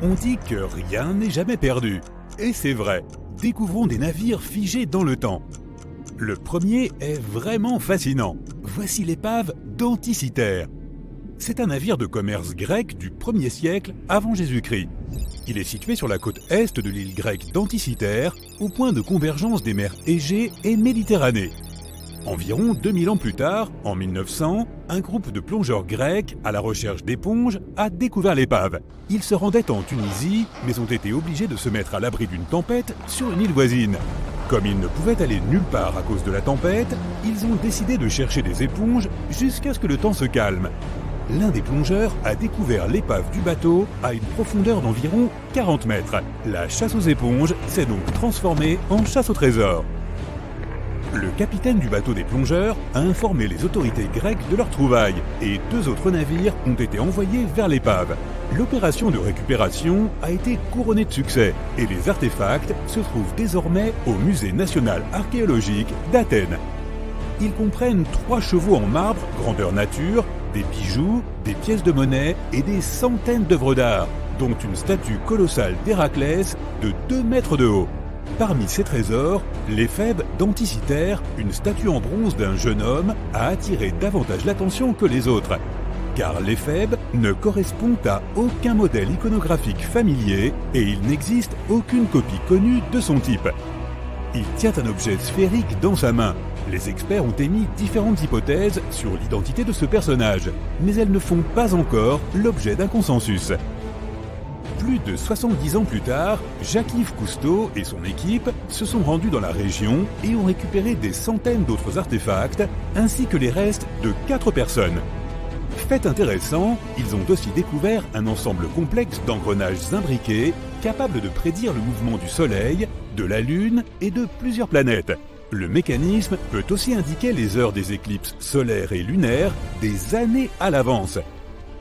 On dit que rien n'est jamais perdu. Et c'est vrai, découvrons des navires figés dans le temps. Le premier est vraiment fascinant. Voici l'épave d'Anticythère. C'est un navire de commerce grec du 1er siècle avant Jésus-Christ. Il est situé sur la côte est de l'île grecque d'Anticythère, au point de convergence des mers Égée et Méditerranée. Environ 2000 ans plus tard, en 1900, un groupe de plongeurs grecs à la recherche d'éponges a découvert l'épave. Ils se rendaient en Tunisie, mais ont été obligés de se mettre à l'abri d'une tempête sur une île voisine. Comme ils ne pouvaient aller nulle part à cause de la tempête, ils ont décidé de chercher des éponges jusqu'à ce que le temps se calme. L'un des plongeurs a découvert l'épave du bateau à une profondeur d'environ 40 mètres. La chasse aux éponges s'est donc transformée en chasse au trésor. Le capitaine du bateau des plongeurs a informé les autorités grecques de leur trouvaille et 2 autres navires ont été envoyés vers l'épave. L'opération de récupération a été couronnée de succès et les artefacts se trouvent désormais au Musée national archéologique d'Athènes. Ils comprennent 3 chevaux en marbre, grandeur nature, des bijoux, des pièces de monnaie et des centaines d'œuvres d'art, dont une statue colossale d'Héraclès de 2 mètres de haut. Parmi ces trésors, l'éphèbe d'Anticythère, une statue en bronze d'un jeune homme, a attiré davantage l'attention que les autres. Car l'éphèbe ne correspond à aucun modèle iconographique familier et il n'existe aucune copie connue de son type. Il tient un objet sphérique dans sa main. Les experts ont émis différentes hypothèses sur l'identité de ce personnage, mais elles ne font pas encore l'objet d'un consensus. Plus de 70 ans plus tard, Jacques-Yves Cousteau et son équipe se sont rendus dans la région et ont récupéré des centaines d'autres artefacts, ainsi que les restes de 4 personnes. Fait intéressant, ils ont aussi découvert un ensemble complexe d'engrenages imbriqués, capables de prédire le mouvement du Soleil, de la Lune et de plusieurs planètes. Le mécanisme peut aussi indiquer les heures des éclipses solaires et lunaires des années à l'avance.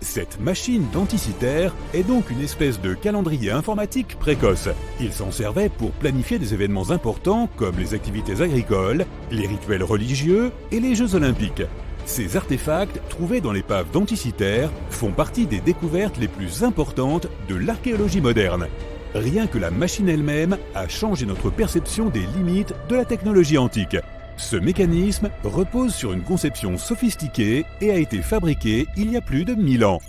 Cette machine d'Anticythère est donc une espèce de calendrier informatique précoce. Il s'en servait pour planifier des événements importants comme les activités agricoles, les rituels religieux et les Jeux olympiques. Ces artefacts, trouvés dans l'épave d'Anticythère, font partie des découvertes les plus importantes de l'archéologie moderne. Rien que la machine elle-même a changé notre perception des limites de la technologie antique. Ce mécanisme repose sur une conception sophistiquée et a été fabriqué il y a plus de 1000 ans.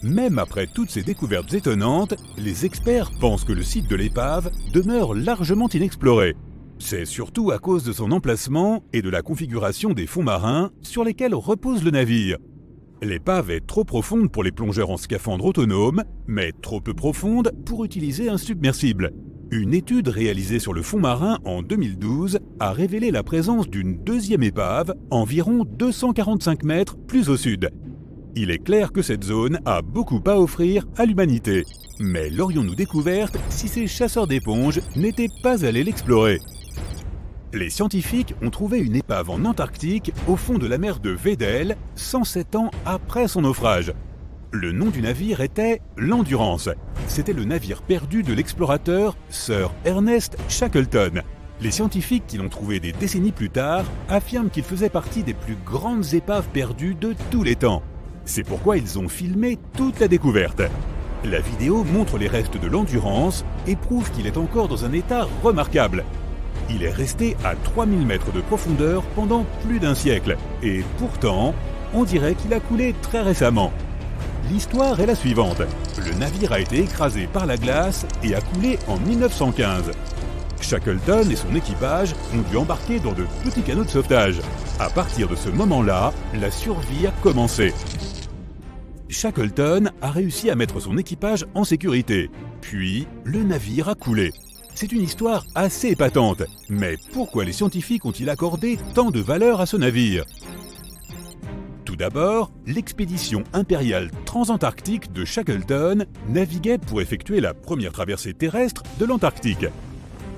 Même après toutes ces découvertes étonnantes, les experts pensent que le site de l'épave demeure largement inexploré. C'est surtout à cause de son emplacement et de la configuration des fonds marins sur lesquels repose le navire. L'épave est trop profonde pour les plongeurs en scaphandre autonome, mais trop peu profonde pour utiliser un submersible. Une étude réalisée sur le fond marin en 2012 a révélé la présence d'une 2e épave, environ 245 mètres plus au sud. Il est clair que cette zone a beaucoup à offrir à l'humanité. Mais l'aurions-nous découverte si ces chasseurs d'éponges n'étaient pas allés l'explorer ? Les scientifiques ont trouvé une épave en Antarctique au fond de la mer de Weddell, 107 ans après son naufrage. Le nom du navire était l'Endurance. C'était le navire perdu de l'explorateur Sir Ernest Shackleton. Les scientifiques qui l'ont trouvé des décennies plus tard affirment qu'il faisait partie des plus grandes épaves perdues de tous les temps. C'est pourquoi ils ont filmé toute la découverte. La vidéo montre les restes de l'Endurance et prouve qu'il est encore dans un état remarquable. Il est resté à 3000 mètres de profondeur pendant plus d'1 siècle. Et pourtant, on dirait qu'il a coulé très récemment. L'histoire est la suivante. Le navire a été écrasé par la glace et a coulé en 1915. Shackleton et son équipage ont dû embarquer dans de petits canots de sauvetage. À partir de ce moment-là, la survie a commencé. Shackleton a réussi à mettre son équipage en sécurité. Puis, le navire a coulé. C'est une histoire assez épatante. Mais pourquoi les scientifiques ont-ils accordé tant de valeur à ce navire ? Tout d'abord, l'expédition impériale transantarctique de Shackleton naviguait pour effectuer la première traversée terrestre de l'Antarctique.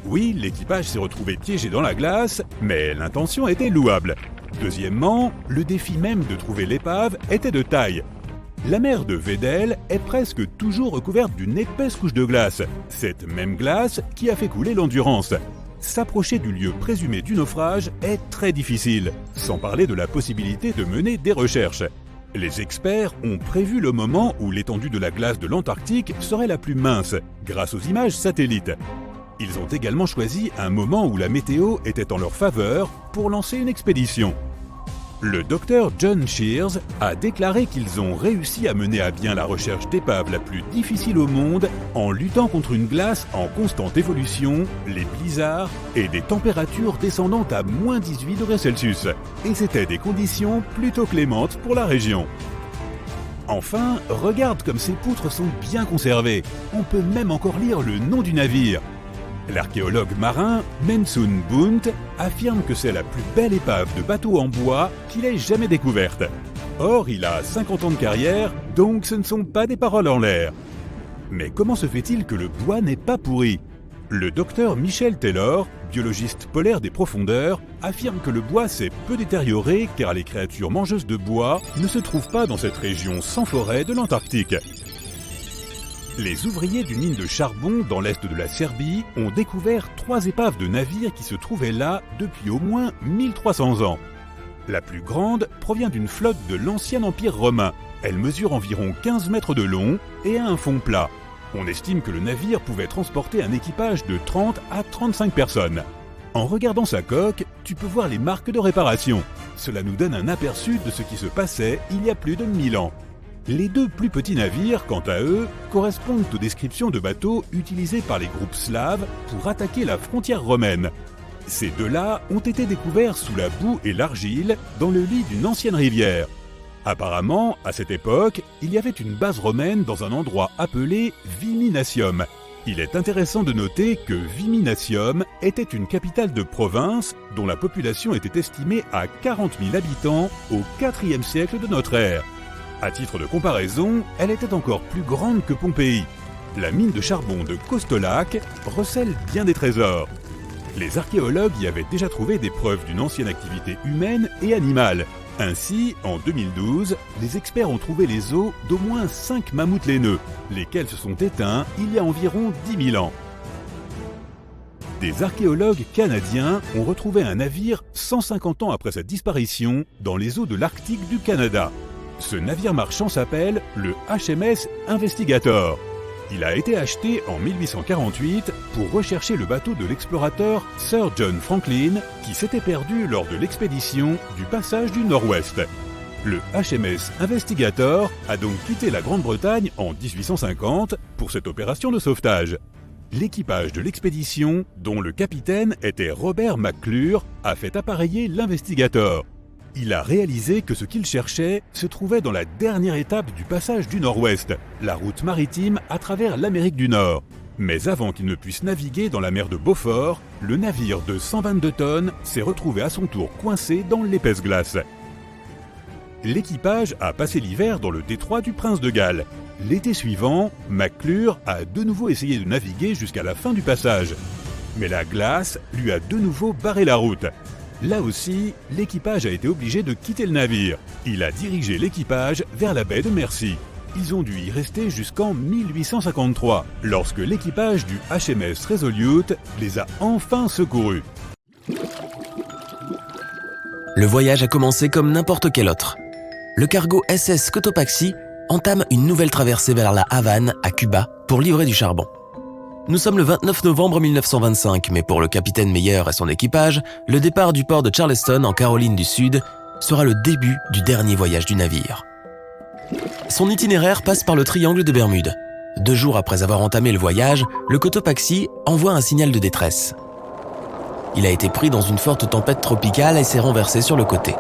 Oui, l'équipage s'est retrouvé piégé dans la glace, mais l'intention était louable. Deuxièmement, le défi même de trouver l'épave était de taille. La mer de Weddell est presque toujours recouverte d'une épaisse couche de glace, cette même glace qui a fait couler l'Endurance. S'approcher du lieu présumé du naufrage est très difficile, sans parler de la possibilité de mener des recherches. Les experts ont prévu le moment où l'étendue de la glace de l'Antarctique serait la plus mince, grâce aux images satellites. Ils ont également choisi un moment où la météo était en leur faveur pour lancer une expédition. Le docteur John Shears a déclaré qu'ils ont réussi à mener à bien la recherche d'épave la plus difficile au monde en luttant contre une glace en constante évolution, les blizzards et des températures descendant à moins 18 degrés Celsius. Et c'était des conditions plutôt clémentes pour la région. Enfin, regarde comme ces poutres sont bien conservées. On peut même encore lire le nom du navire. L'archéologue marin Mensun Bunt affirme que c'est la plus belle épave de bateau en bois qu'il ait jamais découverte. Or, il a 50 ans de carrière, donc ce ne sont pas des paroles en l'air. Mais comment se fait-il que le bois n'est pas pourri ? Le docteur Michel Taylor, biologiste polaire des profondeurs, affirme que le bois s'est peu détérioré car les créatures mangeuses de bois ne se trouvent pas dans cette région sans forêt de l'Antarctique. Les ouvriers d'une mine de charbon dans l'est de la Serbie ont découvert 3 épaves de navires qui se trouvaient là depuis au moins 1300 ans. La plus grande provient d'une flotte de l'ancien empire romain. Elle mesure environ 15 mètres de long et a un fond plat. On estime que le navire pouvait transporter un équipage de 30 à 35 personnes. En regardant sa coque, tu peux voir les marques de réparation. Cela nous donne un aperçu de ce qui se passait il y a plus de 1000 ans. Les 2 plus petits navires, quant à eux, correspondent aux descriptions de bateaux utilisés par les groupes slaves pour attaquer la frontière romaine. Ces 2-là ont été découverts sous la boue et l'argile dans le lit d'une ancienne rivière. Apparemment, à cette époque, il y avait une base romaine dans un endroit appelé Viminacium. Il est intéressant de noter que Viminacium était une capitale de province dont la population était estimée à 40 000 habitants au IVe siècle de notre ère. À titre de comparaison, elle était encore plus grande que Pompéi. La mine de charbon de Kostolac recèle bien des trésors. Les archéologues y avaient déjà trouvé des preuves d'une ancienne activité humaine et animale. Ainsi, en 2012, les experts ont trouvé les os d'au moins 5 mammouths laineux, lesquels se sont éteints il y a environ 10 000 ans. Des archéologues canadiens ont retrouvé un navire 150 ans après sa disparition dans les eaux de l'Arctique du Canada. Ce navire marchand s'appelle le HMS Investigator. Il a été acheté en 1848 pour rechercher le bateau de l'explorateur Sir John Franklin qui s'était perdu lors de l'expédition du passage du Nord-Ouest. Le HMS Investigator a donc quitté la Grande-Bretagne en 1850 pour cette opération de sauvetage. L'équipage de l'expédition, dont le capitaine était Robert McClure, a fait appareiller l'Investigator. Il a réalisé que ce qu'il cherchait se trouvait dans la dernière étape du passage du Nord-Ouest, la route maritime à travers l'Amérique du Nord. Mais avant qu'il ne puisse naviguer dans la mer de Beaufort, le navire de 122 tonnes s'est retrouvé à son tour coincé dans l'épaisse glace. L'équipage a passé l'hiver dans le détroit du Prince de Galles. L'été suivant, McClure a de nouveau essayé de naviguer jusqu'à la fin du passage. Mais la glace lui a de nouveau barré la route. Là aussi, l'équipage a été obligé de quitter le navire. Il a dirigé l'équipage vers la baie de Mercy. Ils ont dû y rester jusqu'en 1853, lorsque l'équipage du HMS Resolute les a enfin secourus. Le voyage a commencé comme n'importe quel autre. Le cargo SS Cotopaxi entame une nouvelle traversée vers la Havane, à Cuba, pour livrer du charbon. Nous sommes le 29 novembre 1925, mais pour le capitaine Meyer et son équipage, le départ du port de Charleston en Caroline du Sud sera le début du dernier voyage du navire. Son itinéraire passe par le triangle de Bermude. 2 jours après avoir entamé le voyage, le Cotopaxi envoie un signal de détresse. Il a été pris dans une forte tempête tropicale et s'est renversé sur le côté.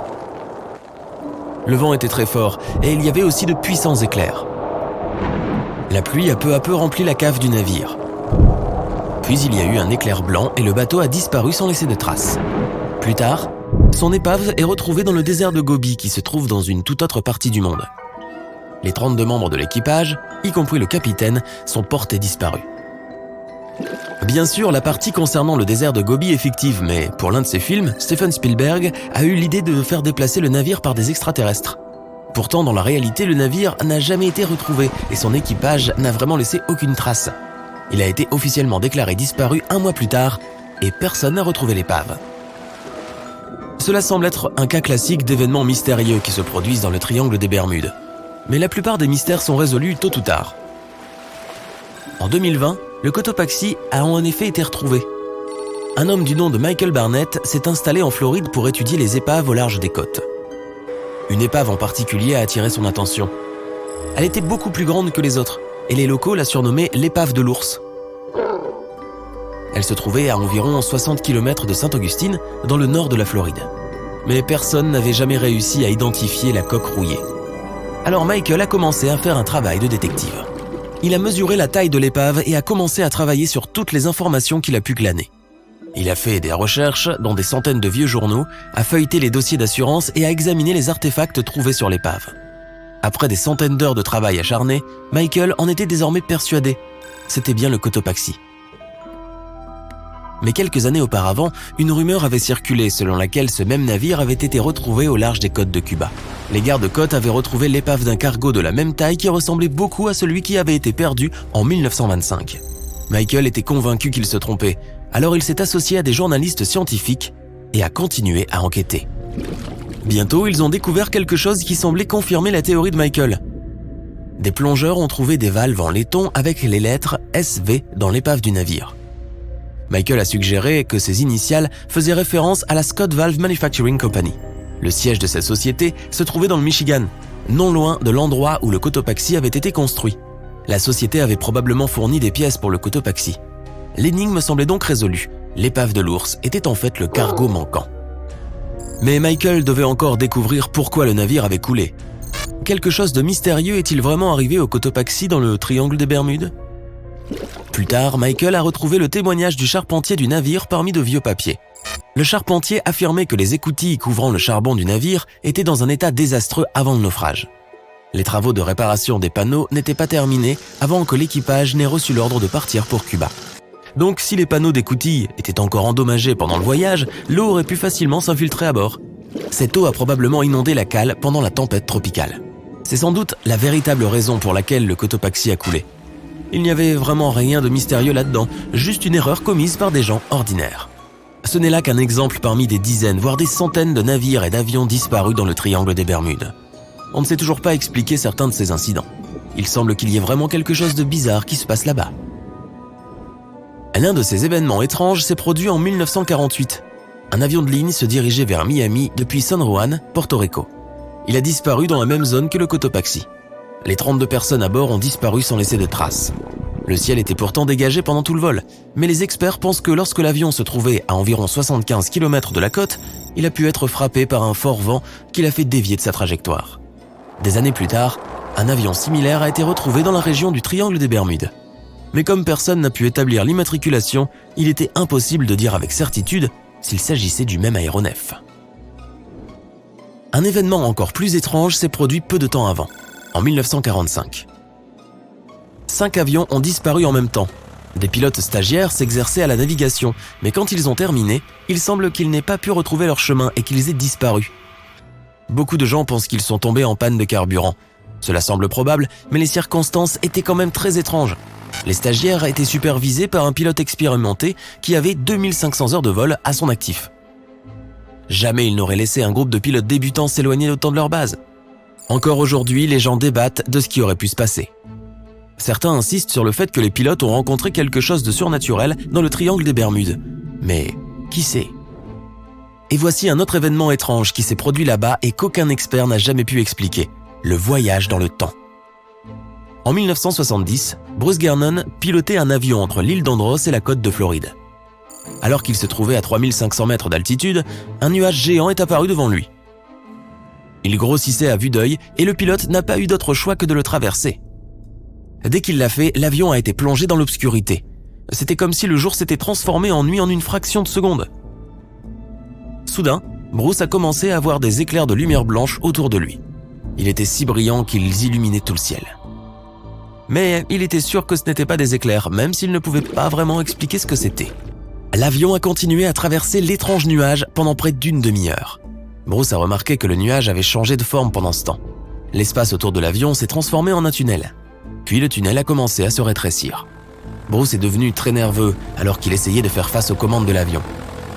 Le vent était très fort et il y avait aussi de puissants éclairs. La pluie a peu à peu rempli la cave du navire. Puis il y a eu un éclair blanc et le bateau a disparu sans laisser de traces. Plus tard, son épave est retrouvée dans le désert de Gobi qui se trouve dans une toute autre partie du monde. Les 32 membres de l'équipage, y compris le capitaine, sont portés disparus. Bien sûr, la partie concernant le désert de Gobi est fictive, mais pour l'un de ses films, Steven Spielberg a eu l'idée de faire déplacer le navire par des extraterrestres. Pourtant, dans la réalité, le navire n'a jamais été retrouvé et son équipage n'a vraiment laissé aucune trace. Il a été officiellement déclaré disparu 1 mois plus tard et personne n'a retrouvé l'épave. Cela semble être un cas classique d'événements mystérieux qui se produisent dans le triangle des Bermudes. Mais la plupart des mystères sont résolus tôt ou tard. En 2020, le Cotopaxi a en effet été retrouvé. Un homme du nom de Michael Barnett s'est installé en Floride pour étudier les épaves au large des côtes. Une épave en particulier a attiré son attention. Elle était beaucoup plus grande que les autres, et les locaux la surnommaient l'épave de l'ours. Elle se trouvait à environ 60 km de Sainte-Augustine, dans le nord de la Floride. Mais personne n'avait jamais réussi à identifier la coque rouillée. Alors Michael a commencé à faire un travail de détective. Il a mesuré la taille de l'épave et a commencé à travailler sur toutes les informations qu'il a pu glaner. Il a fait des recherches dans des centaines de vieux journaux, a feuilleté les dossiers d'assurance et a examiné les artefacts trouvés sur l'épave. Après des centaines d'heures de travail acharné, Michael en était désormais persuadé. C'était bien le Cotopaxi. Mais quelques années auparavant, une rumeur avait circulé selon laquelle ce même navire avait été retrouvé au large des côtes de Cuba. Les gardes-côtes avaient retrouvé l'épave d'un cargo de la même taille qui ressemblait beaucoup à celui qui avait été perdu en 1925. Michael était convaincu qu'il se trompait, alors il s'est associé à des journalistes scientifiques et a continué à enquêter. Bientôt, ils ont découvert quelque chose qui semblait confirmer la théorie de Michael. Des plongeurs ont trouvé des valves en laiton avec les lettres SV dans l'épave du navire. Michael a suggéré que ces initiales faisaient référence à la Scott Valve Manufacturing Company. Le siège de cette société se trouvait dans le Michigan, non loin de l'endroit où le Cotopaxi avait été construit. La société avait probablement fourni des pièces pour le Cotopaxi. L'énigme semblait donc résolue. L'épave de l'ours était en fait le cargo manquant. Mais Michael devait encore découvrir pourquoi le navire avait coulé. Quelque chose de mystérieux est-il vraiment arrivé au Cotopaxi dans le triangle des Bermudes ? Plus tard, Michael a retrouvé le témoignage du charpentier du navire parmi de vieux papiers. Le charpentier affirmait que les écoutilles couvrant le charbon du navire étaient dans un état désastreux avant le naufrage. Les travaux de réparation des panneaux n'étaient pas terminés avant que l'équipage n'ait reçu l'ordre de partir pour Cuba. Donc si les panneaux d'écoutille étaient encore endommagés pendant le voyage, l'eau aurait pu facilement s'infiltrer à bord. Cette eau a probablement inondé la cale pendant la tempête tropicale. C'est sans doute la véritable raison pour laquelle le Cotopaxi a coulé. Il n'y avait vraiment rien de mystérieux là-dedans, juste une erreur commise par des gens ordinaires. Ce n'est là qu'un exemple parmi des dizaines, voire des centaines de navires et d'avions disparus dans le triangle des Bermudes. On ne sait toujours pas expliquer certains de ces incidents. Il semble qu'il y ait vraiment quelque chose de bizarre qui se passe là-bas. L'un de ces événements étranges s'est produit en 1948. Un avion de ligne se dirigeait vers Miami depuis San Juan, Porto Rico. Il a disparu dans la même zone que le Cotopaxi. Les 32 personnes à bord ont disparu sans laisser de traces. Le ciel était pourtant dégagé pendant tout le vol, mais les experts pensent que lorsque l'avion se trouvait à environ 75 km de la côte, il a pu être frappé par un fort vent qui l'a fait dévier de sa trajectoire. Des années plus tard, un avion similaire a été retrouvé dans la région du triangle des Bermudes. Mais comme personne n'a pu établir l'immatriculation, il était impossible de dire avec certitude s'il s'agissait du même aéronef. Un événement encore plus étrange s'est produit peu de temps avant, en 1945. 5 avions ont disparu en même temps. Des pilotes stagiaires s'exerçaient à la navigation, mais quand ils ont terminé, il semble qu'ils n'aient pas pu retrouver leur chemin et qu'ils aient disparu. Beaucoup de gens pensent qu'ils sont tombés en panne de carburant. Cela semble probable, mais les circonstances étaient quand même très étranges. Les stagiaires étaient supervisés par un pilote expérimenté qui avait 2500 heures de vol à son actif. Jamais il n'aurait laissé un groupe de pilotes débutants s'éloigner autant de leur base. Encore aujourd'hui, les gens débattent de ce qui aurait pu se passer. Certains insistent sur le fait que les pilotes ont rencontré quelque chose de surnaturel dans le triangle des Bermudes. Mais qui sait ? Et voici un autre événement étrange qui s'est produit là-bas et qu'aucun expert n'a jamais pu expliquer. Le voyage dans le temps. En 1970, Bruce Gernon pilotait un avion entre l'île d'Andros et la côte de Floride. Alors qu'il se trouvait à 3500 mètres d'altitude, un nuage géant est apparu devant lui. Il grossissait à vue d'œil et le pilote n'a pas eu d'autre choix que de le traverser. Dès qu'il l'a fait, l'avion a été plongé dans l'obscurité. C'était comme si le jour s'était transformé en nuit en une fraction de seconde. Soudain, Bruce a commencé à voir des éclairs de lumière blanche autour de lui. Il était si brillant qu'ils illuminaient tout le ciel. Mais il était sûr que ce n'était pas des éclairs, même s'il ne pouvait pas vraiment expliquer ce que c'était. L'avion a continué à traverser l'étrange nuage pendant près d'une demi-heure. Bruce a remarqué que le nuage avait changé de forme pendant ce temps. L'espace autour de l'avion s'est transformé en un tunnel. Puis le tunnel a commencé à se rétrécir. Bruce est devenu très nerveux alors qu'il essayait de faire face aux commandes de l'avion.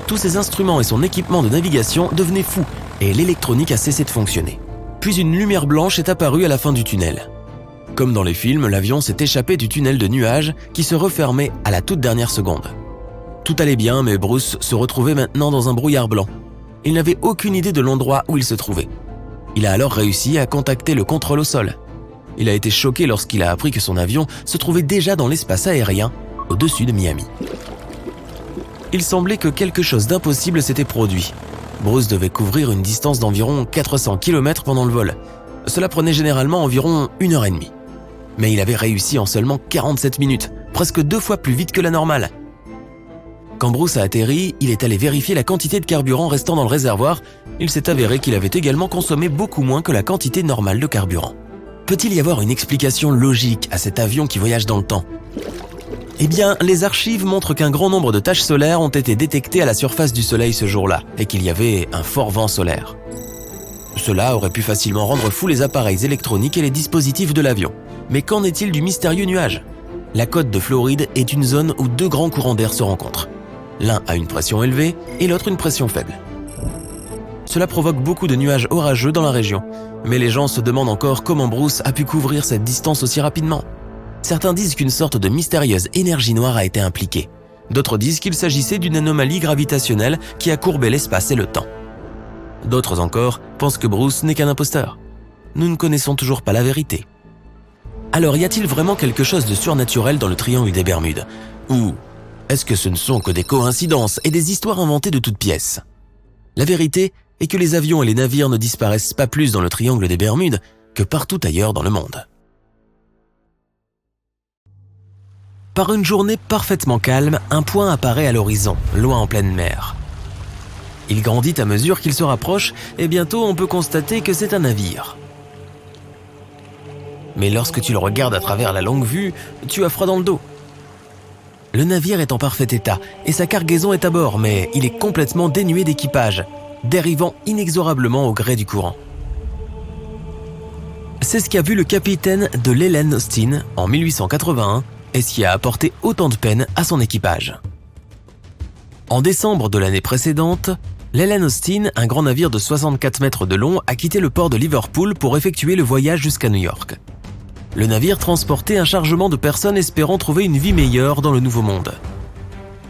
tous ses instruments et son équipement de navigation devenaient fous et l'électronique a cessé de fonctionner. Puis une lumière blanche est apparue à la fin du tunnel. Comme dans les films, l'avion s'est échappé du tunnel de nuages qui se refermait à la toute dernière seconde. Tout allait bien, mais Bruce se retrouvait maintenant dans un brouillard blanc. Il n'avait aucune idée de l'endroit où il se trouvait. Il a alors réussi à contacter le contrôle au sol. Il a été choqué lorsqu'il a appris que son avion se trouvait déjà dans l'espace aérien, au-dessus de Miami. Il semblait que quelque chose d'impossible s'était produit. Bruce devait couvrir une distance d'environ 400 km pendant le vol. Cela prenait généralement environ 1h30. Mais il avait réussi en seulement 47 minutes, presque 2 fois plus vite que la normale. Quand Bruce a atterri, il est allé vérifier la quantité de carburant restant dans le réservoir. Il s'est avéré qu'il avait également consommé beaucoup moins que la quantité normale de carburant. Peut-il y avoir une explication logique à cet avion qui voyage dans le temps ? Eh bien, les archives montrent qu'un grand nombre de taches solaires ont été détectées à la surface du Soleil ce jour-là et qu'il y avait un fort vent solaire. Cela aurait pu facilement rendre fous les appareils électroniques et les dispositifs de l'avion. Mais qu'en est-il du mystérieux nuage ? La côte de Floride est une zone où 2 grands courants d'air se rencontrent. L'un a une pression élevée et l'autre une pression faible. Cela provoque beaucoup de nuages orageux dans la région, mais les gens se demandent encore comment Bruce a pu couvrir cette distance aussi rapidement. Certains disent qu'une sorte de mystérieuse énergie noire a été impliquée. D'autres disent qu'il s'agissait d'une anomalie gravitationnelle qui a courbé l'espace et le temps. D'autres encore pensent que Bruce n'est qu'un imposteur. Nous ne connaissons toujours pas la vérité. Alors y a-t-il vraiment quelque chose de surnaturel dans le triangle des Bermudes ? Ou est-ce que ce ne sont que des coïncidences et des histoires inventées de toutes pièces ? La vérité est que les avions et les navires ne disparaissent pas plus dans le triangle des Bermudes que partout ailleurs dans le monde. Par une journée parfaitement calme, un point apparaît à l'horizon, loin en pleine mer. Il grandit à mesure qu'il se rapproche et bientôt on peut constater que c'est un navire. Mais lorsque tu le regardes à travers la longue vue, tu as froid dans le dos. Le navire est en parfait état et sa cargaison est à bord, mais il est complètement dénué d'équipage, dérivant inexorablement au gré du courant. C'est ce qu'a vu le capitaine de l'Helen Austin en 1881 et ce qui a apporté autant de peine à son équipage. En décembre de l'année précédente, l'Helen Austin, un grand navire de 64 mètres de long, a quitté le port de Liverpool pour effectuer le voyage jusqu'à New York. Le navire transportait un chargement de personnes espérant trouver une vie meilleure dans le Nouveau Monde.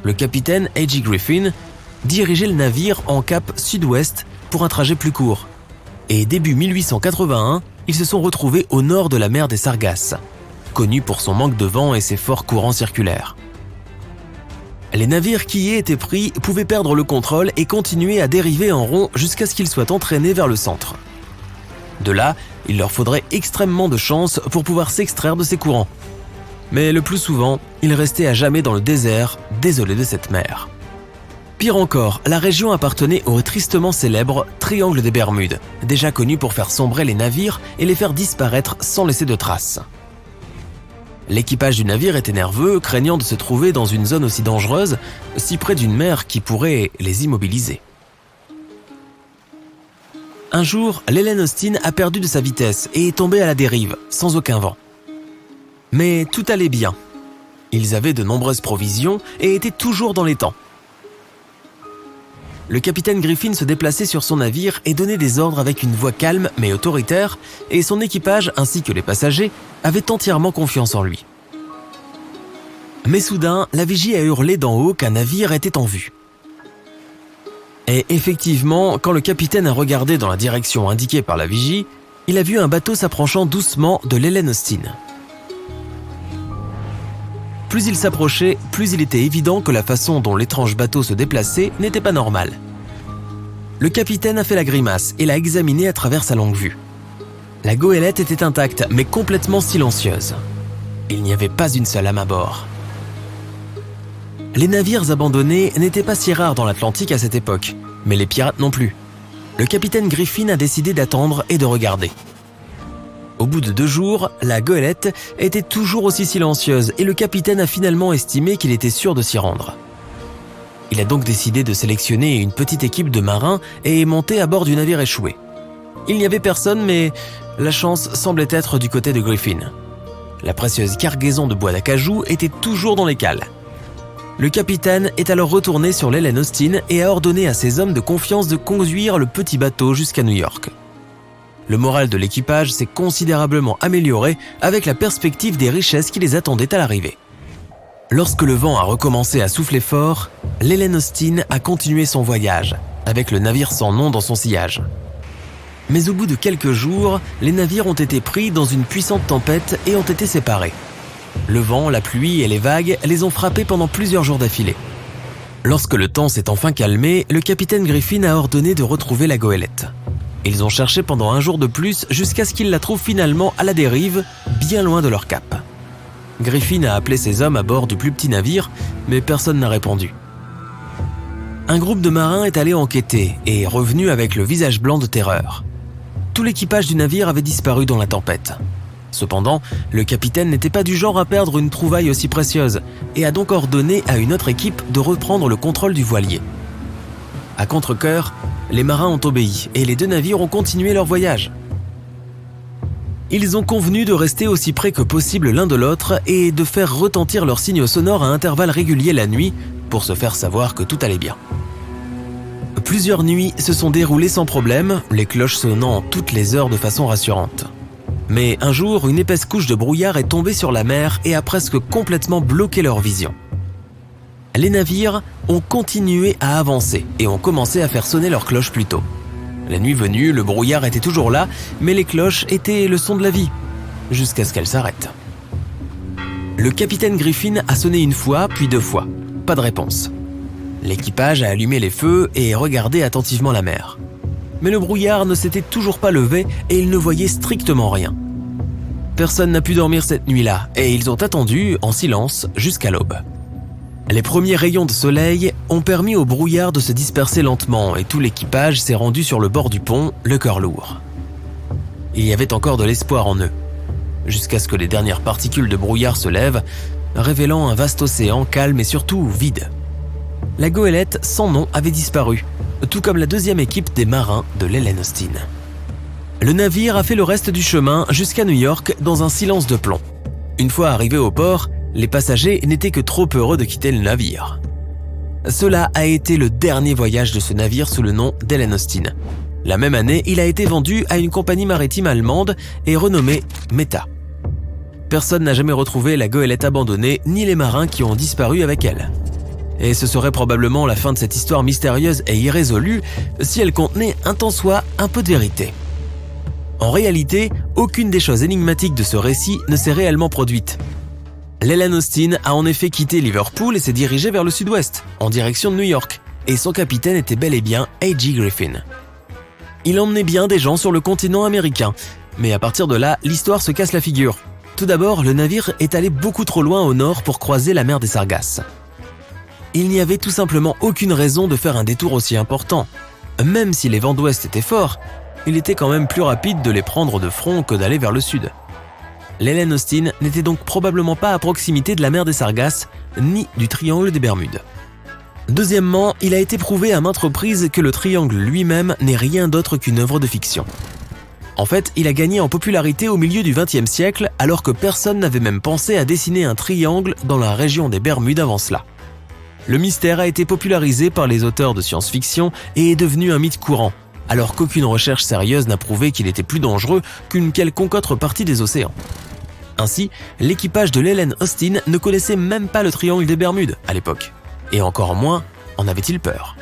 Le capitaine A.J. Griffin dirigeait le navire en cap sud-ouest pour un trajet plus court. Et début 1881, ils se sont retrouvés au nord de la mer des Sargasses, connue pour son manque de vent et ses forts courants circulaires. Les navires qui y étaient pris pouvaient perdre le contrôle et continuer à dériver en rond jusqu'à ce qu'ils soient entraînés vers le centre. De là, il leur faudrait extrêmement de chance pour pouvoir s'extraire de ces courants. Mais le plus souvent, ils restaient à jamais dans le désert, désolés de cette mer. Pire encore, la région appartenait au tristement célèbre Triangle des Bermudes, déjà connu pour faire sombrer les navires et les faire disparaître sans laisser de traces. L'équipage du navire était nerveux, craignant de se trouver dans une zone aussi dangereuse, si près d'une mer qui pourrait les immobiliser. Un jour, l'Helen Austin a perdu de sa vitesse et est tombée à la dérive, sans aucun vent. Mais tout allait bien. Ils avaient de nombreuses provisions et étaient toujours dans les temps. Le capitaine Griffin se déplaçait sur son navire et donnait des ordres avec une voix calme mais autoritaire, et son équipage ainsi que les passagers avaient entièrement confiance en lui. Mais soudain, la vigie a hurlé d'en haut qu'un navire était en vue. Et effectivement, quand le capitaine a regardé dans la direction indiquée par la vigie, il a vu un bateau s'approchant doucement de l'Helen Austin. Plus il s'approchait, plus il était évident que la façon dont l'étrange bateau se déplaçait n'était pas normale. Le capitaine a fait la grimace et l'a examiné à travers sa longue vue. La goélette était intacte, mais complètement silencieuse. Il n'y avait pas une seule âme à bord. Les navires abandonnés n'étaient pas si rares dans l'Atlantique à cette époque, mais les pirates non plus. Le capitaine Griffin a décidé d'attendre et de regarder. Au bout de 2 jours, la goélette était toujours aussi silencieuse et le capitaine a finalement estimé qu'il était sûr de s'y rendre. Il a donc décidé de sélectionner une petite équipe de marins et est monté à bord du navire échoué. Il n'y avait personne, mais la chance semblait être du côté de Griffin. La précieuse cargaison de bois d'acajou était toujours dans les cales. Le capitaine est alors retourné sur l'Helen Austin et a ordonné à ses hommes de confiance de conduire le petit bateau jusqu'à New York. Le moral de l'équipage s'est considérablement amélioré avec la perspective des richesses qui les attendaient à l'arrivée. Lorsque le vent a recommencé à souffler fort, l'Helen Austin a continué son voyage, avec le navire sans nom dans son sillage. Mais au bout de quelques jours, les navires ont été pris dans une puissante tempête et ont été séparés. Le vent, la pluie et les vagues les ont frappés pendant plusieurs jours d'affilée. Lorsque le temps s'est enfin calmé, le capitaine Griffin a ordonné de retrouver la goélette. Ils ont cherché pendant un jour de plus jusqu'à ce qu'ils la trouvent finalement à la dérive, bien loin de leur cap. Griffin a appelé ses hommes à bord du plus petit navire, mais personne n'a répondu. Un groupe de marins est allé enquêter et est revenu avec le visage blanc de terreur. Tout l'équipage du navire avait disparu dans la tempête. Cependant, le capitaine n'était pas du genre à perdre une trouvaille aussi précieuse et a donc ordonné à une autre équipe de reprendre le contrôle du voilier. À contre-cœur, les marins ont obéi et les deux navires ont continué leur voyage. Ils ont convenu de rester aussi près que possible l'un de l'autre et de faire retentir leurs signes sonores à intervalles réguliers la nuit pour se faire savoir que tout allait bien. Plusieurs nuits se sont déroulées sans problème, les cloches sonnant toutes les heures de façon rassurante. Mais un jour, une épaisse couche de brouillard est tombée sur la mer et a presque complètement bloqué leur vision. Les navires ont continué à avancer et ont commencé à faire sonner leurs cloches plus tôt. La nuit venue, le brouillard était toujours là, mais les cloches étaient le son de la vie, jusqu'à ce qu'elles s'arrêtent. Le capitaine Griffin a sonné une fois, puis deux fois. Pas de réponse. L'équipage a allumé les feux et regardé attentivement la mer. Mais le brouillard ne s'était toujours pas levé et ils ne voyaient strictement rien. Personne n'a pu dormir cette nuit-là et ils ont attendu, en silence, jusqu'à l'aube. Les premiers rayons de soleil ont permis au brouillard de se disperser lentement et tout l'équipage s'est rendu sur le bord du pont, le cœur lourd. Il y avait encore de l'espoir en eux, jusqu'à ce que les dernières particules de brouillard se lèvent, révélant un vaste océan calme et surtout vide. La goélette sans nom avait disparu, tout comme la deuxième équipe des marins de l'Helen Austin. Le navire a fait le reste du chemin jusqu'à New York dans un silence de plomb. Une fois arrivé au port, les passagers n'étaient que trop heureux de quitter le navire. Cela a été le dernier voyage de ce navire sous le nom d'Helen Austin. La même année, il a été vendu à une compagnie maritime allemande et renommé Meta. Personne n'a jamais retrouvé la goélette abandonnée ni les marins qui ont disparu avec elle. Et ce serait probablement la fin de cette histoire mystérieuse et irrésolue si elle contenait un tant soit un peu de vérité. En réalité, aucune des choses énigmatiques de ce récit ne s'est réellement produite. L'Helen Austin a en effet quitté Liverpool et s'est dirigée vers le sud-ouest, en direction de New York, et son capitaine était bel et bien A.J. Griffin. Il emmenait bien des gens sur le continent américain, mais à partir de là, l'histoire se casse la figure. Tout d'abord, le navire est allé beaucoup trop loin au nord pour croiser la mer des Sargasses. Il n'y avait tout simplement aucune raison de faire un détour aussi important. Même si les vents d'ouest étaient forts, il était quand même plus rapide de les prendre de front que d'aller vers le sud. L'Helen Austin n'était donc probablement pas à proximité de la mer des Sargasses, ni du triangle des Bermudes. Deuxièmement, il a été prouvé à maintes reprises que le triangle lui-même n'est rien d'autre qu'une œuvre de fiction. En fait, il a gagné en popularité au milieu du XXe siècle, alors que personne n'avait même pensé à dessiner un triangle dans la région des Bermudes avant cela. Le mystère a été popularisé par les auteurs de science-fiction et est devenu un mythe courant, alors qu'aucune recherche sérieuse n'a prouvé qu'il était plus dangereux qu'une quelconque autre partie des océans. Ainsi, l'équipage de l'Helen Austin ne connaissait même pas le triangle des Bermudes à l'époque, et encore moins en avait-il peur.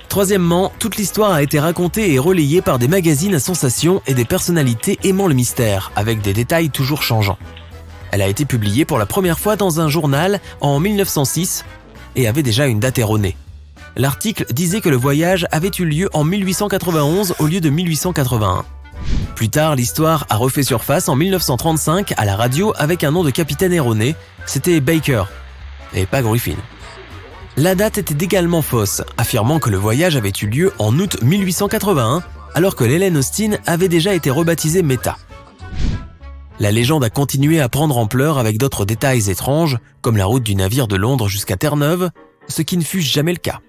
Troisièmement, toute l'histoire a été racontée et relayée par des magazines à sensation et des personnalités aimant le mystère, avec des détails toujours changeants. Elle a été publiée pour la première fois dans un journal en 1906 et avait déjà une date erronée. L'article disait que le voyage avait eu lieu en 1891 au lieu de 1881. Plus tard, l'histoire a refait surface en 1935 à la radio avec un nom de capitaine erroné, c'était Baker, et pas Griffin. La date était également fausse, affirmant que le voyage avait eu lieu en août 1881, alors que l'Helen Austin avait déjà été rebaptisée Meta. La légende a continué à prendre ampleur avec d'autres détails étranges, comme la route du navire de Londres jusqu'à Terre-Neuve, ce qui ne fut jamais le cas.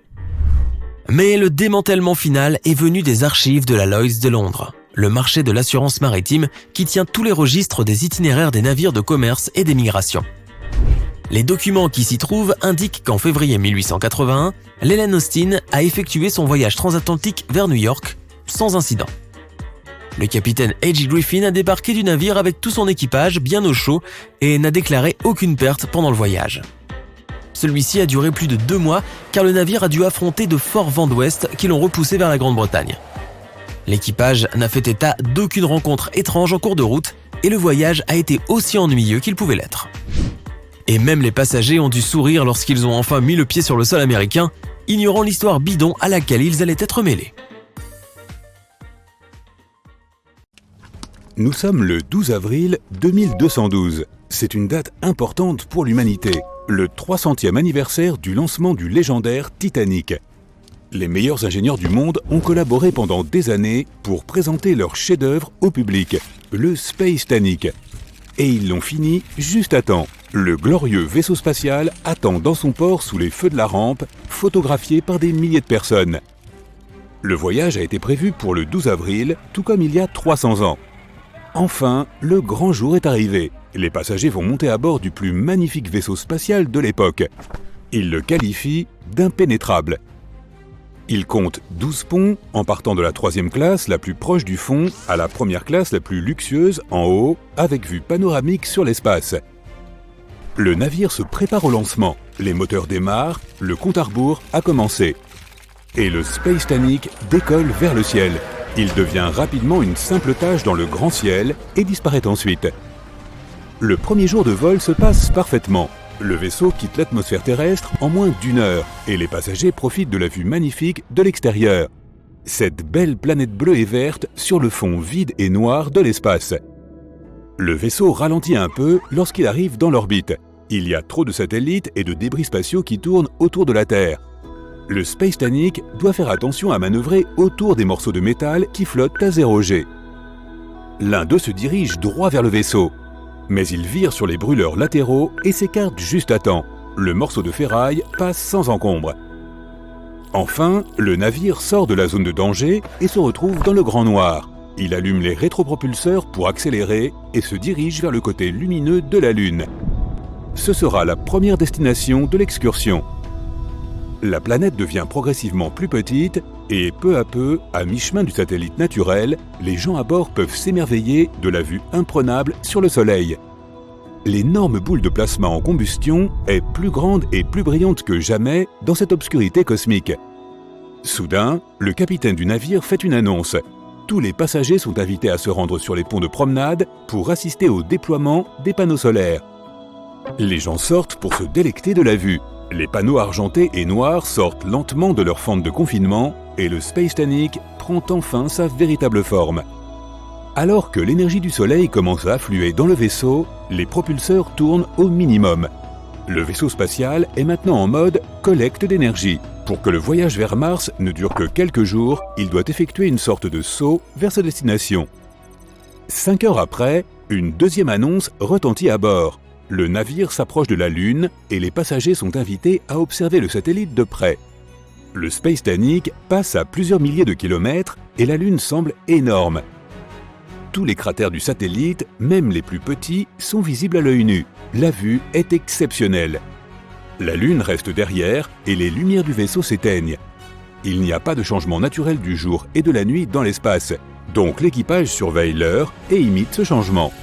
Mais le démantèlement final est venu des archives de la Lloyd's de Londres, le marché de l'assurance maritime qui tient tous les registres des itinéraires des navires de commerce et d'émigration. Les documents qui s'y trouvent indiquent qu'en février 1881, l'Helen Austin a effectué son voyage transatlantique vers New York sans incident. Le capitaine H.G. Griffin a débarqué du navire avec tout son équipage bien au chaud et n'a déclaré aucune perte pendant le voyage. Celui-ci a duré plus de 2 mois car le navire a dû affronter de forts vents d'ouest qui l'ont repoussé vers la Grande-Bretagne. L'équipage n'a fait état d'aucune rencontre étrange en cours de route et le voyage a été aussi ennuyeux qu'il pouvait l'être. Et même les passagers ont dû sourire lorsqu'ils ont enfin mis le pied sur le sol américain, ignorant l'histoire bidon à laquelle ils allaient être mêlés. Nous sommes le 12 avril 2212. C'est une date importante pour l'humanité, le 300e anniversaire du lancement du légendaire Titanic. Les meilleurs ingénieurs du monde ont collaboré pendant des années pour présenter leur chef-d'œuvre au public, le Space-Tanic. Et ils l'ont fini juste à temps. Le glorieux vaisseau spatial attend dans son port sous les feux de la rampe, photographié par des milliers de personnes. Le voyage a été prévu pour le 12 avril, tout comme il y a 300 ans. Enfin, le grand jour est arrivé. Les passagers vont monter à bord du plus magnifique vaisseau spatial de l'époque. Ils le qualifient d'impénétrable. Il compte 12 ponts, en partant de la 3e classe, la plus proche du fond, à la 1re classe, la plus luxueuse, en haut, avec vue panoramique sur l'espace. Le navire se prépare au lancement. Les moteurs démarrent, le compte à rebours a commencé. Et le Space-Tanic décolle vers le ciel. Il devient rapidement une simple tache dans le grand ciel et disparaît ensuite. Le premier jour de vol se passe parfaitement. Le vaisseau quitte l'atmosphère terrestre en moins d'1 heure et les passagers profitent de la vue magnifique de l'extérieur. Cette belle planète bleue et verte sur le fond vide et noir de l'espace. Le vaisseau ralentit un peu lorsqu'il arrive dans l'orbite. Il y a trop de satellites et de débris spatiaux qui tournent autour de la Terre. Le Space-Tanic doit faire attention à manœuvrer autour des morceaux de métal qui flottent à 0 G. L'un d'eux se dirige droit vers le vaisseau. Mais il vire sur les brûleurs latéraux et s'écarte juste à temps. Le morceau de ferraille passe sans encombre. Enfin, le navire sort de la zone de danger et se retrouve dans le grand noir. Il allume les rétropropulseurs pour accélérer et se dirige vers le côté lumineux de la Lune. Ce sera la première destination de l'excursion. La planète devient progressivement plus petite et peu à peu, à mi-chemin du satellite naturel, les gens à bord peuvent s'émerveiller de la vue imprenable sur le Soleil. L'énorme boule de plasma en combustion est plus grande et plus brillante que jamais dans cette obscurité cosmique. Soudain, le capitaine du navire fait une annonce. Tous les passagers sont invités à se rendre sur les ponts de promenade pour assister au déploiement des panneaux solaires. Les gens sortent pour se délecter de la vue. Les panneaux argentés et noirs sortent lentement de leur fente de confinement et le Space-Tanic prend enfin sa véritable forme. Alors que l'énergie du Soleil commence à affluer dans le vaisseau, les propulseurs tournent au minimum. Le vaisseau spatial est maintenant en mode collecte d'énergie. Pour que le voyage vers Mars ne dure que quelques jours, il doit effectuer une sorte de saut vers sa destination. 5 heures après, une deuxième annonce retentit à bord. Le navire s'approche de la Lune et les passagers sont invités à observer le satellite de près. Le Space-Tanic passe à plusieurs milliers de kilomètres et la Lune semble énorme. Tous les cratères du satellite, même les plus petits, sont visibles à l'œil nu. La vue est exceptionnelle. La Lune reste derrière et les lumières du vaisseau s'éteignent. Il n'y a pas de changement naturel du jour et de la nuit dans l'espace, donc l'équipage surveille l'heure et imite ce changement.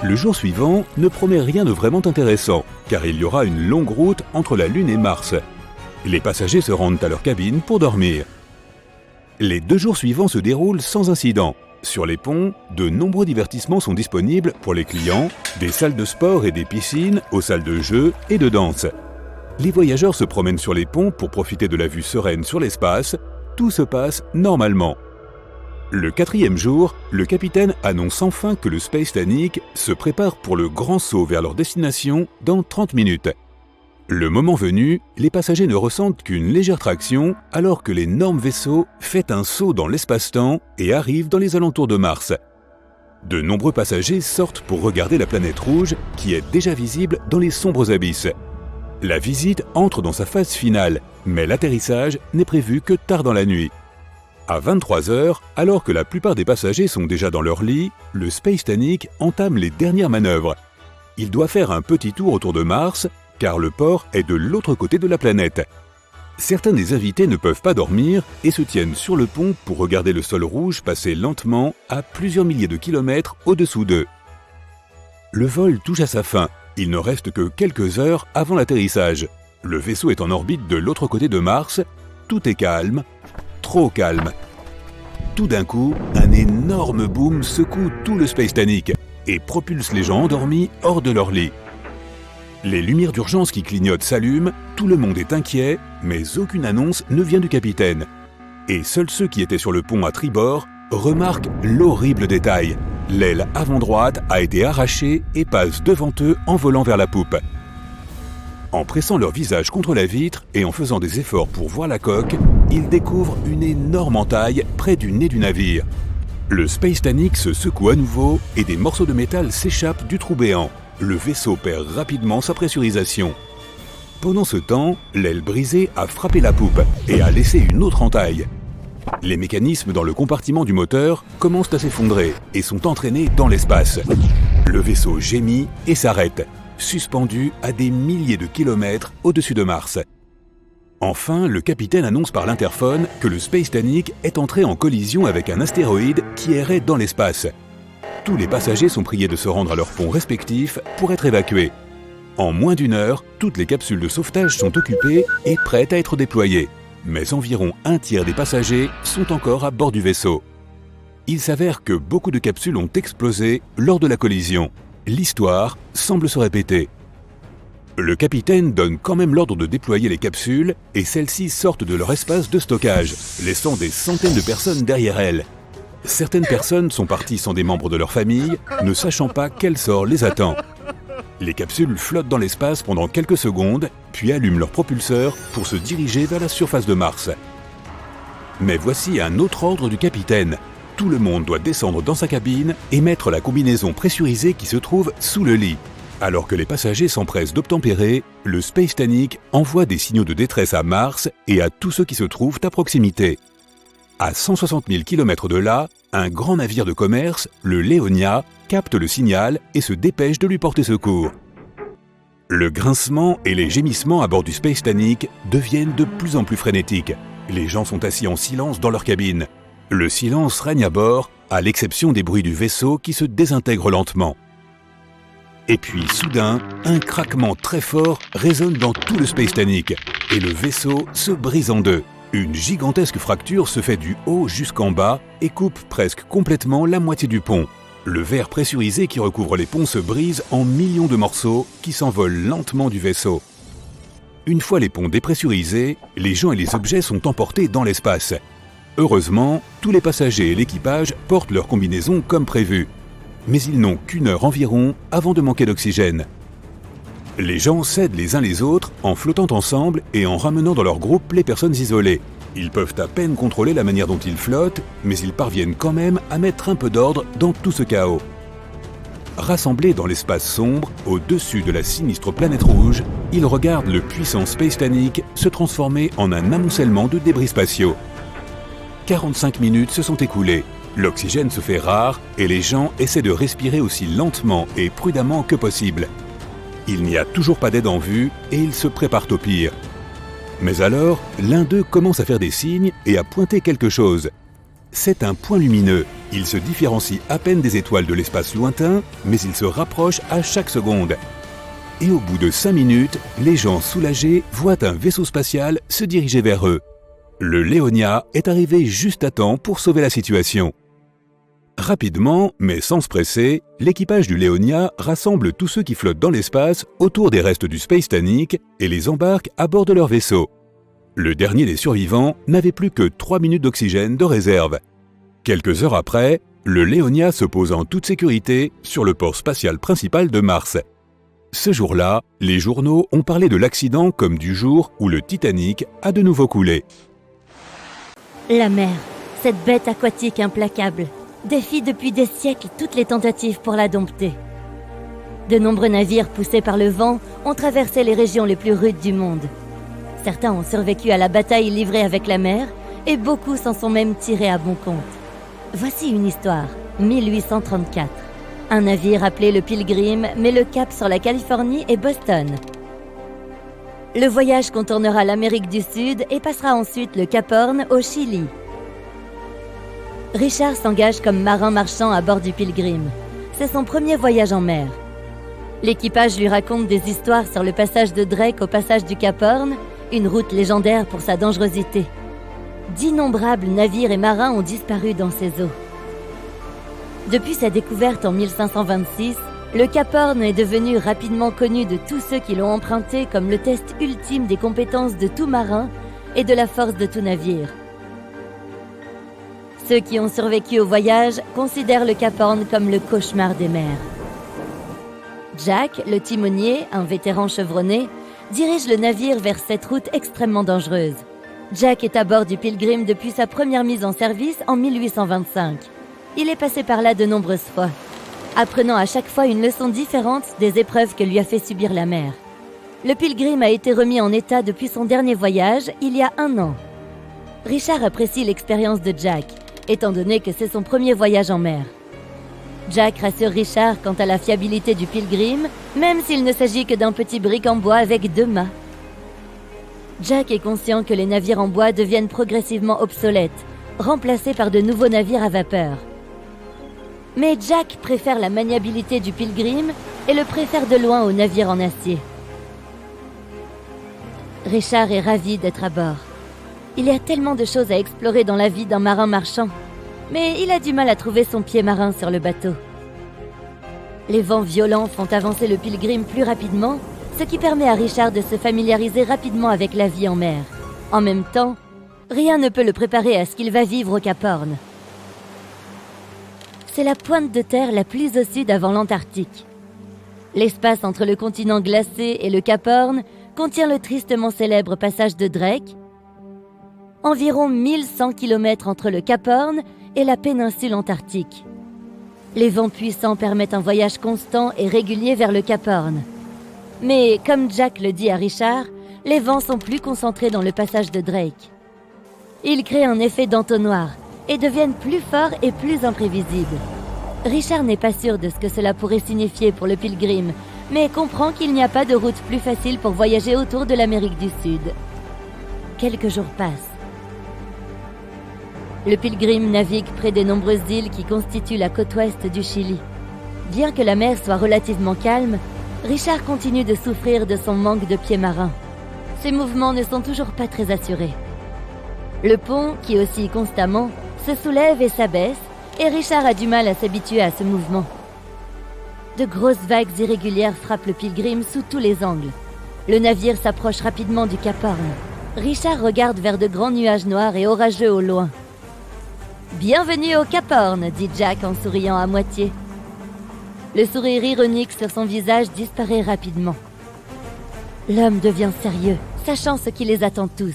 Le jour suivant ne promet rien de vraiment intéressant, car il y aura une longue route entre la Lune et Mars. Les passagers se rendent à leur cabine pour dormir. Les 2 jours suivants se déroulent sans incident. Sur les ponts, de nombreux divertissements sont disponibles pour les clients, des salles de sport et des piscines, aux salles de jeux et de danse. Les voyageurs se promènent sur les ponts pour profiter de la vue sereine sur l'espace. Tout se passe normalement. Le 4e jour, le capitaine annonce enfin que le Space-Tanic se prépare pour le grand saut vers leur destination dans 30 minutes. Le moment venu, les passagers ne ressentent qu'une légère traction alors que l'énorme vaisseau fait un saut dans l'espace-temps et arrive dans les alentours de Mars. De nombreux passagers sortent pour regarder la planète rouge qui est déjà visible dans les sombres abysses. La visite entre dans sa phase finale, mais l'atterrissage n'est prévu que tard dans la nuit. À 23 heures, alors que la plupart des passagers sont déjà dans leur lit, le Space-Tanic entame les dernières manœuvres. Il doit faire un petit tour autour de Mars, car le port est de l'autre côté de la planète. Certains des invités ne peuvent pas dormir et se tiennent sur le pont pour regarder le sol rouge passer lentement à plusieurs milliers de kilomètres au-dessous d'eux. Le vol touche à sa fin. Il ne reste que quelques heures avant l'atterrissage. Le vaisseau est en orbite de l'autre côté de Mars. Tout est calme, trop calme. Tout d'un coup, un énorme boom secoue tout le Space Titanic et propulse les gens endormis hors de leur lit. Les lumières d'urgence qui clignotent s'allument, tout le monde est inquiet, mais aucune annonce ne vient du capitaine. Et seuls ceux qui étaient sur le pont à tribord remarquent l'horrible détail. L'aile avant droite a été arrachée et passe devant eux en volant vers la poupe. En pressant leur visage contre la vitre et en faisant des efforts pour voir la coque, ils découvrent une énorme entaille près du nez du navire. Le Space Titanic se secoue à nouveau et des morceaux de métal s'échappent du trou béant. Le vaisseau perd rapidement sa pressurisation. Pendant ce temps, l'aile brisée a frappé la poupe et a laissé une autre entaille. Les mécanismes dans le compartiment du moteur commencent à s'effondrer et sont entraînés dans l'espace. Le vaisseau gémit et s'arrête, suspendu à des milliers de kilomètres au-dessus de Mars. Enfin, le capitaine annonce par l'interphone que le Space Titanic est entré en collision avec un astéroïde qui errait dans l'espace. Tous les passagers sont priés de se rendre à leurs ponts respectifs pour être évacués. En moins d'une heure, toutes les capsules de sauvetage sont occupées et prêtes à être déployées. Mais environ un tiers des passagers sont encore à bord du vaisseau. Il s'avère que beaucoup de capsules ont explosé lors de la collision. L'histoire semble se répéter. Le capitaine donne quand même l'ordre de déployer les capsules et celles-ci sortent de leur espace de stockage, laissant des centaines de personnes derrière elles. Certaines personnes sont parties sans des membres de leur famille, ne sachant pas quel sort les attend. Les capsules flottent dans l'espace pendant quelques secondes, puis allument leurs propulseurs pour se diriger vers la surface de Mars. Mais voici un autre ordre du capitaine. Tout le monde doit descendre dans sa cabine et mettre la combinaison pressurisée qui se trouve sous le lit. Alors que les passagers s'empressent d'obtempérer, le Space Titanic envoie des signaux de détresse à Mars et à tous ceux qui se trouvent à proximité. À 160 000 km de là, un grand navire de commerce, le Leonia, capte le signal et se dépêche de lui porter secours. Le grincement et les gémissements à bord du Space Titanic deviennent de plus en plus frénétiques. Les gens sont assis en silence dans leur cabine. Le silence règne à bord, à l'exception des bruits du vaisseau qui se désintègre lentement. Et puis, soudain, un craquement très fort résonne dans tout le Space Titanic et le vaisseau se brise en deux. Une gigantesque fracture se fait du haut jusqu'en bas et coupe presque complètement la moitié du pont. Le verre pressurisé qui recouvre les ponts se brise en millions de morceaux qui s'envolent lentement du vaisseau. Une fois les ponts dépressurisés, les gens et les objets sont emportés dans l'espace. Heureusement, tous les passagers et l'équipage portent leur combinaison comme prévu. Mais ils n'ont qu'une heure environ avant de manquer d'oxygène. Les gens s'aident les uns les autres en flottant ensemble et en ramenant dans leur groupe les personnes isolées. Ils peuvent à peine contrôler la manière dont ils flottent, mais ils parviennent quand même à mettre un peu d'ordre dans tout ce chaos. Rassemblés dans l'espace sombre, au-dessus de la sinistre planète rouge, ils regardent le puissant Space Titanic se transformer en un amoncellement de débris spatiaux. 45 minutes se sont écoulées. L'oxygène se fait rare et les gens essaient de respirer aussi lentement et prudemment que possible. Il n'y a toujours pas d'aide en vue et ils se préparent au pire. Mais alors, l'un d'eux commence à faire des signes et à pointer quelque chose. C'est un point lumineux. Il se différencie à peine des étoiles de l'espace lointain, mais il se rapproche à chaque seconde. Et au bout de 5 minutes, les gens soulagés voient un vaisseau spatial se diriger vers eux. Le Leonia est arrivé juste à temps pour sauver la situation. Rapidement, mais sans se presser, l'équipage du Leonia rassemble tous ceux qui flottent dans l'espace autour des restes du Space Titanic et les embarque à bord de leur vaisseau. Le dernier des survivants n'avait plus que 3 minutes d'oxygène de réserve. Quelques heures après, le Leonia se pose en toute sécurité sur le port spatial principal de Mars. Ce jour-là, les journaux ont parlé de l'accident comme du jour où le Titanic a de nouveau coulé. La mer, cette bête aquatique implacable, défie depuis des siècles toutes les tentatives pour la dompter. De nombreux navires poussés par le vent ont traversé les régions les plus rudes du monde. Certains ont survécu à la bataille livrée avec la mer et beaucoup s'en sont même tirés à bon compte. Voici une histoire, 1834. Un navire appelé le Pilgrim met le cap sur la Californie et Boston. Le voyage contournera l'Amérique du Sud et passera ensuite le Cap Horn au Chili. Richard s'engage comme marin marchand à bord du Pilgrim. C'est son premier voyage en mer. L'équipage lui raconte des histoires sur le passage de Drake au passage du Cap Horn, une route légendaire pour sa dangerosité. D'innombrables navires et marins ont disparu dans ces eaux. Depuis sa découverte en 1526, le Cap Horn est devenu rapidement connu de tous ceux qui l'ont emprunté comme le test ultime des compétences de tout marin et de la force de tout navire. Ceux qui ont survécu au voyage considèrent le Cap Horn comme le cauchemar des mers. Jack, le timonier, un vétéran chevronné, dirige le navire vers cette route extrêmement dangereuse. Jack est à bord du Pilgrim depuis sa première mise en service en 1825. Il est passé par là de nombreuses fois, apprenant à chaque fois une leçon différente des épreuves que lui a fait subir la mer. Le Pilgrim a été remis en état depuis son dernier voyage, il y a 1 an. Richard apprécie l'expérience de Jack, étant donné que c'est son premier voyage en mer. Jack rassure Richard quant à la fiabilité du Pilgrim, même s'il ne s'agit que d'un petit brick en bois avec 2 mâts. Jack est conscient que les navires en bois deviennent progressivement obsolètes, remplacés par de nouveaux navires à vapeur. Mais Jack préfère la maniabilité du Pilgrim et le préfère de loin aux navires en acier. Richard est ravi d'être à bord. Il y a tellement de choses à explorer dans la vie d'un marin marchand, mais il a du mal à trouver son pied marin sur le bateau. Les vents violents font avancer le Pilgrim plus rapidement, ce qui permet à Richard de se familiariser rapidement avec la vie en mer. En même temps, rien ne peut le préparer à ce qu'il va vivre au Cap Horn. C'est la pointe de terre la plus au sud avant l'Antarctique. L'espace entre le continent glacé et le Cap Horn contient le tristement célèbre passage de Drake. Environ 1100 km entre le Cap Horn et la péninsule antarctique. Les vents puissants permettent un voyage constant et régulier vers le Cap Horn. Mais, comme Jack le dit à Richard, les vents sont plus concentrés dans le passage de Drake. Ils créent un effet d'entonnoir et deviennent plus forts et plus imprévisibles. Richard n'est pas sûr de ce que cela pourrait signifier pour le Pilgrim, mais comprend qu'il n'y a pas de route plus facile pour voyager autour de l'Amérique du Sud. Quelques jours passent. Le Pilgrim navigue près des nombreuses îles qui constituent la côte ouest du Chili. Bien que la mer soit relativement calme, Richard continue de souffrir de son manque de pieds marins. Ses mouvements ne sont toujours pas très assurés. Le pont, qui oscille constamment, se soulève et s'abaisse, et Richard a du mal à s'habituer à ce mouvement. De grosses vagues irrégulières frappent le Pilgrim sous tous les angles. Le navire s'approche rapidement du Cap Horn. Richard regarde vers de grands nuages noirs et orageux au loin. « Bienvenue au Cap Horn », dit Jack en souriant à moitié. Le sourire ironique sur son visage disparaît rapidement. L'homme devient sérieux, sachant ce qui les attend tous.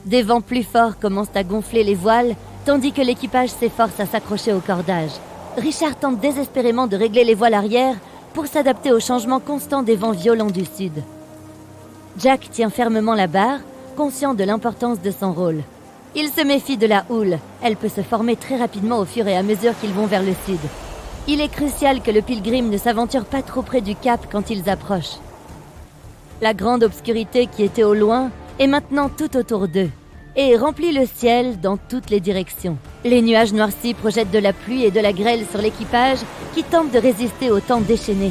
Des vents plus forts commencent à gonfler les voiles, tandis que l'équipage s'efforce à s'accrocher au cordage. Richard tente désespérément de régler les voiles arrière pour s'adapter au changement constant des vents violents du sud. Jack tient fermement la barre, conscient de l'importance de son rôle. Il se méfie de la houle, elle peut se former très rapidement au fur et à mesure qu'ils vont vers le sud. Il est crucial que le Pilgrim ne s'aventure pas trop près du cap quand ils approchent. La grande obscurité qui était au loin est maintenant tout autour d'eux et remplit le ciel dans toutes les directions. Les nuages noircis projettent de la pluie et de la grêle sur l'équipage qui tente de résister au temps déchaîné.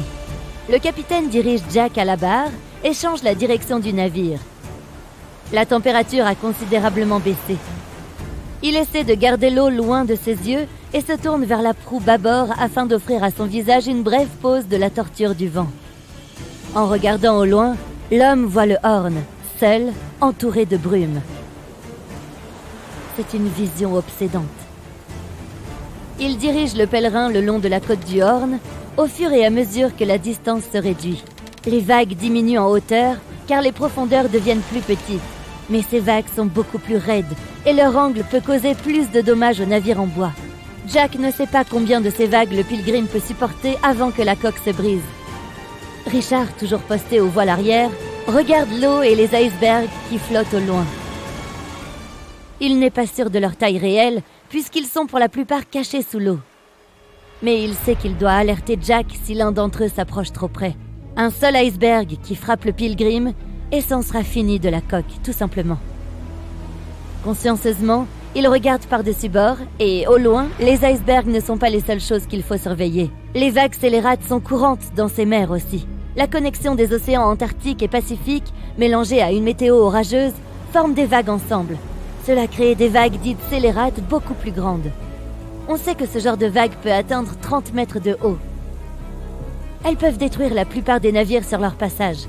Le capitaine dirige Jack à la barre et change la direction du navire. La température a considérablement baissé. Il essaie de garder l'eau loin de ses yeux et se tourne vers la proue bâbord afin d'offrir à son visage une brève pause de la torture du vent. En regardant au loin, l'homme voit le Horn, seul, entouré de brume. C'est une vision obsédante. Il dirige le pèlerin le long de la côte du Horn, au fur et à mesure que la distance se réduit. Les vagues diminuent en hauteur, car les profondeurs deviennent plus petites. Mais ces vagues sont beaucoup plus raides, et leur angle peut causer plus de dommages aux navires en bois. Jack ne sait pas combien de ces vagues le Pilgrim peut supporter avant que la coque se brise. Richard, toujours posté au voile arrière, regarde l'eau et les icebergs qui flottent au loin. Il n'est pas sûr de leur taille réelle, puisqu'ils sont pour la plupart cachés sous l'eau. Mais il sait qu'il doit alerter Jack si l'un d'entre eux s'approche trop près. Un seul iceberg qui frappe le Pilgrim, et c'en sera fini de la coque, tout simplement. Consciencieusement, il regarde par-dessus bord et, au loin, les icebergs ne sont pas les seules choses qu'il faut surveiller. Les vagues scélérates sont courantes dans ces mers aussi. La connexion des océans Antarctique et Pacifique, mélangée à une météo orageuse, forme des vagues ensemble. Cela crée des vagues dites scélérates beaucoup plus grandes. On sait que ce genre de vague peut atteindre 30 mètres de haut. Elles peuvent détruire la plupart des navires sur leur passage.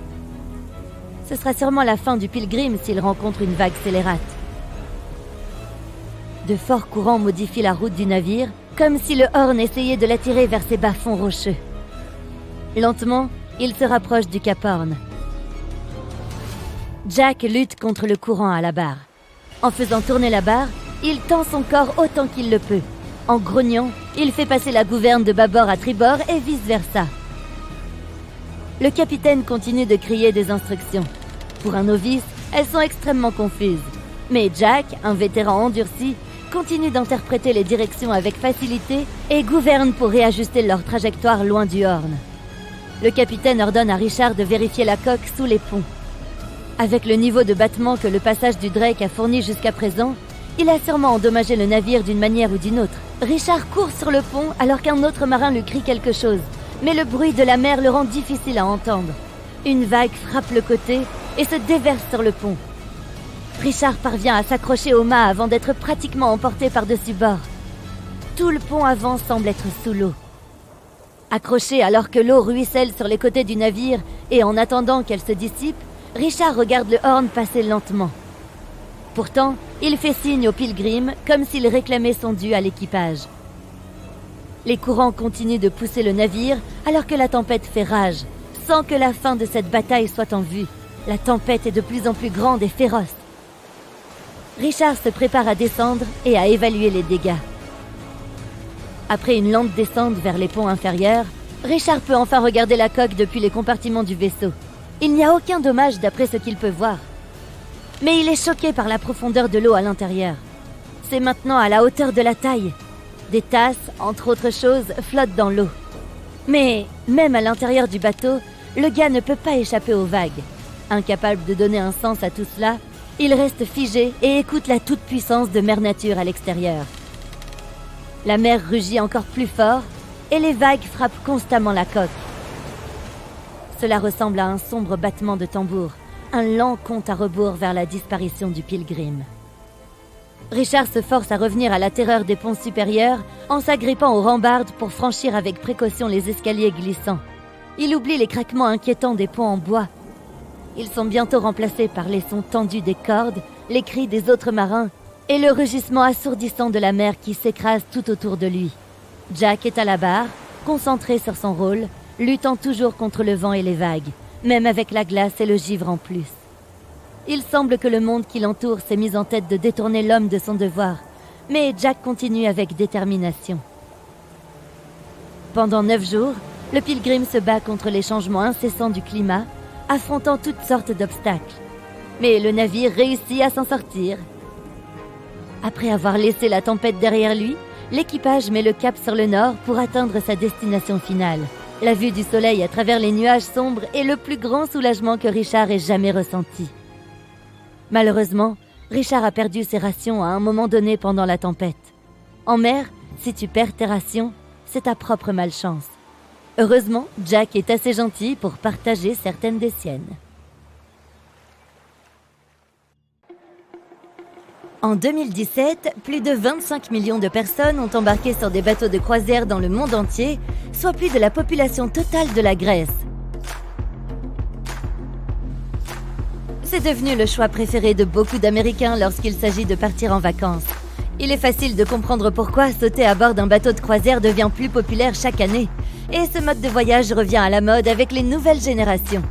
Ce sera sûrement la fin du Pilgrim s'il rencontre une vague scélérate. De forts courants modifient la route du navire, comme si le Horn essayait de l'attirer vers ses bas-fonds rocheux. Lentement, il se rapproche du Cap Horn. Jack lutte contre le courant à la barre. En faisant tourner la barre, il tend son corps autant qu'il le peut. En grognant, il fait passer la gouverne de bâbord à tribord et vice-versa. Le capitaine continue de crier des instructions. Pour un novice, elles sont extrêmement confuses. Mais Jack, un vétéran endurci, continue d'interpréter les directions avec facilité et gouverne pour réajuster leur trajectoire loin du Horn. Le capitaine ordonne à Richard de vérifier la coque sous les ponts. Avec le niveau de battement que le passage du Drake a fourni jusqu'à présent, il a sûrement endommagé le navire d'une manière ou d'une autre. Richard court sur le pont alors qu'un autre marin lui crie quelque chose, mais le bruit de la mer le rend difficile à entendre. Une vague frappe le côté et se déverse sur le pont. Richard parvient à s'accrocher au mât avant d'être pratiquement emporté par-dessus bord. Tout le pont avant semble être sous l'eau. Accroché alors que l'eau ruisselle sur les côtés du navire et en attendant qu'elle se dissipe, Richard regarde le Horn passer lentement. Pourtant, il fait signe au Pilgrim comme s'il réclamait son dû à l'équipage. Les courants continuent de pousser le navire alors que la tempête fait rage, sans que la fin de cette bataille soit en vue. La tempête est de plus en plus grande et féroce. Richard se prépare à descendre et à évaluer les dégâts. Après une lente descente vers les ponts inférieurs, Richard peut enfin regarder la coque depuis les compartiments du vaisseau. Il n'y a aucun dommage d'après ce qu'il peut voir. Mais il est choqué par la profondeur de l'eau à l'intérieur. C'est maintenant à la hauteur de la taille. Des tasses, entre autres choses, flottent dans l'eau. Mais, même à l'intérieur du bateau, le gars ne peut pas échapper aux vagues. Incapable de donner un sens à tout cela, il reste figé et écoute la toute-puissance de Mère Nature à l'extérieur. La mer rugit encore plus fort et les vagues frappent constamment la coque. Cela ressemble à un sombre battement de tambour, un lent compte à rebours vers la disparition du Pilgrim. Richard se force à revenir à la terreur des ponts supérieurs en s'agrippant aux rambardes pour franchir avec précaution les escaliers glissants. Il oublie les craquements inquiétants des ponts en bois. Ils sont bientôt remplacés par les sons tendus des cordes, les cris des autres marins et le rugissement assourdissant de la mer qui s'écrase tout autour de lui. Jack est à la barre, concentré sur son rôle, luttant toujours contre le vent et les vagues, même avec la glace et le givre en plus. Il semble que le monde qui l'entoure s'est mis en tête de détourner l'homme de son devoir, mais Jack continue avec détermination. Pendant 9 jours, le Pilgrim se bat contre les changements incessants du climat, affrontant toutes sortes d'obstacles. Mais le navire réussit à s'en sortir. Après avoir laissé la tempête derrière lui, l'équipage met le cap sur le nord pour atteindre sa destination finale. La vue du soleil à travers les nuages sombres est le plus grand soulagement que Richard ait jamais ressenti. Malheureusement, Richard a perdu ses rations à un moment donné pendant la tempête. En mer, si tu perds tes rations, c'est ta propre malchance. Heureusement, Jack est assez gentil pour partager certaines des siennes. En 2017, plus de 25 millions de personnes ont embarqué sur des bateaux de croisière dans le monde entier, soit plus de la population totale de la Grèce. C'est devenu le choix préféré de beaucoup d'Américains lorsqu'il s'agit de partir en vacances. Il est facile de comprendre pourquoi sauter à bord d'un bateau de croisière devient plus populaire chaque année. Et ce mode de voyage revient à la mode avec les nouvelles générations.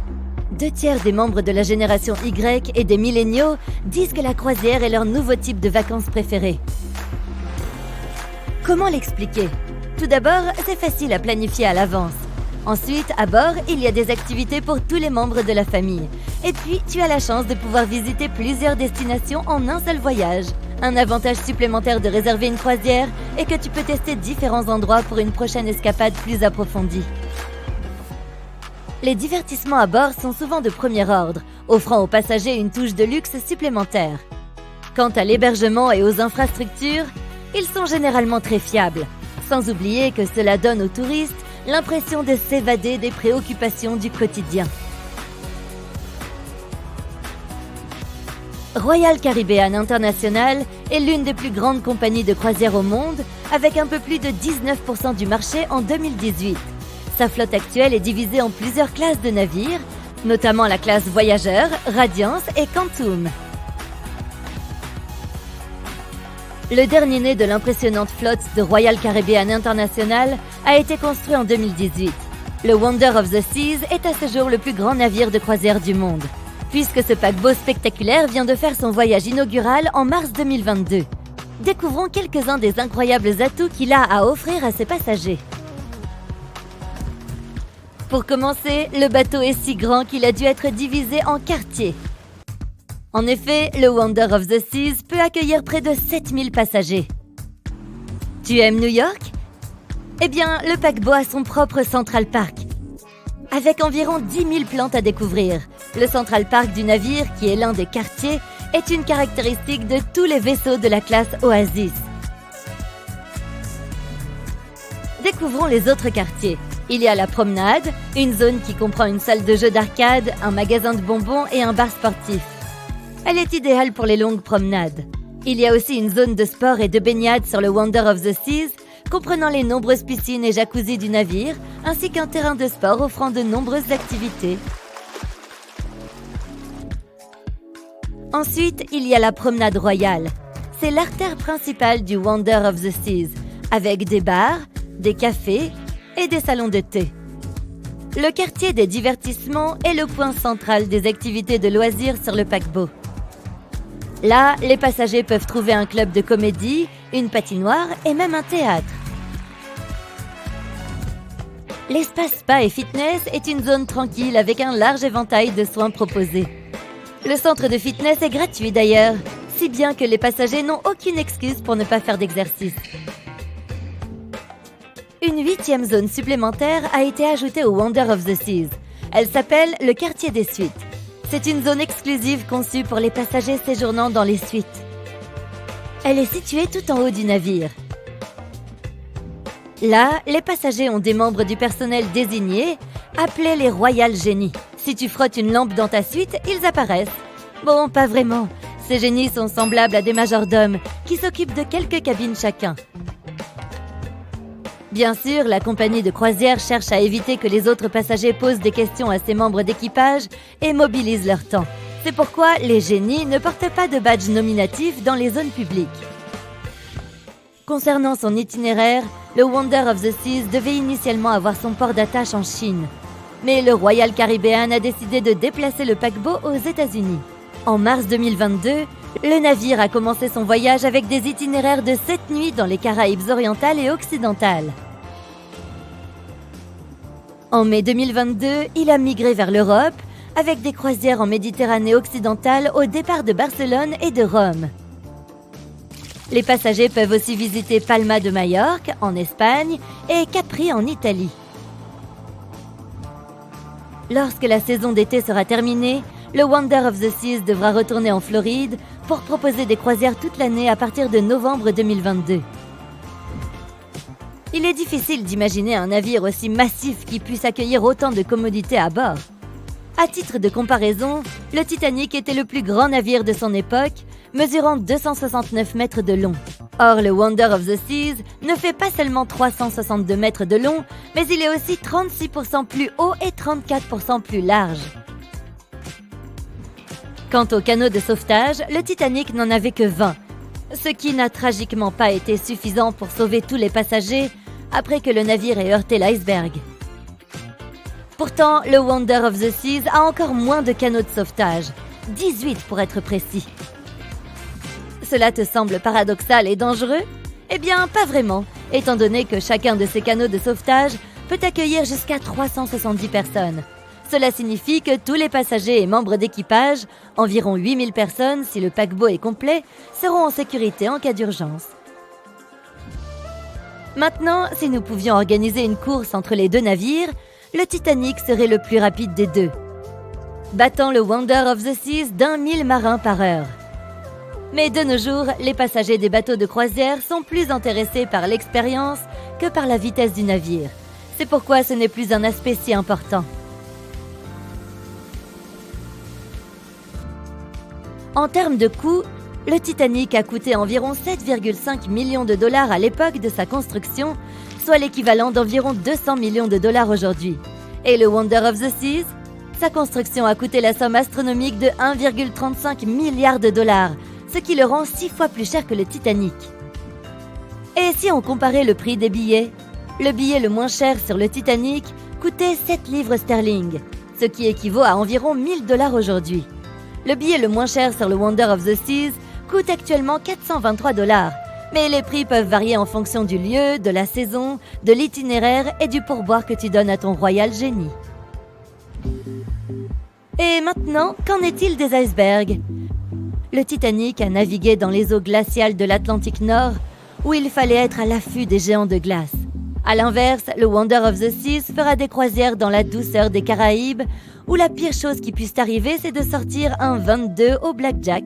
2/3 des membres de la génération Y et des milléniaux disent que la croisière est leur nouveau type de vacances préféré. Comment l'expliquer ? Tout d'abord, c'est facile à planifier à l'avance. Ensuite, à bord, il y a des activités pour tous les membres de la famille. Et puis, tu as la chance de pouvoir visiter plusieurs destinations en un seul voyage. Un avantage supplémentaire de réserver une croisière est que tu peux tester différents endroits pour une prochaine escapade plus approfondie. Les divertissements à bord sont souvent de premier ordre, offrant aux passagers une touche de luxe supplémentaire. Quant à l'hébergement et aux infrastructures, ils sont généralement très fiables, sans oublier que cela donne aux touristes l'impression de s'évader des préoccupations du quotidien. Royal Caribbean International est l'une des plus grandes compagnies de croisière au monde, avec un peu plus de 19% du marché en 2018. Sa flotte actuelle est divisée en plusieurs classes de navires, notamment la classe Voyageur, Radiance et Quantum. Le dernier né de l'impressionnante flotte de Royal Caribbean International a été construit en 2018. Le Wonder of the Seas est à ce jour le plus grand navire de croisière du monde, puisque ce paquebot spectaculaire vient de faire son voyage inaugural en mars 2022. Découvrons quelques-uns des incroyables atouts qu'il a à offrir à ses passagers. Pour commencer, le bateau est si grand qu'il a dû être divisé en quartiers. En effet, le Wonder of the Seas peut accueillir près de 7000 passagers. Tu aimes New York? Eh bien, le paquebot a son propre Central Park. Avec environ 10 000 plantes à découvrir, le Central Park du navire, qui est l'un des quartiers, est une caractéristique de tous les vaisseaux de la classe Oasis. Découvrons les autres quartiers. Il y a la promenade, une zone qui comprend une salle de jeux d'arcade, un magasin de bonbons et un bar sportif. Elle est idéale pour les longues promenades. Il y a aussi une zone de sport et de baignade sur le Wonder of the Seas, comprenant les nombreuses piscines et jacuzzis du navire, ainsi qu'un terrain de sport offrant de nombreuses activités. Ensuite, il y a la promenade royale. C'est l'artère principale du Wonder of the Seas, avec des bars, des cafés et des salons de thé. Le quartier des divertissements est le point central des activités de loisirs sur le paquebot. Là, les passagers peuvent trouver un club de comédie, une patinoire et même un théâtre. L'espace spa et fitness est une zone tranquille avec un large éventail de soins proposés. Le centre de fitness est gratuit d'ailleurs, si bien que les passagers n'ont aucune excuse pour ne pas faire d'exercice. Une 8e zone supplémentaire a été ajoutée au Wonder of the Seas. Elle s'appelle le quartier des suites. C'est une zone exclusive conçue pour les passagers séjournant dans les suites. Elle est située tout en haut du navire. Là, les passagers ont des membres du personnel désignés, appelés les Royal Génies. Si tu frottes une lampe dans ta suite, ils apparaissent. Bon, pas vraiment. Ces génies sont semblables à des majordomes qui s'occupent de quelques cabines chacun. Bien sûr, la compagnie de croisière cherche à éviter que les autres passagers posent des questions à ses membres d'équipage et mobilisent leur temps. C'est pourquoi les génies ne portent pas de badge nominatif dans les zones publiques. Concernant son itinéraire, le Wonder of the Seas devait initialement avoir son port d'attache en Chine. Mais le Royal Caribbean a décidé de déplacer le paquebot aux États-Unis. En mars 2022, le navire a commencé son voyage avec des itinéraires de 7 nuits dans les Caraïbes orientales et occidentales. En mai 2022, il a migré vers l'Europe, avec des croisières en Méditerranée occidentale au départ de Barcelone et de Rome. Les passagers peuvent aussi visiter Palma de Majorque, en Espagne, et Capri, en Italie. Lorsque la saison d'été sera terminée, le Wonder of the Seas devra retourner en Floride pour proposer des croisières toute l'année à partir de novembre 2022. Il est difficile d'imaginer un navire aussi massif qui puisse accueillir autant de commodités à bord. À titre de comparaison, le Titanic était le plus grand navire de son époque, mesurant 269 mètres de long. Or, le Wonder of the Seas ne fait pas seulement 362 mètres de long, mais il est aussi 36% plus haut et 34% plus large. Quant aux canaux de sauvetage, le Titanic n'en avait que 20, ce qui n'a tragiquement pas été suffisant pour sauver tous les passagers après que le navire ait heurté l'iceberg. Pourtant, le Wonder of the Seas a encore moins de canaux de sauvetage, 18 pour être précis. Cela te semble paradoxal et dangereux? Eh bien, pas vraiment, étant donné que chacun de ces canaux de sauvetage peut accueillir jusqu'à 370 personnes. Cela signifie que tous les passagers et membres d'équipage, environ 8000 personnes si le paquebot est complet, seront en sécurité en cas d'urgence. Maintenant, si nous pouvions organiser une course entre les deux navires, le Titanic serait le plus rapide des deux, battant le Wonder of the Seas d'1 000 marins par heure. Mais de nos jours, les passagers des bateaux de croisière sont plus intéressés par l'expérience que par la vitesse du navire. C'est pourquoi ce n'est plus un aspect si important. En termes de coût, le Titanic a coûté environ 7,5 millions de dollars à l'époque de sa construction, soit l'équivalent d'environ 200 millions de dollars aujourd'hui. Et le Wonder of the Seas, sa construction a coûté la somme astronomique de 1,35 milliard de dollars, ce qui le rend 6 fois plus cher que le Titanic. Et si on comparait le prix des billets, le billet le moins cher sur le Titanic coûtait 7 livres sterling, ce qui équivaut à environ 1000 dollars aujourd'hui. Le billet le moins cher sur le Wonder of the Seas coûte actuellement 423 dollars, mais les prix peuvent varier en fonction du lieu, de la saison, de l'itinéraire et du pourboire que tu donnes à ton Royal Genie. Et maintenant, qu'en est-il des icebergs ? Le Titanic a navigué dans les eaux glaciales de l'Atlantique Nord, où il fallait être à l'affût des géants de glace. À l'inverse, le Wonder of the Seas fera des croisières dans la douceur des Caraïbes, où la pire chose qui puisse arriver, c'est de sortir un 22 au blackjack.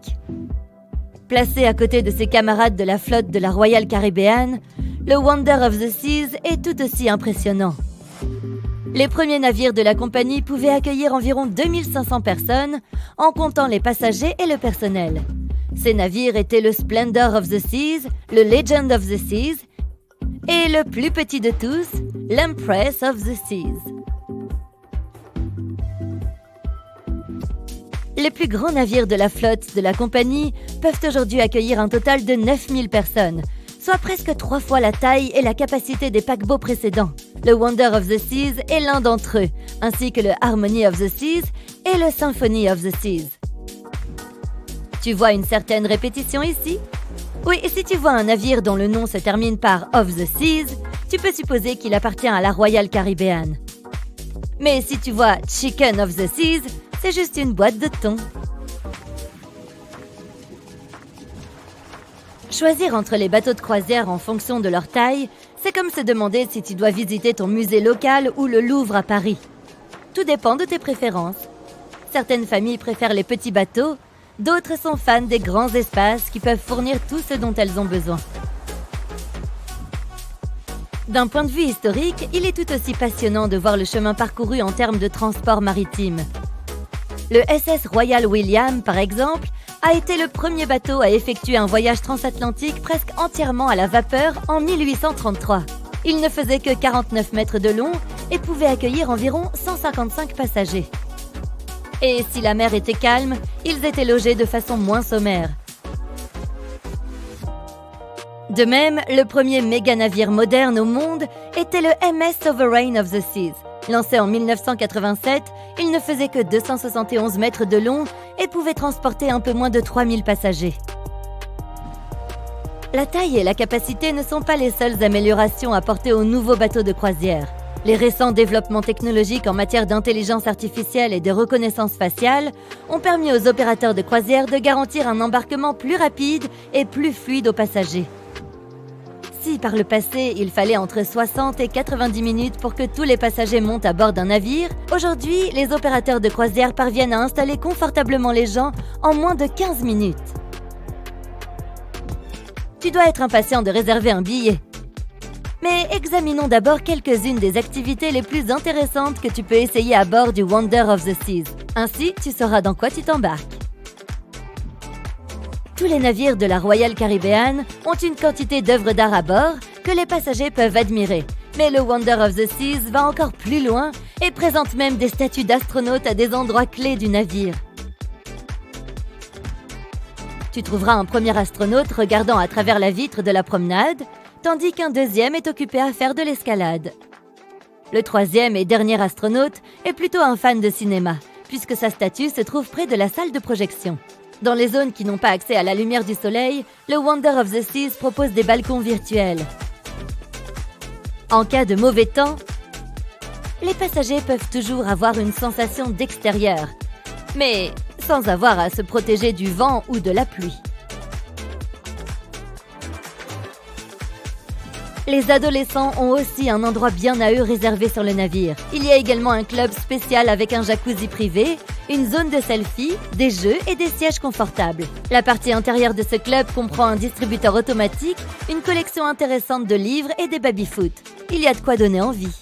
Placé à côté de ses camarades de la flotte de la Royal Caribbean, le Wonder of the Seas est tout aussi impressionnant. Les premiers navires de la compagnie pouvaient accueillir environ 2500 personnes, en comptant les passagers et le personnel. Ces navires étaient le Splendor of the Seas, le Legend of the Seas, et le plus petit de tous, l'Empress of the Seas. Les plus grands navires de la flotte de la compagnie peuvent aujourd'hui accueillir un total de 9000 personnes, soit presque 3 fois la taille et la capacité des paquebots précédents. Le Wonder of the Seas est l'un d'entre eux, ainsi que le Harmony of the Seas et le Symphony of the Seas. Tu vois une certaine répétition ici ? Oui, si tu vois un navire dont le nom se termine par of the Seas, tu peux supposer qu'il appartient à la Royal Caribbean. Mais si tu vois Chicken of the Seas, c'est juste une boîte de thon. Choisir entre les bateaux de croisière en fonction de leur taille, c'est comme se demander si tu dois visiter ton musée local ou le Louvre à Paris. Tout dépend de tes préférences. Certaines familles préfèrent les petits bateaux, d'autres sont fans des grands espaces qui peuvent fournir tout ce dont elles ont besoin. D'un point de vue historique, il est tout aussi passionnant de voir le chemin parcouru en termes de transport maritime. Le SS Royal William, par exemple, a été le premier bateau à effectuer un voyage transatlantique presque entièrement à la vapeur en 1833. Il ne faisait que 49 mètres de long et pouvait accueillir environ 155 passagers. Et si la mer était calme, ils étaient logés de façon moins sommaire. De même, le premier méga-navire moderne au monde était le MS Sovereign of the Seas. Lancé en 1987, il ne faisait que 271 mètres de long et pouvait transporter un peu moins de 3000 passagers. La taille et la capacité ne sont pas les seules améliorations apportées aux nouveaux bateaux de croisière. Les récents développements technologiques en matière d'intelligence artificielle et de reconnaissance faciale ont permis aux opérateurs de croisière de garantir un embarquement plus rapide et plus fluide aux passagers. Si par le passé, il fallait entre 60 et 90 minutes pour que tous les passagers montent à bord d'un navire, aujourd'hui, les opérateurs de croisière parviennent à installer confortablement les gens en moins de 15 minutes. Tu dois être impatient de réserver un billet. Mais examinons d'abord quelques-unes des activités les plus intéressantes que tu peux essayer à bord du Wonder of the Seas. Ainsi, tu sauras dans quoi tu t'embarques. Tous les navires de la Royal Caribbean ont une quantité d'œuvres d'art à bord que les passagers peuvent admirer. Mais le Wonder of the Seas va encore plus loin et présente même des statues d'astronautes à des endroits clés du navire. Tu trouveras un premier astronaute regardant à travers la vitre de la promenade, tandis qu'un deuxième est occupé à faire de l'escalade. Le troisième et dernier astronaute est plutôt un fan de cinéma, puisque sa statue se trouve près de la salle de projection. Dans les zones qui n'ont pas accès à la lumière du soleil, le Wonder of the Seas propose des balcons virtuels. En cas de mauvais temps, les passagers peuvent toujours avoir une sensation d'extérieur, mais sans avoir à se protéger du vent ou de la pluie. Les adolescents ont aussi un endroit bien à eux réservé sur le navire. Il y a également un club spécial avec un jacuzzi privé, une zone de selfie, des jeux et des sièges confortables. La partie intérieure de ce club comprend un distributeur automatique, une collection intéressante de livres et des baby-foot. Il y a de quoi donner envie.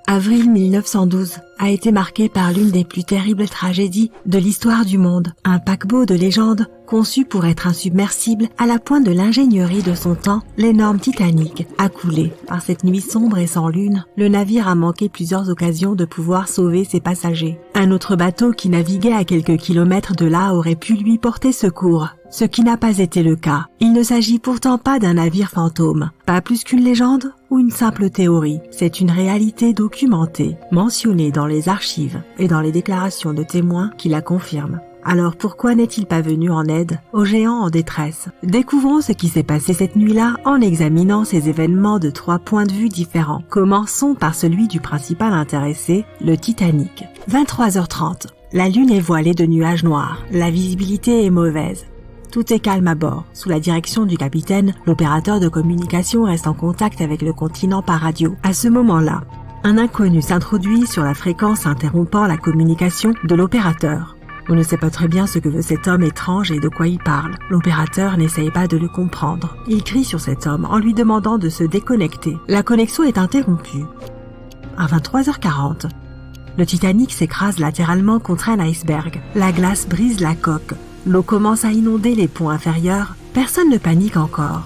Avril 1912 a été marqué par l'une des plus terribles tragédies de l'histoire du monde. Un paquebot de légende conçu pour être insubmersible à la pointe de l'ingénierie de son temps, l'énorme Titanic a coulé. Par cette nuit sombre et sans lune, le navire a manqué plusieurs occasions de pouvoir sauver ses passagers. Un autre bateau qui naviguait à quelques kilomètres de là aurait pu lui porter secours, ce qui n'a pas été le cas. Il ne s'agit pourtant pas d'un navire fantôme, pas plus qu'une légende ou une simple théorie. C'est une réalité documentée, mentionnée dans les archives et dans les déclarations de témoins qui la confirment. Alors pourquoi n'est-il pas venu en aide aux géants en détresse? Découvrons ce qui s'est passé cette nuit-là en examinant ces événements de 3 points de vue différents. Commençons par celui du principal intéressé, le Titanic. 23h30. La lune est voilée de nuages noirs. La visibilité est mauvaise. Tout est calme à bord. Sous la direction du capitaine, l'opérateur de communication reste en contact avec le continent par radio. À ce moment-là, un inconnu s'introduit sur la fréquence interrompant la communication de l'opérateur. On ne sait pas très bien ce que veut cet homme étrange et de quoi il parle. L'opérateur n'essaye pas de le comprendre. Il crie sur cet homme en lui demandant de se déconnecter. La connexion est interrompue. À 23h40, le Titanic s'écrase latéralement contre un iceberg. La glace brise la coque. L'eau commence à inonder les ponts inférieurs. Personne ne panique encore.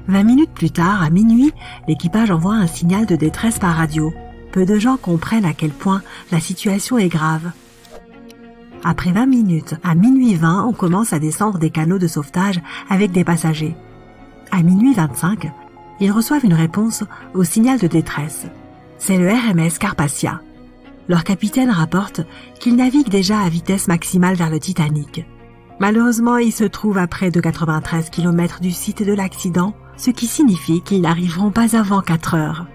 20 minutes plus tard, à minuit, l'équipage envoie un signal de détresse par radio. Peu de gens comprennent à quel point la situation est grave. Après 20 minutes, à minuit 20, on commence à descendre des canaux de sauvetage avec des passagers. À minuit 25, ils reçoivent une réponse au signal de détresse. C'est le RMS Carpathia. Leur capitaine rapporte qu'il navigue déjà à vitesse maximale vers le Titanic. Malheureusement, il se trouve à près de 93 km du site de l'accident, ce qui signifie qu'ils n'arriveront pas avant 4 heures.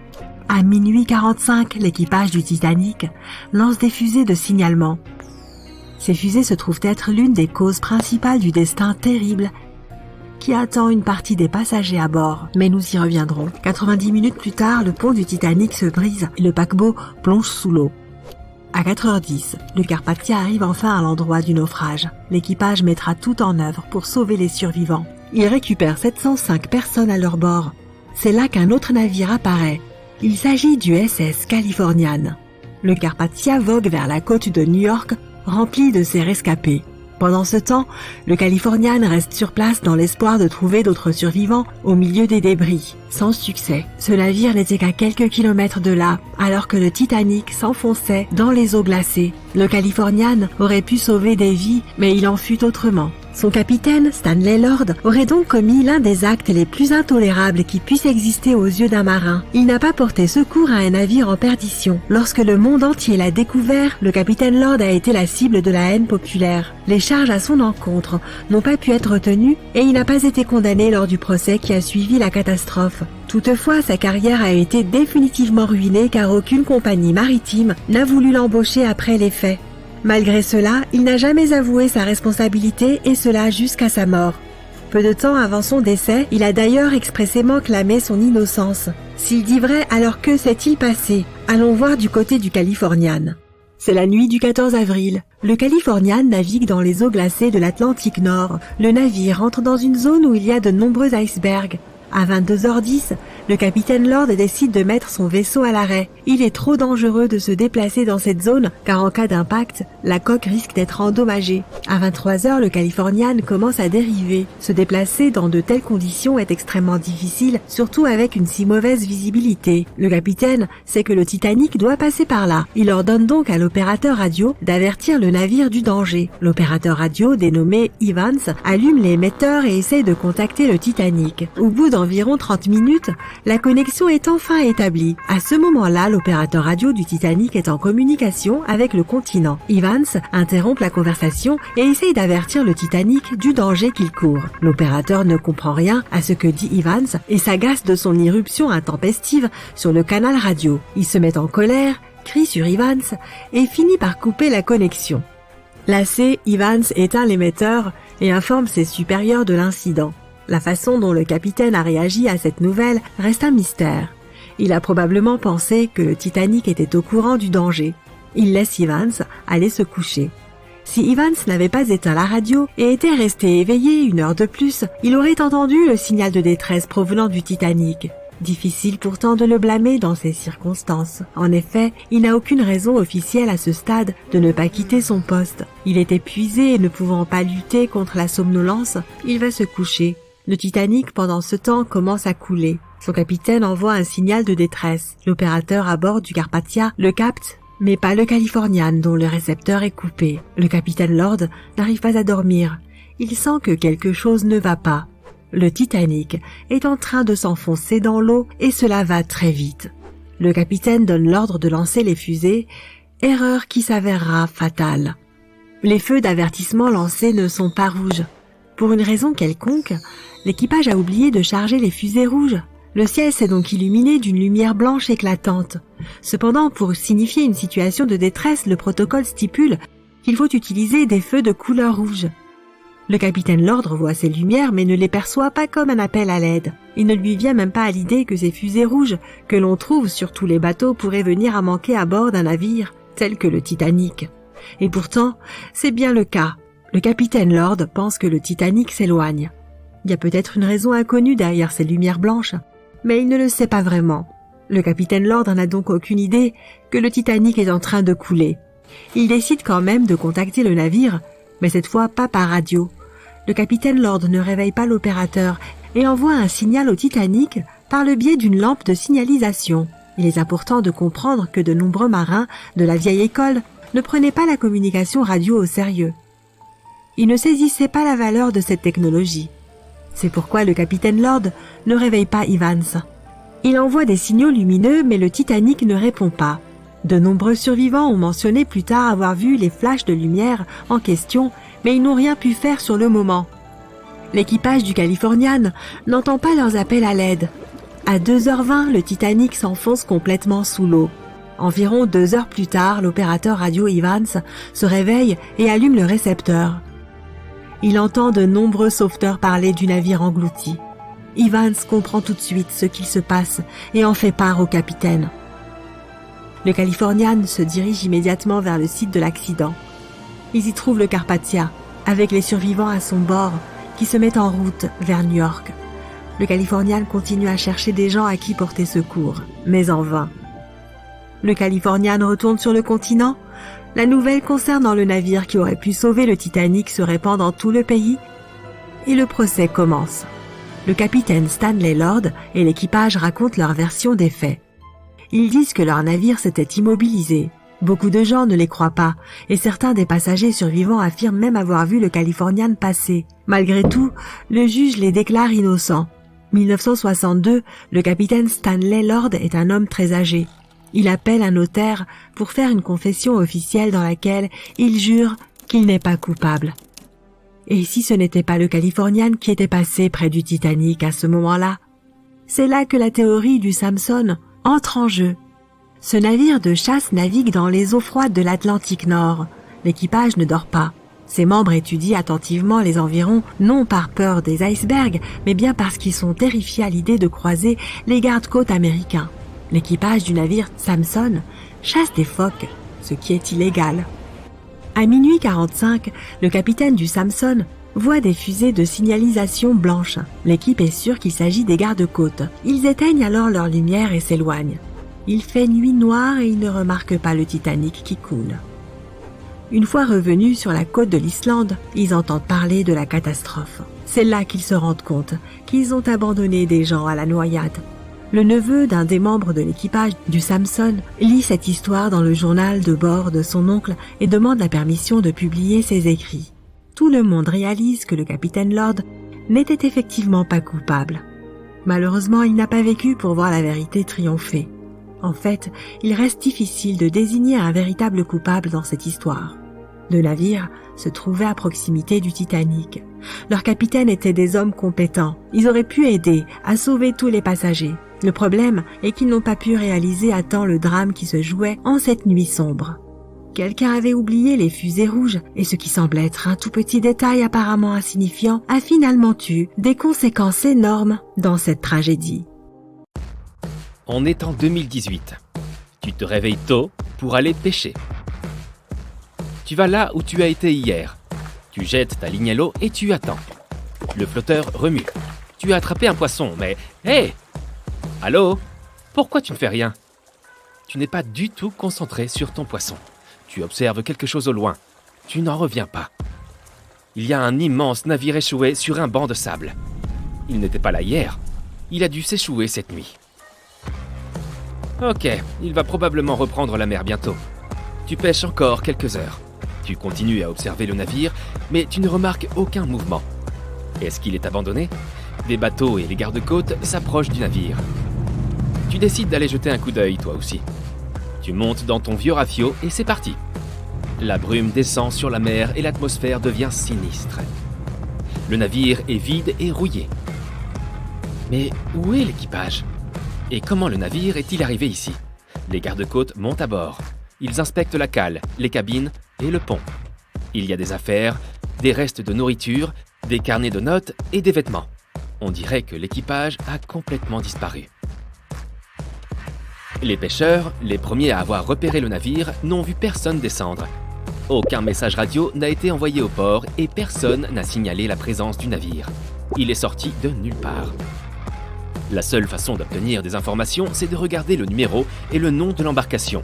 À minuit 45, l'équipage du Titanic lance des fusées de signalement. Ces fusées se trouvent être l'une des causes principales du destin terrible qui attend une partie des passagers à bord. Mais nous y reviendrons. 90 minutes plus tard, le pont du Titanic se brise et le paquebot plonge sous l'eau. À 4h10, le Carpathia arrive enfin à l'endroit du naufrage. L'équipage mettra tout en œuvre pour sauver les survivants. Ils récupèrent 705 personnes à leur bord. C'est là qu'un autre navire apparaît. Il s'agit du SS Californian. Le Carpathia vogue vers la côte de New York, rempli de ses rescapés. Pendant ce temps, le Californian reste sur place dans l'espoir de trouver d'autres survivants au milieu des débris. Sans succès, ce navire n'était qu'à quelques kilomètres de là, alors que le Titanic s'enfonçait dans les eaux glacées. Le Californian aurait pu sauver des vies, mais il en fut autrement. Son capitaine, Stanley Lord, aurait donc commis l'un des actes les plus intolérables qui puissent exister aux yeux d'un marin. Il n'a pas porté secours à un navire en perdition. Lorsque le monde entier l'a découvert, le capitaine Lord a été la cible de la haine populaire. Les charges à son encontre n'ont pas pu être retenues et il n'a pas été condamné lors du procès qui a suivi la catastrophe. Toutefois, sa carrière a été définitivement ruinée car aucune compagnie maritime n'a voulu l'embaucher après les faits. Malgré cela, il n'a jamais avoué sa responsabilité et cela jusqu'à sa mort. Peu de temps avant son décès, il a d'ailleurs expressément clamé son innocence. S'il dit vrai, alors que s'est-il passé? Allons voir du côté du Californian. C'est la nuit du 14 avril. Le Californian navigue dans les eaux glacées de l'Atlantique Nord. Le navire entre dans une zone où il y a de nombreux icebergs. À 22h10, le capitaine Lord décide de mettre son vaisseau à l'arrêt. Il est trop dangereux de se déplacer dans cette zone car en cas d'impact, la coque risque d'être endommagée. À 23h, le Californian commence à dériver. Se déplacer dans de telles conditions est extrêmement difficile, surtout avec une si mauvaise visibilité. Le capitaine sait que le Titanic doit passer par là. Il ordonne donc à l'opérateur radio d'avertir le navire du danger. L'opérateur radio, dénommé Evans, allume l'émetteur et essaye de contacter le Titanic. Au bout d'environ 30 minutes, la connexion est enfin établie. À ce moment-là, l'opérateur radio du Titanic est en communication avec le continent. Evans interrompt la conversation et essaye d'avertir le Titanic du danger qu'il court. L'opérateur ne comprend rien à ce que dit Evans et s'agace de son irruption intempestive sur le canal radio. Il se met en colère, crie sur Evans et finit par couper la connexion. Lassé, Evans éteint l'émetteur et informe ses supérieurs de l'incident. La façon dont le capitaine a réagi à cette nouvelle reste un mystère. Il a probablement pensé que le Titanic était au courant du danger. Il laisse Evans aller se coucher. Si Evans n'avait pas éteint la radio et était resté éveillé 1 heure de plus, il aurait entendu le signal de détresse provenant du Titanic. Difficile pourtant de le blâmer dans ces circonstances. En effet, il n'a aucune raison officielle à ce stade de ne pas quitter son poste. Il est épuisé et ne pouvant pas lutter contre la somnolence, il va se coucher. Le Titanic, pendant ce temps, commence à couler. Son capitaine envoie un signal de détresse. L'opérateur à bord du Carpathia le capte, mais pas le Californian dont le récepteur est coupé. Le capitaine Lord n'arrive pas à dormir. Il sent que quelque chose ne va pas. Le Titanic est en train de s'enfoncer dans l'eau et cela va très vite. Le capitaine donne l'ordre de lancer les fusées, erreur qui s'avérera fatale. Les feux d'avertissement lancés ne sont pas rouges. Pour une raison quelconque, l'équipage a oublié de charger les fusées rouges. Le ciel s'est donc illuminé d'une lumière blanche éclatante. Cependant, pour signifier une situation de détresse, le protocole stipule qu'il faut utiliser des feux de couleur rouge. Le capitaine Lord voit ces lumières mais ne les perçoit pas comme un appel à l'aide. Il ne lui vient même pas à l'idée que ces fusées rouges que l'on trouve sur tous les bateaux pourraient venir à manquer à bord d'un navire tel que le Titanic. Et pourtant, c'est bien le cas. Le capitaine Lord pense que le Titanic s'éloigne. Il y a peut-être une raison inconnue derrière ces lumières blanches, mais il ne le sait pas vraiment. Le capitaine Lord n'a donc aucune idée que le Titanic est en train de couler. Il décide quand même de contacter le navire, mais cette fois pas par radio. Le capitaine Lord ne réveille pas l'opérateur et envoie un signal au Titanic par le biais d'une lampe de signalisation. Il est important de comprendre que de nombreux marins de la vieille école ne prenaient pas la communication radio au sérieux. Ils ne saisissaient pas la valeur de cette technologie. C'est pourquoi le capitaine Lord ne réveille pas Evans. Il envoie des signaux lumineux mais le Titanic ne répond pas. De nombreux survivants ont mentionné plus tard avoir vu les flashs de lumière en question, mais ils n'ont rien pu faire sur le moment. L'équipage du Californian n'entend pas leurs appels à l'aide. À 2h20, le Titanic s'enfonce complètement sous l'eau. Environ 2 heures plus tard, l'opérateur radio Evans se réveille et allume le récepteur. Il entend de nombreux sauveteurs parler du navire englouti. Evans comprend tout de suite ce qu'il se passe et en fait part au capitaine. Le Californian se dirige immédiatement vers le site de l'accident. Ils y trouvent le Carpathia, avec les survivants à son bord, qui se met en route vers New York. Le Californian continue à chercher des gens à qui porter secours, mais en vain. Le Californian retourne sur le continent. La nouvelle concernant le navire qui aurait pu sauver le Titanic se répand dans tout le pays, et le procès commence. Le capitaine Stanley Lord et l'équipage racontent leur version des faits. Ils disent que leur navire s'était immobilisé. Beaucoup de gens ne les croient pas, et certains des passagers survivants affirment même avoir vu le Californian passer. Malgré tout, le juge les déclare innocents. 1962, le capitaine Stanley Lord est un homme très âgé. Il appelle un notaire pour faire une confession officielle dans laquelle il jure qu'il n'est pas coupable. Et si ce n'était pas le Californian qui était passé près du Titanic à ce moment-là? C'est là que la théorie du Samson entre en jeu. Ce navire de chasse navigue dans les eaux froides de l'Atlantique Nord. L'équipage ne dort pas. Ses membres étudient attentivement les environs, non par peur des icebergs, mais bien parce qu'ils sont terrifiés à l'idée de croiser les gardes-côtes américains. L'équipage du navire Samson chasse des phoques, ce qui est illégal. À minuit 45, le capitaine du Samson voit des fusées de signalisation blanches. L'équipe est sûre qu'il s'agit des gardes-côtes. Ils éteignent alors leur lumière et s'éloignent. Il fait nuit noire et ils ne remarquent pas le Titanic qui coule. Une fois revenus sur la côte de l'Islande, ils entendent parler de la catastrophe. C'est là qu'ils se rendent compte qu'ils ont abandonné des gens à la noyade. Le neveu d'un des membres de l'équipage du Samson lit cette histoire dans le journal de bord de son oncle et demande la permission de publier ses écrits. Tout le monde réalise que le capitaine Lord n'était effectivement pas coupable. Malheureusement, il n'a pas vécu pour voir la vérité triompher. En fait, il reste difficile de désigner un véritable coupable dans cette histoire. Le navire se trouvait à proximité du Titanic. Leurs capitaines étaient des hommes compétents. Ils auraient pu aider à sauver tous les passagers. Le problème est qu'ils n'ont pas pu réaliser à temps le drame qui se jouait en cette nuit sombre. Quelqu'un avait oublié les fusées rouges et ce qui semble être un tout petit détail apparemment insignifiant a finalement eu des conséquences énormes dans cette tragédie. On est en 2018. Tu te réveilles tôt pour aller pêcher. Tu vas là où tu as été hier. Tu jettes ta ligne à l'eau et tu attends. Le flotteur remue. Tu as attrapé un poisson, mais... Hé! Allô? Pourquoi tu ne fais rien? Tu n'es pas du tout concentré sur ton poisson. Tu observes quelque chose au loin. Tu n'en reviens pas. Il y a un immense navire échoué sur un banc de sable. Il n'était pas là hier. Il a dû s'échouer cette nuit. Ok, il va probablement reprendre la mer bientôt. Tu pêches encore quelques heures. Tu continues à observer le navire, mais tu ne remarques aucun mouvement. Est-ce qu'il est abandonné? Des bateaux et les gardes-côtes s'approchent du navire. Tu décides d'aller jeter un coup d'œil, toi aussi. Tu montes dans ton vieux rafio et c'est parti. La brume descend sur la mer et l'atmosphère devient sinistre. Le navire est vide et rouillé. Mais où est l'équipage? Et comment le navire est-il arrivé ici? Les gardes-côtes montent à bord. Ils inspectent la cale, les cabines et le pont. Il y a des affaires, des restes de nourriture, des carnets de notes et des vêtements. On dirait que l'équipage a complètement disparu. Les pêcheurs, les premiers à avoir repéré le navire, n'ont vu personne descendre. Aucun message radio n'a été envoyé au port et personne n'a signalé la présence du navire. Il est sorti de nulle part. La seule façon d'obtenir des informations, c'est de regarder le numéro et le nom de l'embarcation.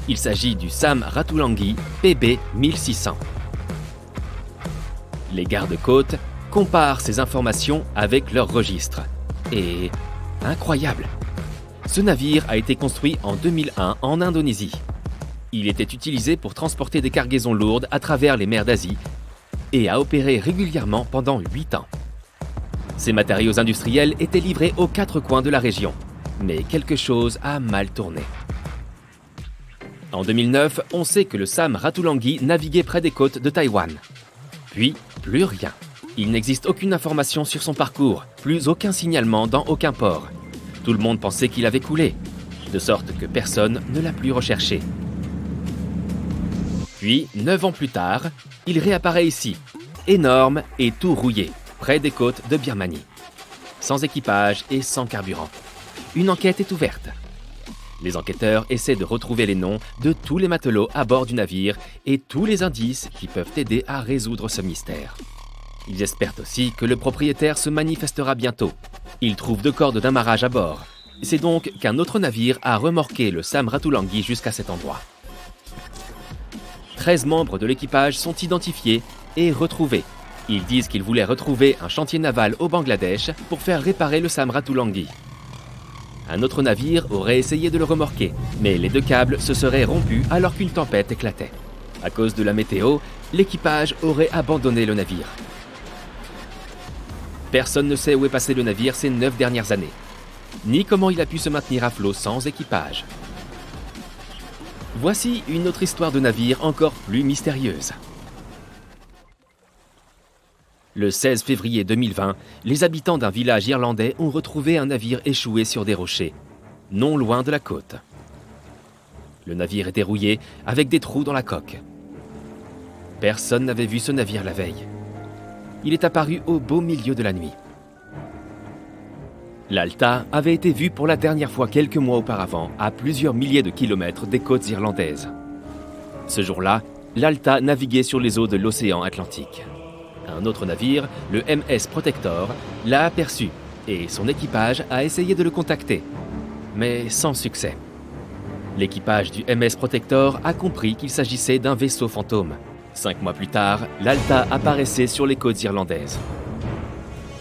Il s'agit du Sam Ratulangi PB 1600. Les gardes-côtes comparent ces informations avec leur registre. Et incroyable! Ce navire a été construit en 2001 en Indonésie. Il était utilisé pour transporter des cargaisons lourdes à travers les mers d'Asie et a opéré régulièrement pendant 8 ans. Ces matériaux industriels étaient livrés aux 4 coins de la région, mais quelque chose a mal tourné. En 2009, on sait que le Sam Ratulangi naviguait près des côtes de Taïwan. Puis, plus rien. Il n'existe aucune information sur son parcours, plus aucun signalement dans aucun port. Tout le monde pensait qu'il avait coulé, de sorte que personne ne l'a plus recherché. Puis, 9 ans plus tard, il réapparaît ici, énorme et tout rouillé, près des côtes de Birmanie. Sans équipage et sans carburant. Une enquête est ouverte. Les enquêteurs essaient de retrouver les noms de tous les matelots à bord du navire et tous les indices qui peuvent aider à résoudre ce mystère. Ils espèrent aussi que le propriétaire se manifestera bientôt. Ils trouvent 2 cordes d'amarrage à bord. C'est donc qu'un autre navire a remorqué le Sam Ratulangi jusqu'à cet endroit. 13 membres de l'équipage sont identifiés et retrouvés. Ils disent qu'ils voulaient retrouver un chantier naval au Bangladesh pour faire réparer le Sam Ratulangi. Un autre navire aurait essayé de le remorquer, mais les 2 câbles se seraient rompus alors qu'une tempête éclatait. À cause de la météo, l'équipage aurait abandonné le navire. Personne ne sait où est passé le navire ces 9 dernières années, ni comment il a pu se maintenir à flot sans équipage. Voici une autre histoire de navire encore plus mystérieuse. Le 16 février 2020, les habitants d'un village irlandais ont retrouvé un navire échoué sur des rochers, non loin de la côte. Le navire était rouillé avec des trous dans la coque. Personne n'avait vu ce navire la veille. Il est apparu au beau milieu de la nuit. L'Alta avait été vue pour la dernière fois quelques mois auparavant, à plusieurs milliers de kilomètres des côtes irlandaises. Ce jour-là, l'Alta naviguait sur les eaux de l'océan Atlantique. Un autre navire, le MS Protector, l'a aperçu et son équipage a essayé de le contacter, mais sans succès. L'équipage du MS Protector a compris qu'il s'agissait d'un vaisseau fantôme. 5 mois plus tard, l'Alta apparaissait sur les côtes irlandaises.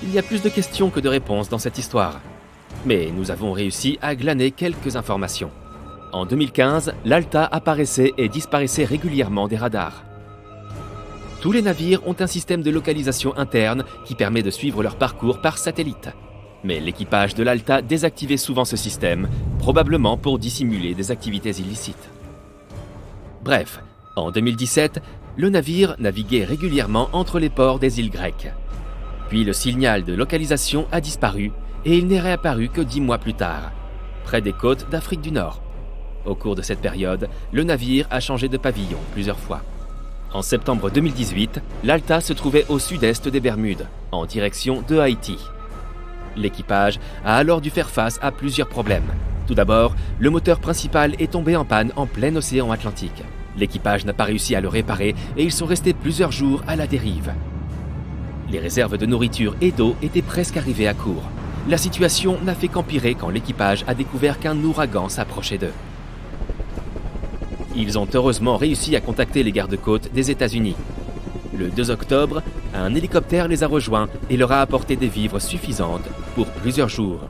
Il y a plus de questions que de réponses dans cette histoire, mais nous avons réussi à glaner quelques informations. En 2015, l'Alta apparaissait et disparaissait régulièrement des radars. Tous les navires ont un système de localisation interne qui permet de suivre leur parcours par satellite. Mais l'équipage de l'Alta désactivait souvent ce système, probablement pour dissimuler des activités illicites. Bref, en 2017, le navire naviguait régulièrement entre les ports des îles grecques. Puis le signal de localisation a disparu et il n'est réapparu que 10 mois plus tard, près des côtes d'Afrique du Nord. Au cours de cette période, le navire a changé de pavillon plusieurs fois. En septembre 2018, l'Alta se trouvait au sud-est des Bermudes, en direction de Haïti. L'équipage a alors dû faire face à plusieurs problèmes. Tout d'abord, le moteur principal est tombé en panne en plein océan Atlantique. L'équipage n'a pas réussi à le réparer et ils sont restés plusieurs jours à la dérive. Les réserves de nourriture et d'eau étaient presque arrivées à court. La situation n'a fait qu'empirer quand l'équipage a découvert qu'un ouragan s'approchait d'eux. Ils ont heureusement réussi à contacter les gardes-côtes des États-Unis. Le 2 octobre, un hélicoptère les a rejoints et leur a apporté des vivres suffisantes pour plusieurs jours.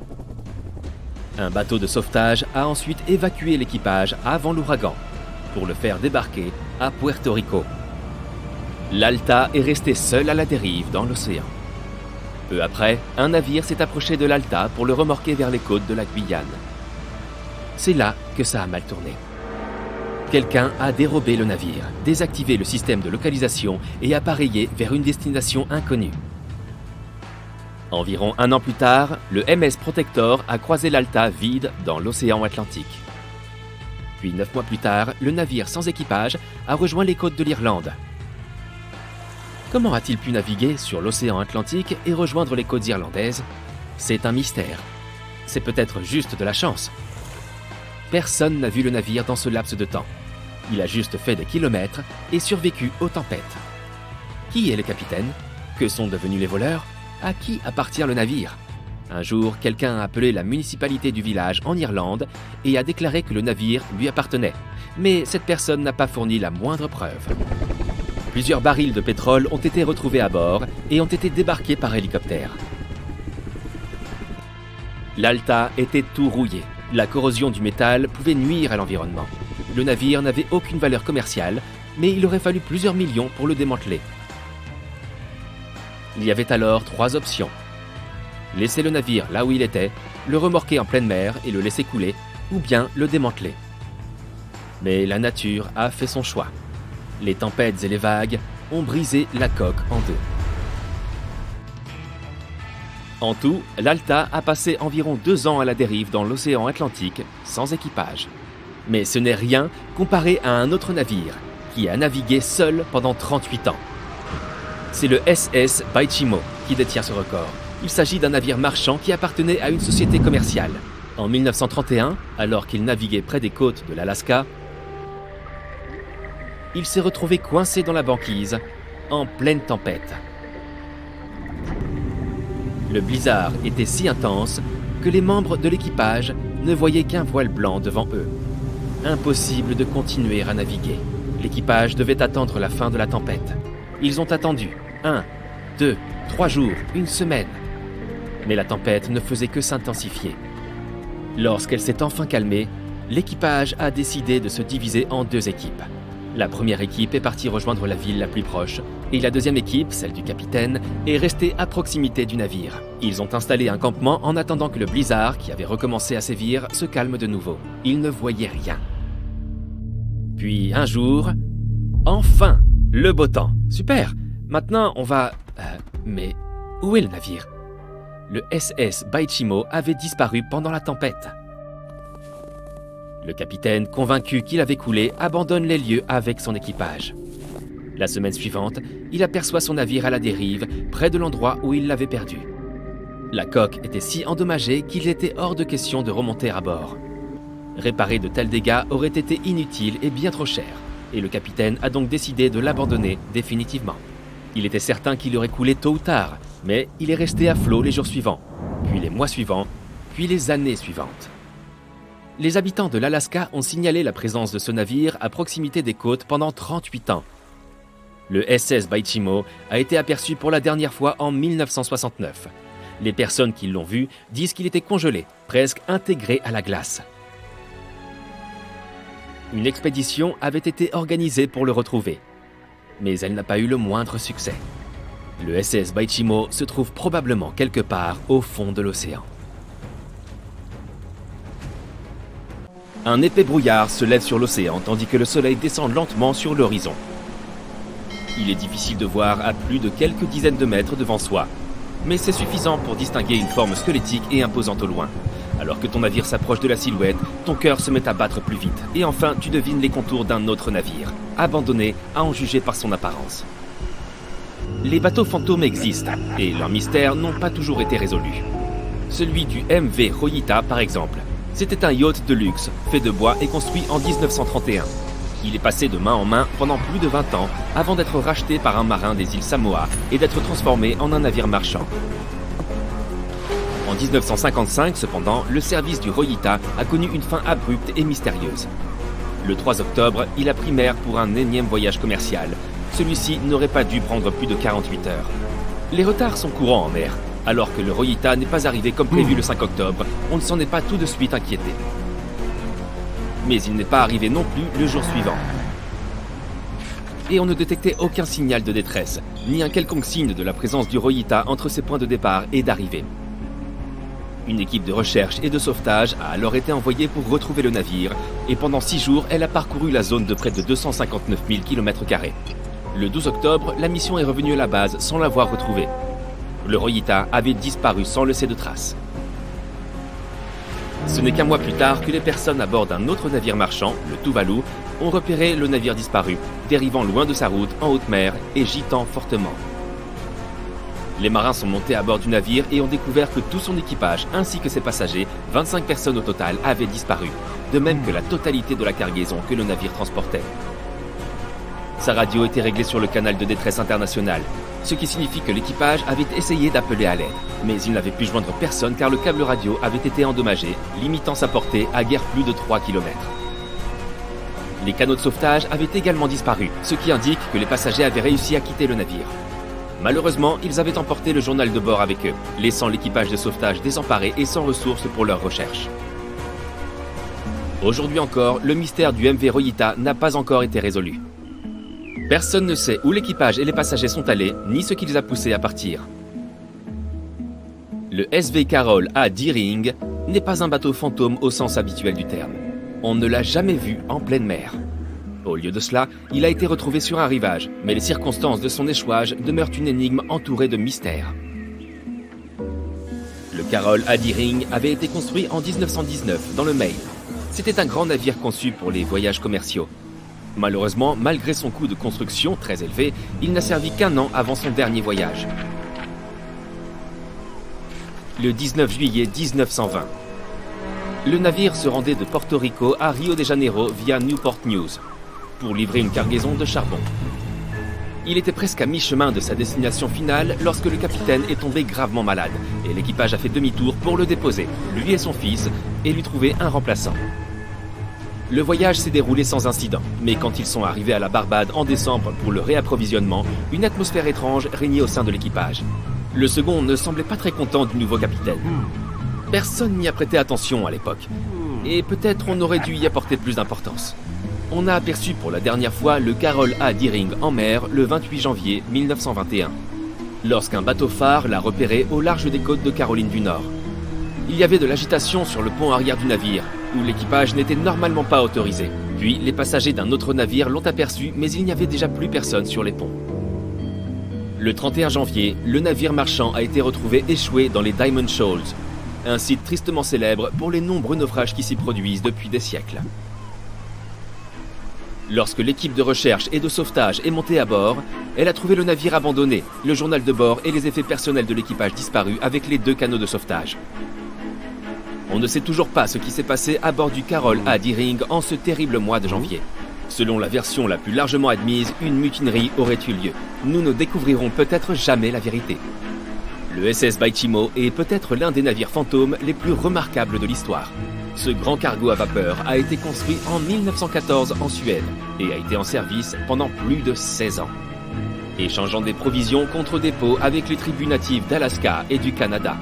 Un bateau de sauvetage a ensuite évacué l'équipage avant l'ouragan pour le faire débarquer à Puerto Rico. L'Alta est resté seul à la dérive dans l'océan. Peu après, un navire s'est approché de l'Alta pour le remorquer vers les côtes de la Guyane. C'est là que ça a mal tourné. Quelqu'un a dérobé le navire, désactivé le système de localisation et appareillé vers une destination inconnue. Environ un an plus tard, le MS Protector a croisé l'Alta vide dans l'océan Atlantique. Puis 9 mois plus tard, le navire sans équipage a rejoint les côtes de l'Irlande. Comment a-t-il pu naviguer sur l'océan Atlantique et rejoindre les côtes irlandaises? C'est un mystère. C'est peut-être juste de la chance. Personne n'a vu le navire dans ce laps de temps. Il a juste fait des kilomètres et survécu aux tempêtes. Qui est le capitaine? Que sont devenus les voleurs? À qui appartient le navire? Un jour, quelqu'un a appelé la municipalité du village en Irlande et a déclaré que le navire lui appartenait. Mais cette personne n'a pas fourni la moindre preuve. Plusieurs barils de pétrole ont été retrouvés à bord et ont été débarqués par hélicoptère. L'Alta était tout rouillé. La corrosion du métal pouvait nuire à l'environnement. Le navire n'avait aucune valeur commerciale, mais il aurait fallu plusieurs millions pour le démanteler. Il y avait alors 3 options. Laisser le navire là où il était, le remorquer en pleine mer et le laisser couler, ou bien le démanteler. Mais la nature a fait son choix. Les tempêtes et les vagues ont brisé la coque en deux. En tout, l'Alta a passé environ 2 ans à la dérive dans l'océan Atlantique, sans équipage. Mais ce n'est rien comparé à un autre navire, qui a navigué seul pendant 38 ans. C'est le SS Baichimo qui détient ce record. Il s'agit d'un navire marchand qui appartenait à une société commerciale. En 1931, alors qu'il naviguait près des côtes de l'Alaska, il s'est retrouvé coincé dans la banquise, en pleine tempête. Le blizzard était si intense que les membres de l'équipage ne voyaient qu'un voile blanc devant eux. Impossible de continuer à naviguer. L'équipage devait attendre la fin de la tempête. Ils ont attendu 1, 2, 3 jours, une semaine. Mais la tempête ne faisait que s'intensifier. Lorsqu'elle s'est enfin calmée, l'équipage a décidé de se diviser en 2 équipes. La première équipe est partie rejoindre la ville la plus proche, et la deuxième équipe, celle du capitaine, est restée à proximité du navire. Ils ont installé un campement en attendant que le blizzard, qui avait recommencé à sévir, se calme de nouveau. Ils ne voyaient rien. Puis un jour, enfin, le beau temps. Super, maintenant on va... mais où est le navire? Le SS Baichimo avait disparu pendant la tempête. Le capitaine, convaincu qu'il avait coulé, abandonne les lieux avec son équipage. La semaine suivante, il aperçoit son navire à la dérive, près de l'endroit où il l'avait perdu. La coque était si endommagée qu'il était hors de question de remonter à bord. Réparer de tels dégâts aurait été inutile et bien trop cher, et le capitaine a donc décidé de l'abandonner définitivement. Il était certain qu'il aurait coulé tôt ou tard, mais il est resté à flot les jours suivants, puis les mois suivants, puis les années suivantes. Les habitants de l'Alaska ont signalé la présence de ce navire à proximité des côtes pendant 38 ans. Le SS Baichimo a été aperçu pour la dernière fois en 1969. Les personnes qui l'ont vu disent qu'il était congelé, presque intégré à la glace. Une expédition avait été organisée pour le retrouver, mais elle n'a pas eu le moindre succès. Le SS Baichimo se trouve probablement quelque part au fond de l'océan. Un épais brouillard se lève sur l'océan tandis que le soleil descend lentement sur l'horizon. Il est difficile de voir à plus de quelques dizaines de mètres devant soi, mais c'est suffisant pour distinguer une forme squelettique et imposante au loin. Alors que ton navire s'approche de la silhouette, ton cœur se met à battre plus vite. Et enfin, tu devines les contours d'un autre navire, abandonné à en juger par son apparence. Les bateaux fantômes existent, et leurs mystères n'ont pas toujours été résolus. Celui du MV Royita, par exemple. C'était un yacht de luxe, fait de bois et construit en 1931. Il est passé de main en main pendant plus de 20 ans avant d'être racheté par un marin des îles Samoa et d'être transformé en un navire marchand. En 1955, cependant, le service du Royita a connu une fin abrupte et mystérieuse. Le 3 octobre, il a pris mer pour un énième voyage commercial. Celui-ci n'aurait pas dû prendre plus de 48 heures. Les retards sont courants en mer. Alors que le Royita n'est pas arrivé comme prévu le 5 octobre, on ne s'en est pas tout de suite inquiété. Mais il n'est pas arrivé non plus le jour suivant. Et on ne détectait aucun signal de détresse, ni un quelconque signe de la présence du Royita entre ses points de départ et d'arrivée. Une équipe de recherche et de sauvetage a alors été envoyée pour retrouver le navire, et pendant 6 jours, elle a parcouru la zone de près de 259 000 km². Le 12 octobre, la mission est revenue à la base sans l'avoir retrouvé. Le Royita avait disparu sans laisser de traces. Ce n'est qu'un mois plus tard que les personnes à bord d'un autre navire marchand, le Tuvalu, ont repéré le navire disparu, dérivant loin de sa route en haute mer et gîtant fortement. Les marins sont montés à bord du navire et ont découvert que tout son équipage ainsi que ses passagers, 25 personnes au total, avaient disparu, de même que la totalité de la cargaison que le navire transportait. Sa radio était réglée sur le canal de détresse international, ce qui signifie que l'équipage avait essayé d'appeler à l'aide, mais il n'avait pu joindre personne car le câble radio avait été endommagé, limitant sa portée à guère plus de 3 km. Les canaux de sauvetage avaient également disparu, ce qui indique que les passagers avaient réussi à quitter le navire. Malheureusement, ils avaient emporté le journal de bord avec eux, laissant l'équipage de sauvetage désemparé et sans ressources pour leurs recherches. Aujourd'hui encore, le mystère du MV Royita n'a pas encore été résolu. Personne ne sait où l'équipage et les passagers sont allés, ni ce qui les a poussés à partir. Le SV Carol A. Deering n'est pas un bateau fantôme au sens habituel du terme. On ne l'a jamais vu en pleine mer. Au lieu de cela, il a été retrouvé sur un rivage, mais les circonstances de son échouage demeurent une énigme entourée de mystères. Le Carol A. Deering avait été construit en 1919 dans le Maine. C'était un grand navire conçu pour les voyages commerciaux. Malheureusement, malgré son coût de construction très élevé, il n'a servi qu'1 an avant son dernier voyage. Le 19 juillet 1920. Le navire se rendait de Porto Rico à Rio de Janeiro via Newport News, pour livrer une cargaison de charbon. Il était presque à mi-chemin de sa destination finale lorsque le capitaine est tombé gravement malade, et l'équipage a fait demi-tour pour le déposer, lui et son fils, et lui trouver un remplaçant. Le voyage s'est déroulé sans incident, mais quand ils sont arrivés à la Barbade en décembre pour le réapprovisionnement, une atmosphère étrange régnait au sein de l'équipage. Le second ne semblait pas très content du nouveau capitaine. Personne n'y a prêté attention à l'époque, et peut-être on aurait dû y apporter plus d'importance. On a aperçu pour la dernière fois le Carol A. Deering en mer le 28 janvier 1921, lorsqu'un bateau phare l'a repéré au large des côtes de Caroline du Nord. Il y avait de l'agitation sur le pont arrière du navire, où l'équipage n'était normalement pas autorisé. Puis, les passagers d'un autre navire l'ont aperçu, mais il n'y avait déjà plus personne sur les ponts. Le 31 janvier, le navire marchand a été retrouvé échoué dans les Diamond Shoals, un site tristement célèbre pour les nombreux naufrages qui s'y produisent depuis des siècles. Lorsque l'équipe de recherche et de sauvetage est montée à bord, elle a trouvé le navire abandonné, le journal de bord et les effets personnels de l'équipage disparus avec les 2 canots de sauvetage. On ne sait toujours pas ce qui s'est passé à bord du Carol A. Deering en ce terrible mois de janvier. Selon la version la plus largement admise, une mutinerie aurait eu lieu. Nous ne découvrirons peut-être jamais la vérité. Le SS Baichimo est peut-être l'un des navires fantômes les plus remarquables de l'histoire. Ce grand cargo à vapeur a été construit en 1914 en Suède et a été en service pendant plus de 16 ans, échangeant des provisions contre des pots avec les tribus natives d'Alaska et du Canada.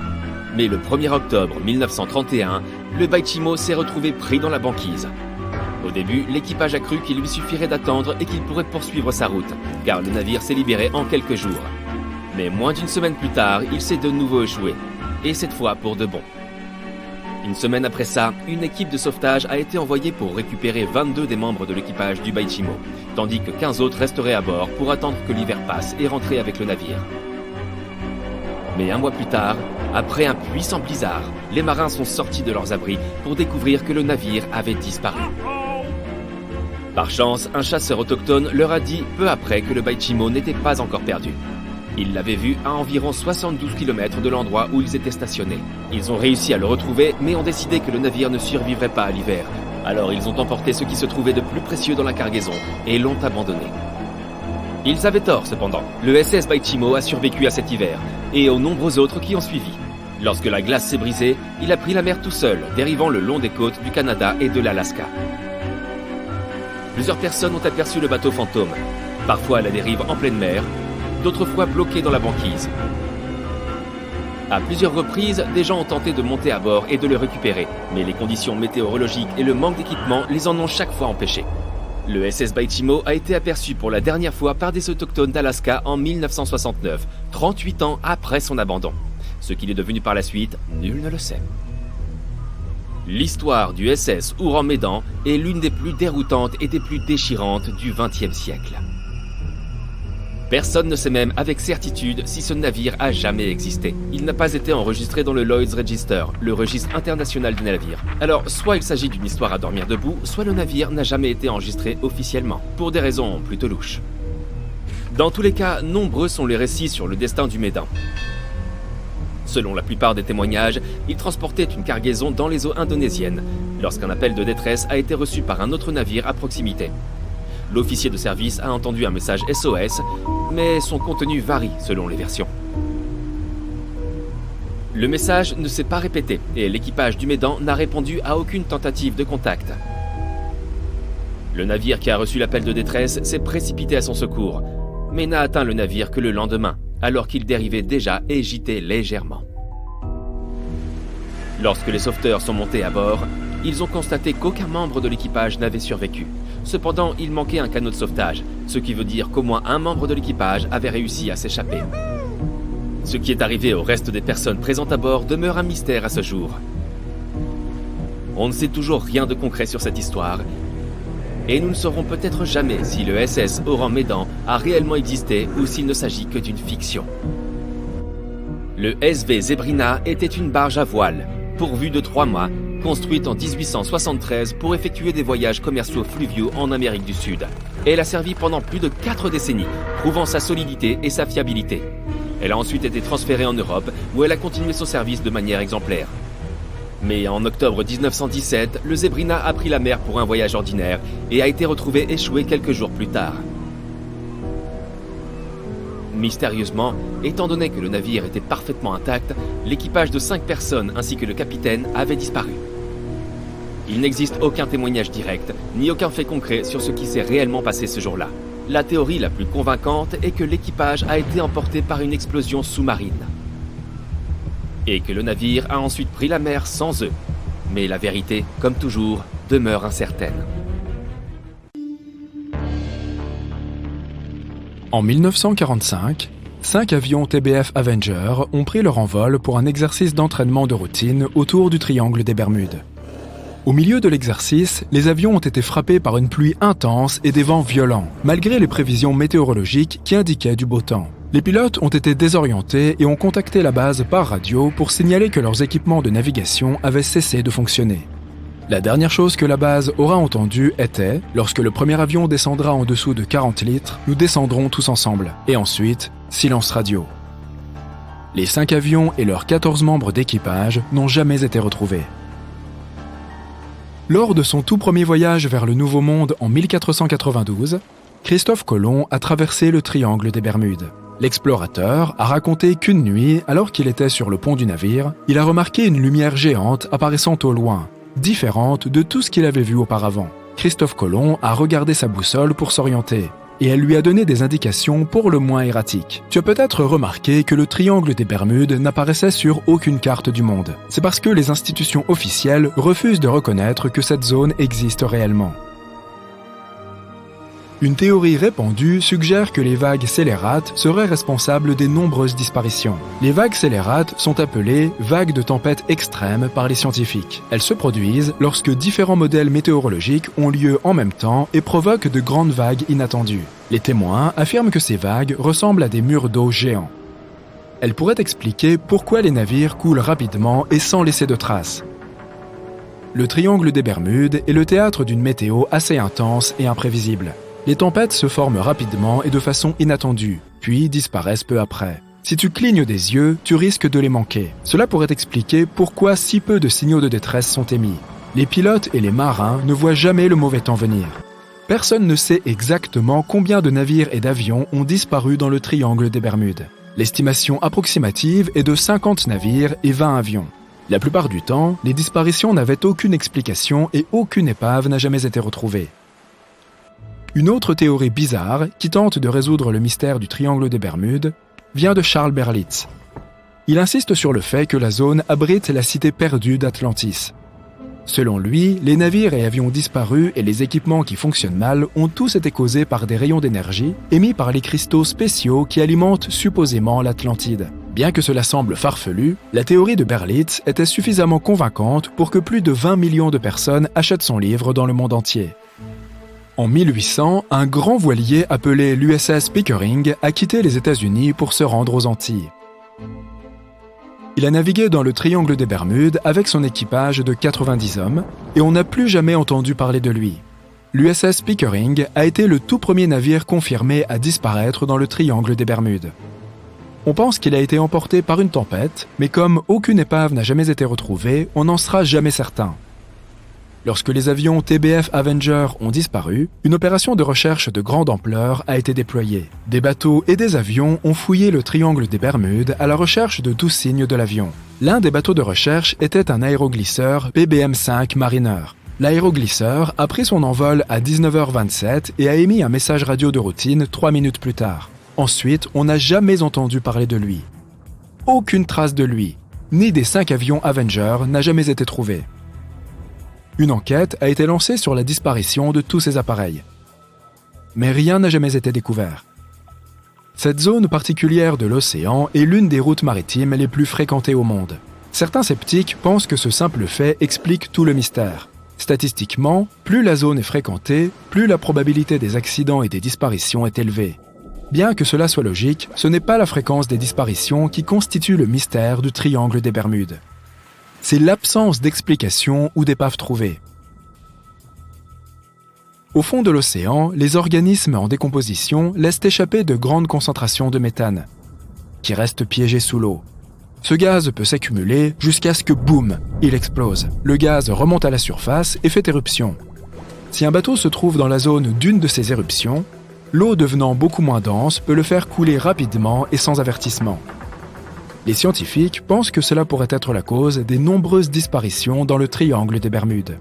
Mais le 1er octobre 1931, le Baichimo s'est retrouvé pris dans la banquise. Au début, l'équipage a cru qu'il lui suffirait d'attendre et qu'il pourrait poursuivre sa route, car le navire s'est libéré en quelques jours. Mais moins d'1 semaine plus tard, il s'est de nouveau échoué, et cette fois pour de bon. Une semaine après ça, une équipe de sauvetage a été envoyée pour récupérer 22 des membres de l'équipage du Baichimo, tandis que 15 autres resteraient à bord pour attendre que l'hiver passe et rentrer avec le navire. Mais un mois plus tard, après un puissant blizzard, les marins sont sortis de leurs abris pour découvrir que le navire avait disparu. Par chance, un chasseur autochtone leur a dit peu après que le Baichimo n'était pas encore perdu. Ils l'avaient vu à environ 72 km de l'endroit où ils étaient stationnés. Ils ont réussi à le retrouver, mais ont décidé que le navire ne survivrait pas à l'hiver. Alors ils ont emporté ce qui se trouvait de plus précieux dans la cargaison et l'ont abandonné. Ils avaient tort cependant. Le SS Baichimo a survécu à cet hiver et aux nombreux autres qui ont suivi. Lorsque la glace s'est brisée, il a pris la mer tout seul, dérivant le long des côtes du Canada et de l'Alaska. Plusieurs personnes ont aperçu le bateau fantôme, parfois à la dérive en pleine mer, d'autres fois bloqué dans la banquise. À plusieurs reprises, des gens ont tenté de monter à bord et de le récupérer, mais les conditions météorologiques et le manque d'équipement les en ont chaque fois empêchés. Le SS Baichimo a été aperçu pour la dernière fois par des autochtones d'Alaska en 1969, 38 ans après son abandon. Ce qu'il est devenu par la suite, nul ne le sait. L'histoire du SS Ouran-Médan est l'une des plus déroutantes et des plus déchirantes du XXe siècle. Personne ne sait même avec certitude si ce navire a jamais existé. Il n'a pas été enregistré dans le Lloyd's Register, le registre international des navires. Alors, soit il s'agit d'une histoire à dormir debout, soit le navire n'a jamais été enregistré officiellement, pour des raisons plutôt louches. Dans tous les cas, nombreux sont les récits sur le destin du Médan. Selon la plupart des témoignages, il transportait une cargaison dans les eaux indonésiennes, lorsqu'un appel de détresse a été reçu par un autre navire à proximité. L'officier de service a entendu un message SOS, mais son contenu varie selon les versions. Le message ne s'est pas répété et l'équipage du Médan n'a répondu à aucune tentative de contact. Le navire qui a reçu l'appel de détresse s'est précipité à son secours, mais n'a atteint le navire que le lendemain, alors qu'il dérivait déjà et gîtait légèrement. Lorsque les sauveteurs sont montés à bord, ils ont constaté qu'aucun membre de l'équipage n'avait survécu. Cependant, il manquait un canot de sauvetage, ce qui veut dire qu'au moins un membre de l'équipage avait réussi à s'échapper. Ce qui est arrivé au reste des personnes présentes à bord demeure un mystère à ce jour. On ne sait toujours rien de concret sur cette histoire, et nous ne saurons peut-être jamais si le SS Ouran-Médan a réellement existé ou s'il ne s'agit que d'une fiction. Le SV Zebrina était une barge à voile, pourvue de 3 mâts, construite en 1873 pour effectuer des voyages commerciaux fluviaux en Amérique du Sud. Elle a servi pendant plus de 4 décennies, prouvant sa solidité et sa fiabilité. Elle a ensuite été transférée en Europe, où elle a continué son service de manière exemplaire. Mais en octobre 1917, le Zebrina a pris la mer pour un voyage ordinaire et a été retrouvé échoué quelques jours plus tard. Mystérieusement, étant donné que le navire était parfaitement intact, l'équipage de 5 personnes ainsi que le capitaine avait disparu. Il n'existe aucun témoignage direct, ni aucun fait concret sur ce qui s'est réellement passé ce jour-là. La théorie la plus convaincante est que l'équipage a été emporté par une explosion sous-marine. Et que le navire a ensuite pris la mer sans eux. Mais la vérité, comme toujours, demeure incertaine. En 1945, 5 avions TBF Avenger ont pris leur envol pour un exercice d'entraînement de routine autour du triangle des Bermudes. Au milieu de l'exercice, les avions ont été frappés par une pluie intense et des vents violents, malgré les prévisions météorologiques qui indiquaient du beau temps. Les pilotes ont été désorientés et ont contacté la base par radio pour signaler que leurs équipements de navigation avaient cessé de fonctionner. La dernière chose que la base aura entendue était « Lorsque le premier avion descendra en dessous de 40 litres, nous descendrons tous ensemble. » Et ensuite, silence radio. Les 5 avions et leurs 14 membres d'équipage n'ont jamais été retrouvés. Lors de son tout premier voyage vers le Nouveau Monde en 1492, Christophe Colomb a traversé le triangle des Bermudes. L'explorateur a raconté qu'une nuit, alors qu'il était sur le pont du navire, il a remarqué une lumière géante apparaissant au loin, différente de tout ce qu'il avait vu auparavant. Christophe Colomb a regardé sa boussole pour s'orienter, et elle lui a donné des indications pour le moins erratiques. Tu as peut-être remarqué que le triangle des Bermudes n'apparaissait sur aucune carte du monde. C'est parce que les institutions officielles refusent de reconnaître que cette zone existe réellement. Une théorie répandue suggère que les vagues scélérates seraient responsables des nombreuses disparitions. Les vagues scélérates sont appelées vagues de tempête extrêmes par les scientifiques. Elles se produisent lorsque différents modèles météorologiques ont lieu en même temps et provoquent de grandes vagues inattendues. Les témoins affirment que ces vagues ressemblent à des murs d'eau géants. Elle pourrait expliquer pourquoi les navires coulent rapidement et sans laisser de traces. Le triangle des Bermudes est le théâtre d'une météo assez intense et imprévisible. Les tempêtes se forment rapidement et de façon inattendue, puis disparaissent peu après. Si tu clignes des yeux, tu risques de les manquer. Cela pourrait expliquer pourquoi si peu de signaux de détresse sont émis. Les pilotes et les marins ne voient jamais le mauvais temps venir. Personne ne sait exactement combien de navires et d'avions ont disparu dans le triangle des Bermudes. L'estimation approximative est de 50 navires et 20 avions. La plupart du temps, les disparitions n'avaient aucune explication et aucune épave n'a jamais été retrouvée. Une autre théorie bizarre, qui tente de résoudre le mystère du triangle des Bermudes, vient de Charles Berlitz. Il insiste sur le fait que la zone abrite la cité perdue d'Atlantis. Selon lui, les navires et avions disparus et les équipements qui fonctionnent mal ont tous été causés par des rayons d'énergie émis par les cristaux spéciaux qui alimentent supposément l'Atlantide. Bien que cela semble farfelu, la théorie de Berlitz était suffisamment convaincante pour que plus de 20 millions de personnes achètent son livre dans le monde entier. En 1800, un grand voilier appelé l'USS Pickering a quitté les États-Unis pour se rendre aux Antilles. Il a navigué dans le triangle des Bermudes avec son équipage de 90 hommes et on n'a plus jamais entendu parler de lui. L'USS Pickering a été le tout premier navire confirmé à disparaître dans le triangle des Bermudes. On pense qu'il a été emporté par une tempête, mais comme aucune épave n'a jamais été retrouvée, on n'en sera jamais certain. Lorsque les avions TBF Avenger ont disparu, une opération de recherche de grande ampleur a été déployée. Des bateaux et des avions ont fouillé le triangle des Bermudes à la recherche de tout signe de l'avion. L'un des bateaux de recherche était un aéroglisseur PBM-5 Mariner. L'aéroglisseur a pris son envol à 19h27 et a émis un message radio de routine 3 minutes plus tard. Ensuite, on n'a jamais entendu parler de lui. Aucune trace de lui, ni des 5 avions Avenger n'a jamais été trouvée. Une enquête a été lancée sur la disparition de tous ces appareils. Mais rien n'a jamais été découvert. Cette zone particulière de l'océan est l'une des routes maritimes les plus fréquentées au monde. Certains sceptiques pensent que ce simple fait explique tout le mystère. Statistiquement, plus la zone est fréquentée, plus la probabilité des accidents et des disparitions est élevée. Bien que cela soit logique, ce n'est pas la fréquence des disparitions qui constitue le mystère du triangle des Bermudes. C'est l'absence d'explication ou d'épave trouvée. Au fond de l'océan, les organismes en décomposition laissent échapper de grandes concentrations de méthane, qui restent piégés sous l'eau. Ce gaz peut s'accumuler jusqu'à ce que, boum, il explose. Le gaz remonte à la surface et fait éruption. Si un bateau se trouve dans la zone d'une de ces éruptions, l'eau devenant beaucoup moins dense peut le faire couler rapidement et sans avertissement. Les scientifiques pensent que cela pourrait être la cause des nombreuses disparitions dans le triangle des Bermudes.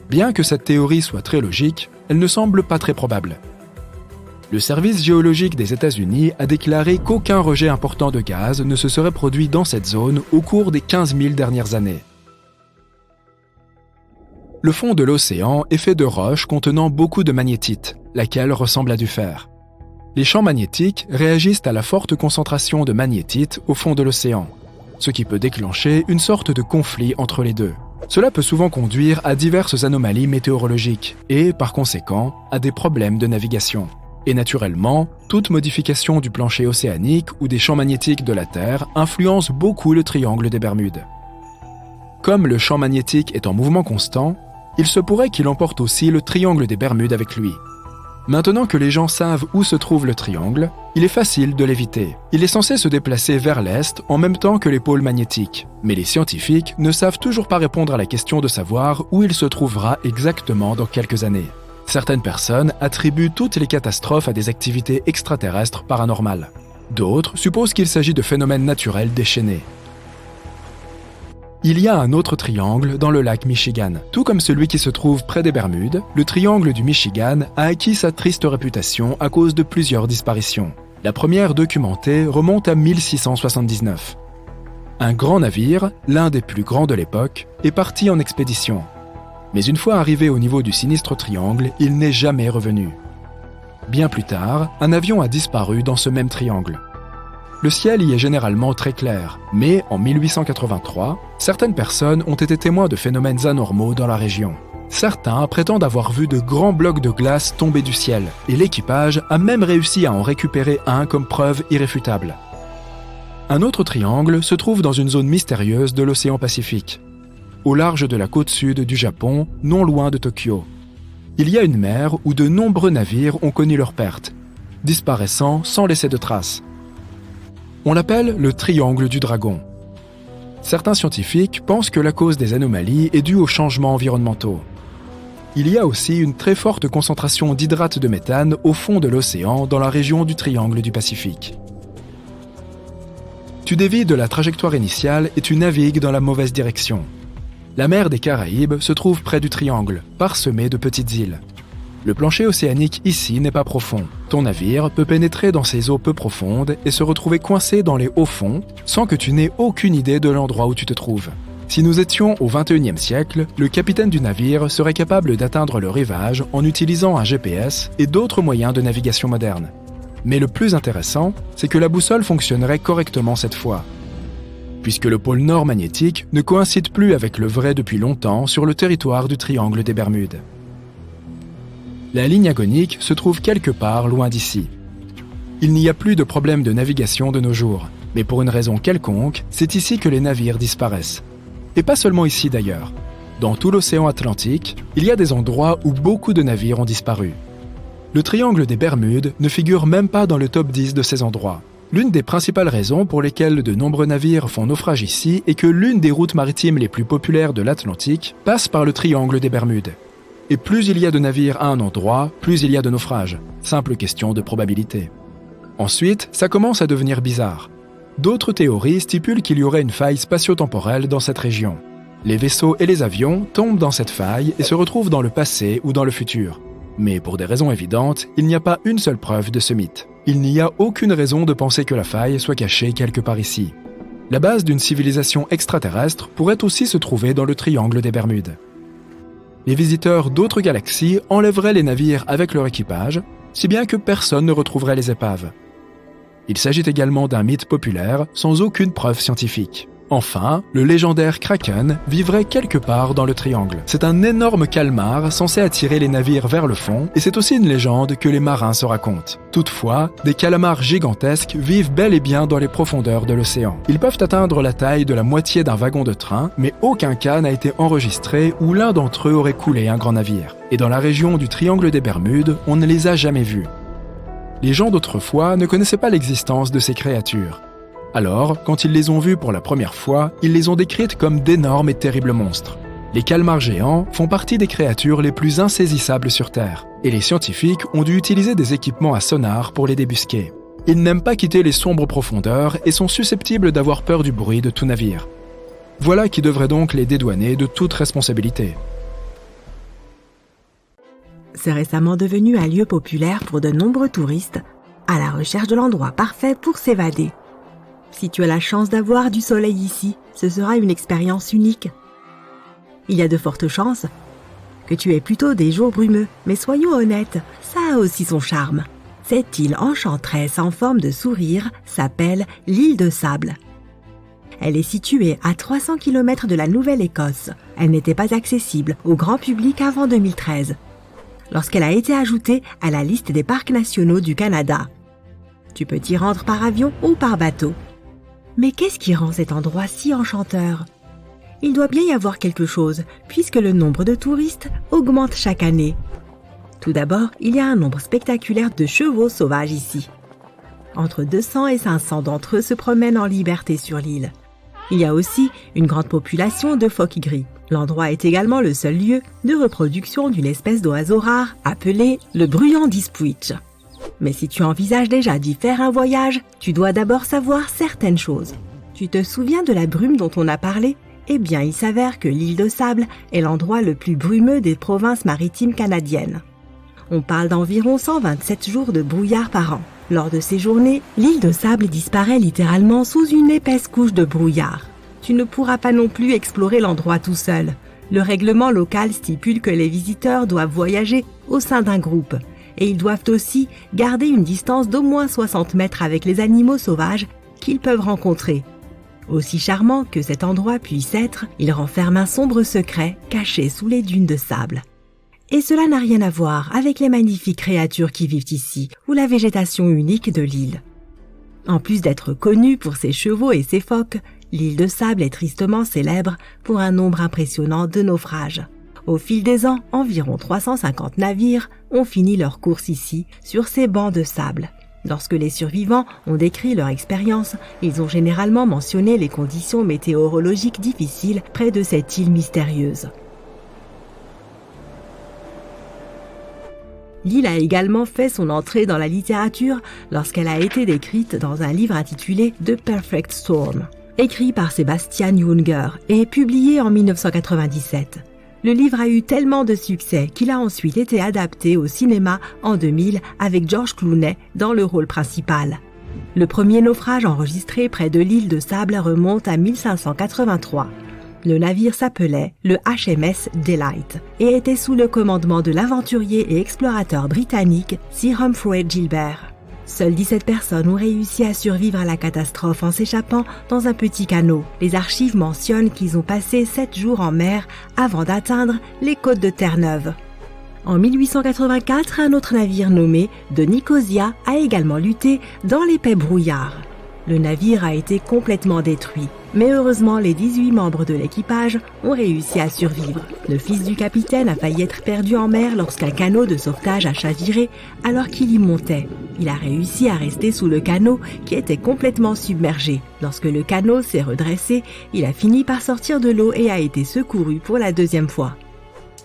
Bien que cette théorie soit très logique, elle ne semble pas très probable. Le service géologique des États-Unis a déclaré qu'aucun rejet important de gaz ne se serait produit dans cette zone au cours des 15 000 dernières années. Le fond de l'océan est fait de roches contenant beaucoup de magnétite, laquelle ressemble à du fer. Les champs magnétiques réagissent à la forte concentration de magnétite au fond de l'océan, ce qui peut déclencher une sorte de conflit entre les deux. Cela peut souvent conduire à diverses anomalies météorologiques et, par conséquent, à des problèmes de navigation. Et naturellement, toute modification du plancher océanique ou des champs magnétiques de la Terre influence beaucoup le triangle des Bermudes. Comme le champ magnétique est en mouvement constant, il se pourrait qu'il emporte aussi le triangle des Bermudes avec lui. Maintenant que les gens savent où se trouve le triangle, il est facile de l'éviter. Il est censé se déplacer vers l'est en même temps que les pôles magnétiques. Mais les scientifiques ne savent toujours pas répondre à la question de savoir où il se trouvera exactement dans quelques années. Certaines personnes attribuent toutes les catastrophes à des activités extraterrestres paranormales. D'autres supposent qu'il s'agit de phénomènes naturels déchaînés. Il y a un autre triangle dans le lac Michigan. Tout comme celui qui se trouve près des Bermudes, le triangle du Michigan a acquis sa triste réputation à cause de plusieurs disparitions. La première documentée remonte à 1679. Un grand navire, l'un des plus grands de l'époque, est parti en expédition. Mais une fois arrivé au niveau du sinistre triangle, il n'est jamais revenu. Bien plus tard, un avion a disparu dans ce même triangle. Le ciel y est généralement très clair, mais en 1883, certaines personnes ont été témoins de phénomènes anormaux dans la région. Certains prétendent avoir vu de grands blocs de glace tomber du ciel, et l'équipage a même réussi à en récupérer un comme preuve irréfutable. Un autre triangle se trouve dans une zone mystérieuse de l'océan Pacifique, au large de la côte sud du Japon, non loin de Tokyo. Il y a une mer où de nombreux navires ont connu leur perte, disparaissant sans laisser de traces. On l'appelle le triangle du dragon. Certains scientifiques pensent que la cause des anomalies est due aux changements environnementaux. Il y a aussi une très forte concentration d'hydrate de méthane au fond de l'océan dans la région du triangle du Pacifique. Tu dévies de la trajectoire initiale et tu navigues dans la mauvaise direction. La mer des Caraïbes se trouve près du triangle, parsemée de petites îles. Le plancher océanique ici n'est pas profond. Ton navire peut pénétrer dans ces eaux peu profondes et se retrouver coincé dans les hauts fonds sans que tu n'aies aucune idée de l'endroit où tu te trouves. Si nous étions au XXIe siècle, le capitaine du navire serait capable d'atteindre le rivage en utilisant un GPS et d'autres moyens de navigation modernes. Mais le plus intéressant, c'est que la boussole fonctionnerait correctement cette fois, puisque le pôle nord magnétique ne coïncide plus avec le vrai depuis longtemps sur le territoire du triangle des Bermudes. La ligne agonique se trouve quelque part loin d'ici. Il n'y a plus de problème de navigation de nos jours, mais pour une raison quelconque, c'est ici que les navires disparaissent. Et pas seulement ici d'ailleurs. Dans tout l'océan Atlantique, il y a des endroits où beaucoup de navires ont disparu. Le triangle des Bermudes ne figure même pas dans le top 10 de ces endroits. L'une des principales raisons pour lesquelles de nombreux navires font naufrage ici est que l'une des routes maritimes les plus populaires de l'Atlantique passe par le triangle des Bermudes. Et plus il y a de navires à un endroit, plus il y a de naufrages. Simple question de probabilité. Ensuite, ça commence à devenir bizarre. D'autres théories stipulent qu'il y aurait une faille spatio-temporelle dans cette région. Les vaisseaux et les avions tombent dans cette faille et se retrouvent dans le passé ou dans le futur. Mais pour des raisons évidentes, il n'y a pas une seule preuve de ce mythe. Il n'y a aucune raison de penser que la faille soit cachée quelque part ici. La base d'une civilisation extraterrestre pourrait aussi se trouver dans le triangle des Bermudes. Les visiteurs d'autres galaxies enlèveraient les navires avec leur équipage, si bien que personne ne retrouverait les épaves. Il s'agit également d'un mythe populaire sans aucune preuve scientifique. Enfin, le légendaire Kraken vivrait quelque part dans le triangle. C'est un énorme calmar censé attirer les navires vers le fond, et c'est aussi une légende que les marins se racontent. Toutefois, des calamars gigantesques vivent bel et bien dans les profondeurs de l'océan. Ils peuvent atteindre la taille de la moitié d'un wagon de train, mais aucun cas n'a été enregistré où l'un d'entre eux aurait coulé un grand navire. Et dans la région du triangle des Bermudes, on ne les a jamais vus. Les gens d'autrefois ne connaissaient pas l'existence de ces créatures. Alors, quand ils les ont vues pour la première fois, ils les ont décrites comme d'énormes et terribles monstres. Les calmars géants font partie des créatures les plus insaisissables sur Terre, et les scientifiques ont dû utiliser des équipements à sonar pour les débusquer. Ils n'aiment pas quitter les sombres profondeurs et sont susceptibles d'avoir peur du bruit de tout navire. Voilà qui devrait donc les dédouaner de toute responsabilité. C'est récemment devenu un lieu populaire pour de nombreux touristes, à la recherche de l'endroit parfait pour s'évader. Si tu as la chance d'avoir du soleil ici, ce sera une expérience unique. Il y a de fortes chances que tu aies plutôt des jours brumeux, mais soyons honnêtes, ça a aussi son charme. Cette île enchanteresse en forme de sourire s'appelle l'île de Sable. Elle est située à 300 km de la Nouvelle-Écosse. Elle n'était pas accessible au grand public avant 2013, lorsqu'elle a été ajoutée à la liste des parcs nationaux du Canada. Tu peux t'y rendre par avion ou par bateau. Mais qu'est-ce qui rend cet endroit si enchanteur ? Il doit bien y avoir quelque chose, puisque le nombre de touristes augmente chaque année. Tout d'abord, il y a un nombre spectaculaire de chevaux sauvages ici. Entre 200 et 500 d'entre eux se promènent en liberté sur l'île. Il y a aussi une grande population de phoques gris. L'endroit est également le seul lieu de reproduction d'une espèce d'oiseau rare appelée le bruyant d'Ipswich. Mais si tu envisages déjà d'y faire un voyage, tu dois d'abord savoir certaines choses. Tu te souviens de la brume dont on a parlé ? Eh bien, il s'avère que l'île de Sable est l'endroit le plus brumeux des provinces maritimes canadiennes. On parle d'environ 127 jours de brouillard par an. Lors de ces journées, l'île de Sable disparaît littéralement sous une épaisse couche de brouillard. Tu ne pourras pas non plus explorer l'endroit tout seul. Le règlement local stipule que les visiteurs doivent voyager au sein d'un groupe. Et ils doivent aussi garder une distance d'au moins 60 mètres avec les animaux sauvages qu'ils peuvent rencontrer. Aussi charmant que cet endroit puisse être, il renferme un sombre secret caché sous les dunes de sable. Et cela n'a rien à voir avec les magnifiques créatures qui vivent ici ou la végétation unique de l'île. En plus d'être connue pour ses chevaux et ses phoques, l'île de Sable est tristement célèbre pour un nombre impressionnant de naufrages. Au fil des ans, environ 350 navires ont fini leur course ici, sur ces bancs de sable. Lorsque les survivants ont décrit leur expérience, ils ont généralement mentionné les conditions météorologiques difficiles près de cette île mystérieuse. L'île a également fait son entrée dans la littérature lorsqu'elle a été décrite dans un livre intitulé The Perfect Storm, écrit par Sebastian Junger et publié en 1997. Le livre a eu tellement de succès qu'il a ensuite été adapté au cinéma en 2000 avec George Clooney dans le rôle principal. Le premier naufrage enregistré près de l'île de Sable remonte à 1583. Le navire s'appelait le HMS Delight et était sous le commandement de l'aventurier et explorateur britannique Sir Humphrey Gilbert. Seules 17 personnes ont réussi à survivre à la catastrophe en s'échappant dans un petit canot. Les archives mentionnent qu'ils ont passé 7 jours en mer avant d'atteindre les côtes de Terre-Neuve. En 1884, un autre navire nommé de Nicosia a également lutté dans l'épais brouillard. Le navire a été complètement détruit, mais heureusement les 18 membres de l'équipage ont réussi à survivre. Le fils du capitaine a failli être perdu en mer lorsqu'un canot de sauvetage a chaviré alors qu'il y montait. Il a réussi à rester sous le canot qui était complètement submergé. Lorsque le canot s'est redressé, il a fini par sortir de l'eau et a été secouru pour la deuxième fois.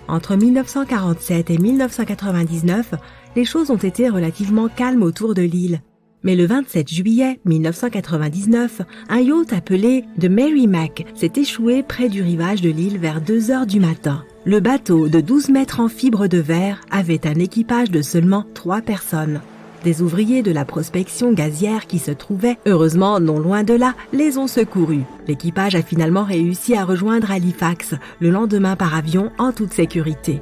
Entre 1947 et 1999, les choses ont été relativement calmes autour de l'île. Mais le 27 juillet 1999, un yacht appelé The Merrimack s'est échoué près du rivage de l'île vers 2 heures du matin. Le bateau de 12 mètres en fibre de verre avait un équipage de seulement 3 personnes. Des ouvriers de la prospection gazière qui se trouvaient, heureusement non loin de là, les ont secourus. L'équipage a finalement réussi à rejoindre Halifax le lendemain par avion en toute sécurité.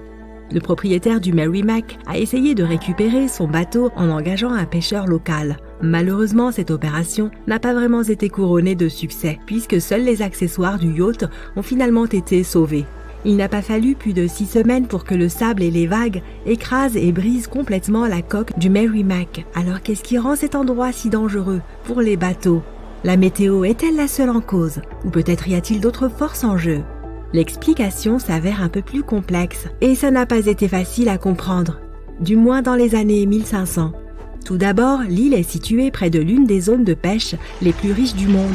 Le propriétaire du Merrimack a essayé de récupérer son bateau en engageant un pêcheur local. Malheureusement, cette opération n'a pas vraiment été couronnée de succès, puisque seuls les accessoires du yacht ont finalement été sauvés. Il n'a pas fallu plus de 6 semaines pour que le sable et les vagues écrasent et brisent complètement la coque du Merrimack. Alors qu'est-ce qui rend cet endroit si dangereux pour les bateaux? La météo est-elle la seule en cause? Ou peut-être y a-t-il d'autres forces en jeu? L'explication s'avère un peu plus complexe et ça n'a pas été facile à comprendre, du moins dans les années 1500. Tout d'abord, l'île est située près de l'une des zones de pêche les plus riches du monde.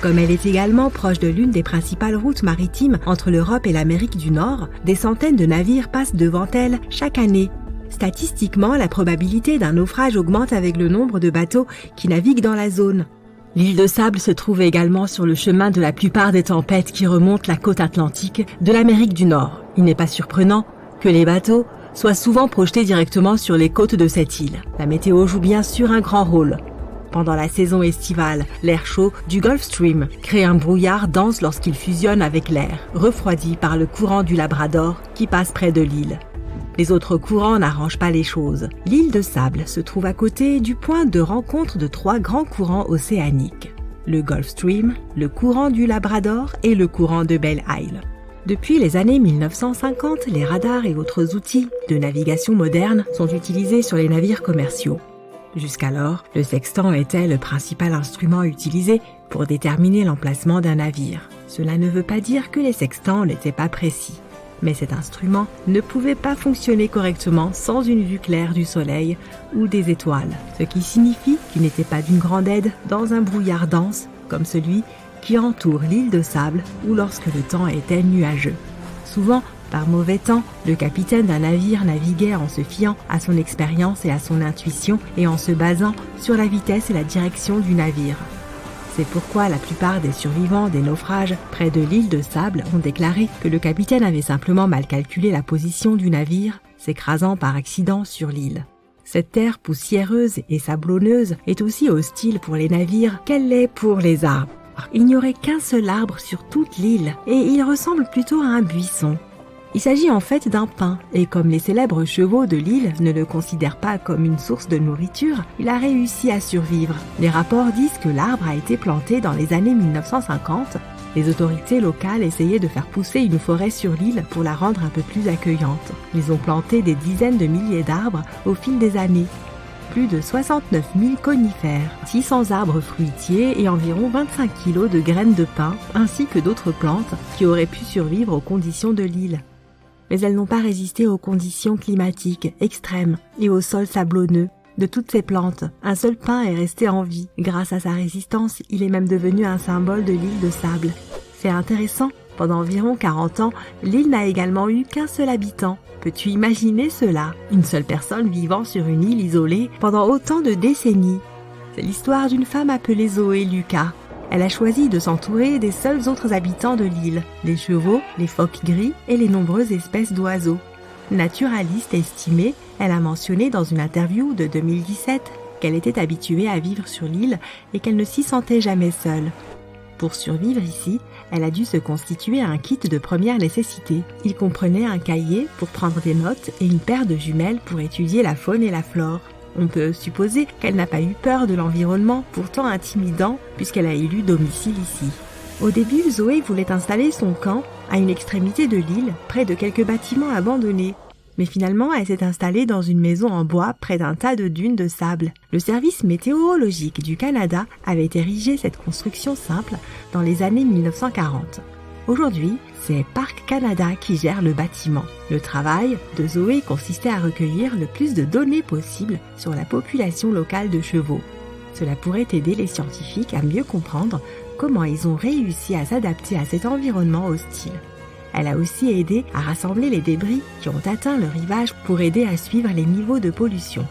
Comme elle est également proche de l'une des principales routes maritimes entre l'Europe et l'Amérique du Nord, des centaines de navires passent devant elle chaque année. Statistiquement, la probabilité d'un naufrage augmente avec le nombre de bateaux qui naviguent dans la zone. L'île de Sable se trouve également sur le chemin de la plupart des tempêtes qui remontent la côte atlantique de l'Amérique du Nord. Il n'est pas surprenant que les bateaux soient souvent projetés directement sur les côtes de cette île. La météo joue bien sûr un grand rôle. Pendant la saison estivale, l'air chaud du Gulf Stream crée un brouillard dense lorsqu'il fusionne avec l'air, refroidi par le courant du Labrador qui passe près de l'île. Les autres courants n'arrangent pas les choses. L'île de Sable se trouve à côté du point de rencontre de 3 grands courants océaniques. Le Gulf Stream, le courant du Labrador et le courant de Belle Isle. Depuis les années 1950, les radars et autres outils de navigation modernes sont utilisés sur les navires commerciaux. Jusqu'alors, le sextant était le principal instrument utilisé pour déterminer l'emplacement d'un navire. Cela ne veut pas dire que les sextants n'étaient pas précis. Mais cet instrument ne pouvait pas fonctionner correctement sans une vue claire du soleil ou des étoiles, ce qui signifie qu'il n'était pas d'une grande aide dans un brouillard dense comme celui qui entoure l'île de Sable ou lorsque le temps était nuageux. Souvent, par mauvais temps, le capitaine d'un navire naviguait en se fiant à son expérience et à son intuition et en se basant sur la vitesse et la direction du navire. C'est pourquoi la plupart des survivants des naufrages près de l'île de Sable ont déclaré que le capitaine avait simplement mal calculé la position du navire, s'écrasant par accident sur l'île. Cette terre poussiéreuse et sablonneuse est aussi hostile pour les navires qu'elle l'est pour les arbres. Il n'y aurait qu'un seul arbre sur toute l'île et il ressemble plutôt à un buisson. Il s'agit en fait d'un pin, et comme les célèbres chevaux de l'île ne le considèrent pas comme une source de nourriture, il a réussi à survivre. Les rapports disent que l'arbre a été planté dans les années 1950. Les autorités locales essayaient de faire pousser une forêt sur l'île pour la rendre un peu plus accueillante. Ils ont planté des dizaines de milliers d'arbres au fil des années. plus de 69 000 conifères, 600 arbres fruitiers et environ 25 kg de graines de pin, ainsi que d'autres plantes qui auraient pu survivre aux conditions de l'île. Mais elles n'ont pas résisté aux conditions climatiques extrêmes et au sol sablonneux. De toutes ces plantes, un seul pin est resté en vie. Grâce à sa résistance, il est même devenu un symbole de l'île de sable. C'est intéressant, pendant environ 40 ans, l'île n'a également eu qu'un seul habitant. Peux-tu imaginer cela? Une seule personne vivant sur une île isolée pendant autant de décennies. C'est l'histoire d'une femme appelée Zoé Lucas. Elle a choisi de s'entourer des seuls autres habitants de l'île, les chevaux, les phoques gris et les nombreuses espèces d'oiseaux. Naturaliste estimée, elle a mentionné dans une interview de 2017 qu'elle était habituée à vivre sur l'île et qu'elle ne s'y sentait jamais seule. Pour survivre ici, elle a dû se constituer un kit de première nécessité. Il comprenait un cahier pour prendre des notes et une paire de jumelles pour étudier la faune et la flore. On peut supposer qu'elle n'a pas eu peur de l'environnement, pourtant intimidant, puisqu'elle a élu domicile ici. Au début, Zoé voulait installer son camp à une extrémité de l'île, près de quelques bâtiments abandonnés. Mais finalement, elle s'est installée dans une maison en bois près d'un tas de dunes de sable. Le service météorologique du Canada avait érigé cette construction simple dans les années 1940. Aujourd'hui, c'est Parc Canada qui gère le bâtiment. Le travail de Zoé consistait à recueillir le plus de données possible sur la population locale de chevaux. Cela pourrait aider les scientifiques à mieux comprendre comment ils ont réussi à s'adapter à cet environnement hostile. Elle a aussi aidé à rassembler les débris qui ont atteint le rivage pour aider à suivre les niveaux de pollution.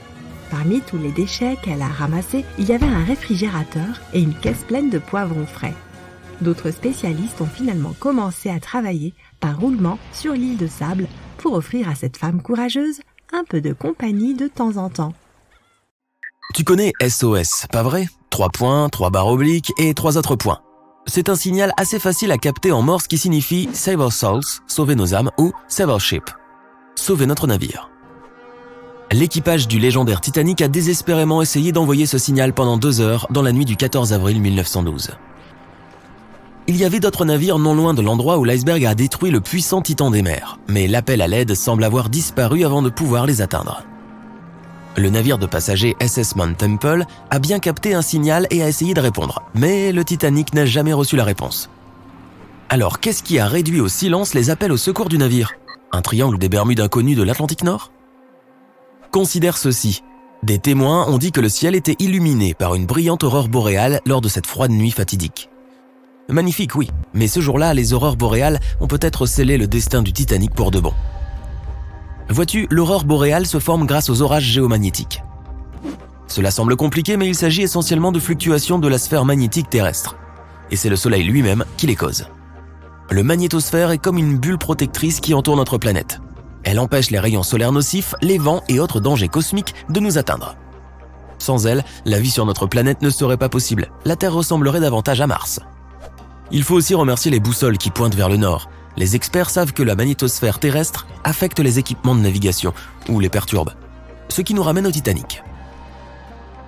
Parmi tous les déchets qu'elle a ramassés, il y avait un réfrigérateur et une caisse pleine de poivrons frais. D'autres spécialistes ont finalement commencé à travailler par roulement sur l'île de sable pour offrir à cette femme courageuse un peu de compagnie de temps en temps. Tu connais SOS, pas vrai? 3 points, 3 barres obliques et 3 autres points. C'est un signal assez facile à capter en morse qui signifie « Save our souls », sauver nos âmes, ou « Save our ship », sauver notre navire. L'équipage du légendaire Titanic a désespérément essayé d'envoyer ce signal pendant 2 heures dans la nuit du 14 avril 1912. Il y avait d'autres navires non loin de l'endroit où l'iceberg a détruit le puissant titan des mers, mais l'appel à l'aide semble avoir disparu avant de pouvoir les atteindre. Le navire de passagers SS Mount Temple a bien capté un signal et a essayé de répondre, mais le Titanic n'a jamais reçu la réponse. Alors, qu'est-ce qui a réduit au silence les appels au secours du navire? Un triangle des Bermudes inconnu de l'Atlantique Nord? Considère ceci. Des témoins ont dit que le ciel était illuminé par une brillante aurore boréale lors de cette froide nuit fatidique. Magnifique, oui, mais ce jour-là, les aurores boréales ont peut-être scellé le destin du Titanic pour de bon. Vois-tu, l'aurore boréale se forme grâce aux orages géomagnétiques. Cela semble compliqué, mais il s'agit essentiellement de fluctuations de la sphère magnétique terrestre. Et c'est le Soleil lui-même qui les cause. Le magnétosphère est comme une bulle protectrice qui entoure notre planète. Elle empêche les rayons solaires nocifs, les vents et autres dangers cosmiques de nous atteindre. Sans elle, la vie sur notre planète ne serait pas possible. La Terre ressemblerait davantage à Mars. Il faut aussi remercier les boussoles qui pointent vers le nord. Les experts savent que la magnétosphère terrestre affecte les équipements de navigation ou les perturbe, ce qui nous ramène au Titanic.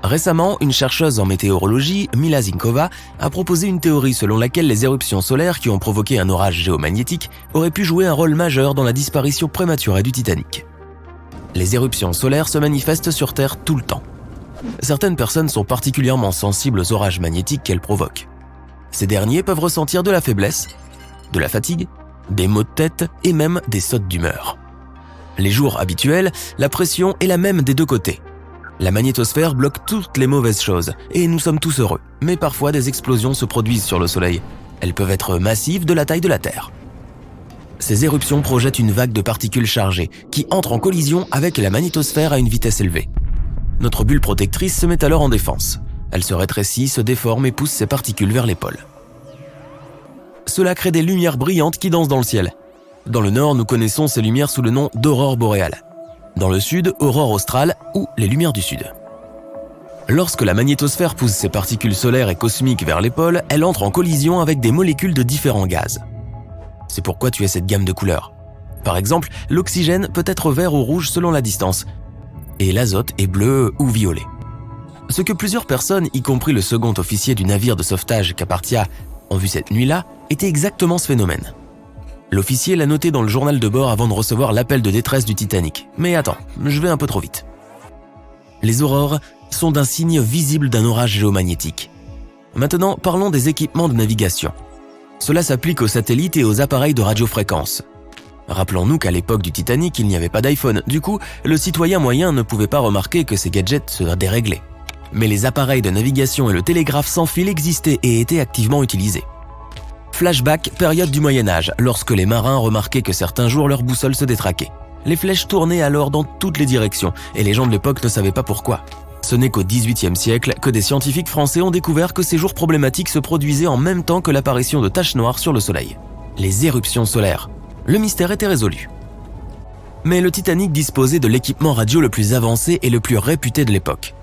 Récemment, une chercheuse en météorologie, Mila Zinkova, a proposé une théorie selon laquelle les éruptions solaires qui ont provoqué un orage géomagnétique auraient pu jouer un rôle majeur dans la disparition prématurée du Titanic. Les éruptions solaires se manifestent sur Terre tout le temps. Certaines personnes sont particulièrement sensibles aux orages magnétiques qu'elles provoquent. Ces derniers peuvent ressentir de la faiblesse, de la fatigue, des maux de tête et même des sautes d'humeur. Les jours habituels, la pression est la même des deux côtés. La magnétosphère bloque toutes les mauvaises choses et nous sommes tous heureux. Mais parfois des explosions se produisent sur le Soleil. Elles peuvent être massives de la taille de la Terre. Ces éruptions projettent une vague de particules chargées qui entrent en collision avec la magnétosphère à une vitesse élevée. Notre bulle protectrice se met alors en défense. Elle se rétrécit, se déforme et pousse ces particules vers les pôles. Cela crée des lumières brillantes qui dansent dans le ciel. Dans le nord, nous connaissons ces lumières sous le nom d'aurore boréale. Dans le sud, aurore australe ou les lumières du sud. Lorsque la magnétosphère pousse ces particules solaires et cosmiques vers les pôles, elle entre en collision avec des molécules de différents gaz. C'est pourquoi tu as cette gamme de couleurs. Par exemple, l'oxygène peut être vert ou rouge selon la distance, et l'azote est bleu ou violet. Ce que plusieurs personnes, y compris le second officier du navire de sauvetage Kapartia, ont vu cette nuit-là, était exactement ce phénomène. L'officier l'a noté dans le journal de bord avant de recevoir l'appel de détresse du Titanic. Mais attends, je vais un peu trop vite. Les aurores sont d'un signe visible d'un orage géomagnétique. Maintenant, parlons des équipements de navigation. Cela s'applique aux satellites et aux appareils de radiofréquence. Rappelons-nous qu'à l'époque du Titanic, il n'y avait pas d'iPhone. Du coup, le citoyen moyen ne pouvait pas remarquer que ces gadgets se déréglaient. Mais les appareils de navigation et le télégraphe sans fil existaient et étaient activement utilisés. Flashback, période du Moyen-Âge, lorsque les marins remarquaient que certains jours leur boussole se détraquait. Les flèches tournaient alors dans toutes les directions et les gens de l'époque ne savaient pas pourquoi. Ce n'est qu'au XVIIIe siècle que des scientifiques français ont découvert que ces jours problématiques se produisaient en même temps que l'apparition de taches noires sur le Soleil. Les éruptions solaires. Le mystère était résolu. Mais le Titanic disposait de l'équipement radio le plus avancé et le plus réputé de l'époque.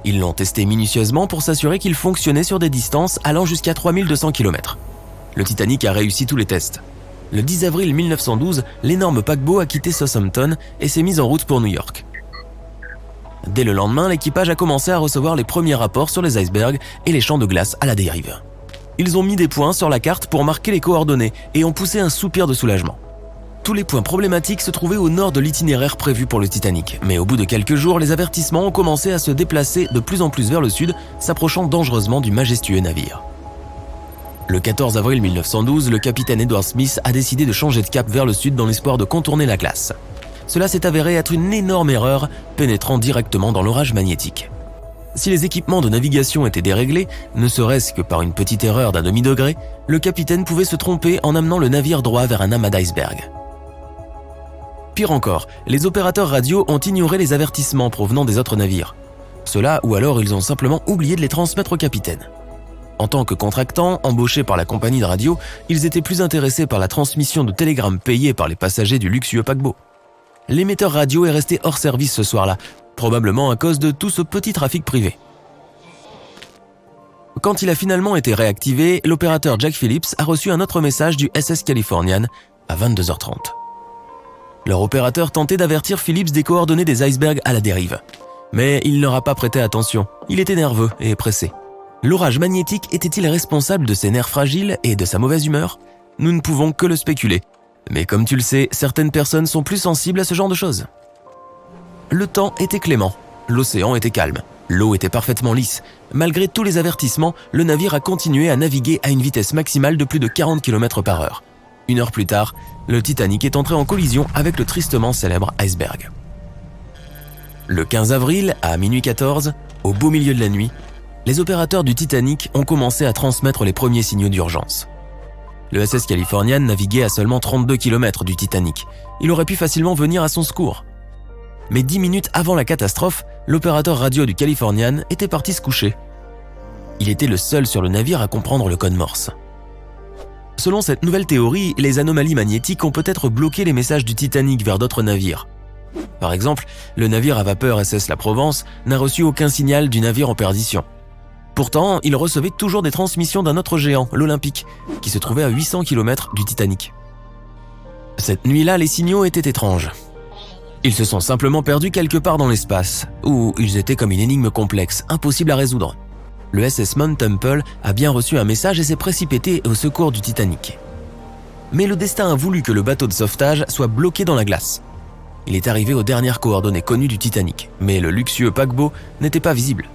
Ils l'ont testé minutieusement pour s'assurer qu'il fonctionnait sur des distances allant jusqu'à 3200 km. Le Titanic a réussi tous les tests. Le 10 avril 1912, l'énorme paquebot a quitté Southampton et s'est mis en route pour New York. Dès le lendemain, l'équipage a commencé à recevoir les premiers rapports sur les icebergs et les champs de glace à la dérive. Ils ont mis des points sur la carte pour marquer les coordonnées et ont poussé un soupir de soulagement. Tous les points problématiques se trouvaient au nord de l'itinéraire prévu pour le Titanic, mais au bout de quelques jours, les avertissements ont commencé à se déplacer de plus en plus vers le sud, s'approchant dangereusement du majestueux navire. Le 14 avril 1912, le capitaine Edward Smith a décidé de changer de cap vers le sud dans l'espoir de contourner la glace. Cela s'est avéré être une énorme erreur, pénétrant directement dans l'orage magnétique. Si les équipements de navigation étaient déréglés, ne serait-ce que par une petite erreur d'un demi-degré, le capitaine pouvait se tromper en amenant le navire droit vers un amas d'iceberg. Pire encore, les opérateurs radio ont ignoré les avertissements provenant des autres navires. Cela ou alors ils ont simplement oublié de les transmettre au capitaine. En tant que contractants, embauchés par la compagnie de radio, ils étaient plus intéressés par la transmission de télégrammes payés par les passagers du luxueux paquebot. L'émetteur radio est resté hors service ce soir-là, probablement à cause de tout ce petit trafic privé. Quand il a finalement été réactivé, l'opérateur Jack Phillips a reçu un autre message du SS Californian à 22h30. Leur opérateur tentait d'avertir Phillips des coordonnées des icebergs à la dérive. Mais il n'aura pas prêté attention, il était nerveux et pressé. L'orage magnétique était-il responsable de ses nerfs fragiles et de sa mauvaise humeur ? Nous ne pouvons que le spéculer. Mais comme tu le sais, certaines personnes sont plus sensibles à ce genre de choses. Le temps était clément, l'océan était calme, l'eau était parfaitement lisse. Malgré tous les avertissements, le navire a continué à naviguer à une vitesse maximale de plus de 40 km/h. Une heure plus tard, le Titanic est entré en collision avec le tristement célèbre iceberg. Le 15 avril, à minuit 14, au beau milieu de la nuit, les opérateurs du Titanic ont commencé à transmettre les premiers signaux d'urgence. Le SS Californian naviguait à seulement 32 km du Titanic. Il aurait pu facilement venir à son secours. Mais 10 minutes avant la catastrophe, l'opérateur radio du Californian était parti se coucher. Il était le seul sur le navire à comprendre le code Morse. Selon cette nouvelle théorie, les anomalies magnétiques ont peut-être bloqué les messages du Titanic vers d'autres navires. Par exemple, le navire à vapeur SS La Provence n'a reçu aucun signal du navire en perdition. Pourtant, il recevait toujours des transmissions d'un autre géant, l'Olympique, qui se trouvait à 800 km du Titanic. Cette nuit-là, les signaux étaient étranges. Ils se sont simplement perdus quelque part dans l'espace, ou ils étaient comme une énigme complexe, impossible à résoudre. Le SS Mount Temple a bien reçu un message et s'est précipité au secours du Titanic. Mais le destin a voulu que le bateau de sauvetage soit bloqué dans la glace. Il est arrivé aux dernières coordonnées connues du Titanic, mais le luxueux paquebot n'était pas visible.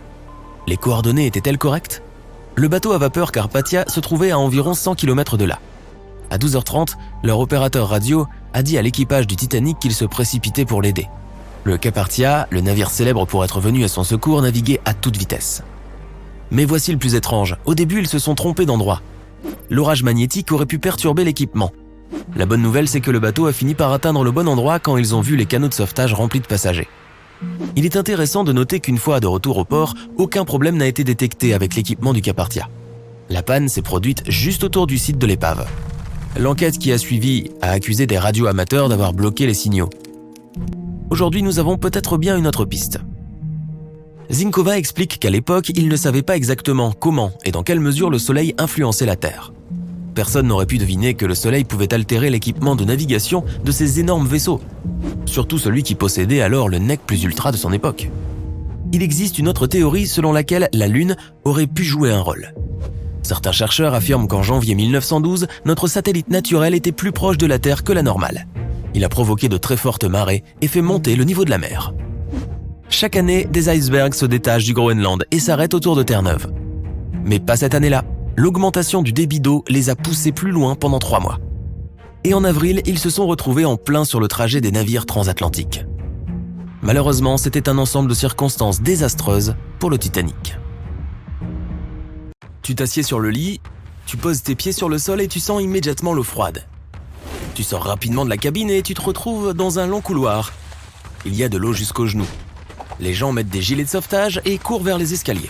Les coordonnées étaient-elles correctes ? Le bateau à vapeur Carpathia se trouvait à environ 100 km de là. À 12h30, leur opérateur radio a dit à l'équipage du Titanic qu'il se précipitait pour l'aider. Le Carpathia, le navire célèbre pour être venu à son secours, naviguait à toute vitesse. Mais voici le plus étrange, au début ils se sont trompés d'endroit. L'orage magnétique aurait pu perturber l'équipement. La bonne nouvelle, c'est que le bateau a fini par atteindre le bon endroit quand ils ont vu les canaux de sauvetage remplis de passagers. Il est intéressant de noter qu'une fois de retour au port, aucun problème n'a été détecté avec l'équipement du Carpathia. La panne s'est produite juste autour du site de l'épave. L'enquête qui a suivi a accusé des radioamateurs d'avoir bloqué les signaux. Aujourd'hui, nous avons peut-être bien une autre piste. Zinkova explique qu'à l'époque, il ne savait pas exactement comment et dans quelle mesure le Soleil influençait la Terre. Personne n'aurait pu deviner que le Soleil pouvait altérer l'équipement de navigation de ces énormes vaisseaux, surtout celui qui possédait alors le nec plus ultra de son époque. Il existe une autre théorie selon laquelle la Lune aurait pu jouer un rôle. Certains chercheurs affirment qu'en janvier 1912, notre satellite naturel était plus proche de la Terre que la normale. Il a provoqué de très fortes marées et fait monter le niveau de la mer. Chaque année, des icebergs se détachent du Groenland et s'arrêtent autour de Terre-Neuve. Mais pas cette année-là. L'augmentation du débit d'eau les a poussés plus loin pendant 3 mois. Et en avril, ils se sont retrouvés en plein sur le trajet des navires transatlantiques. Malheureusement, c'était un ensemble de circonstances désastreuses pour le Titanic. Tu t'assieds sur le lit, tu poses tes pieds sur le sol et tu sens immédiatement l'eau froide. Tu sors rapidement de la cabine et tu te retrouves dans un long couloir. Il y a de l'eau jusqu'aux genoux. Les gens mettent des gilets de sauvetage et courent vers les escaliers.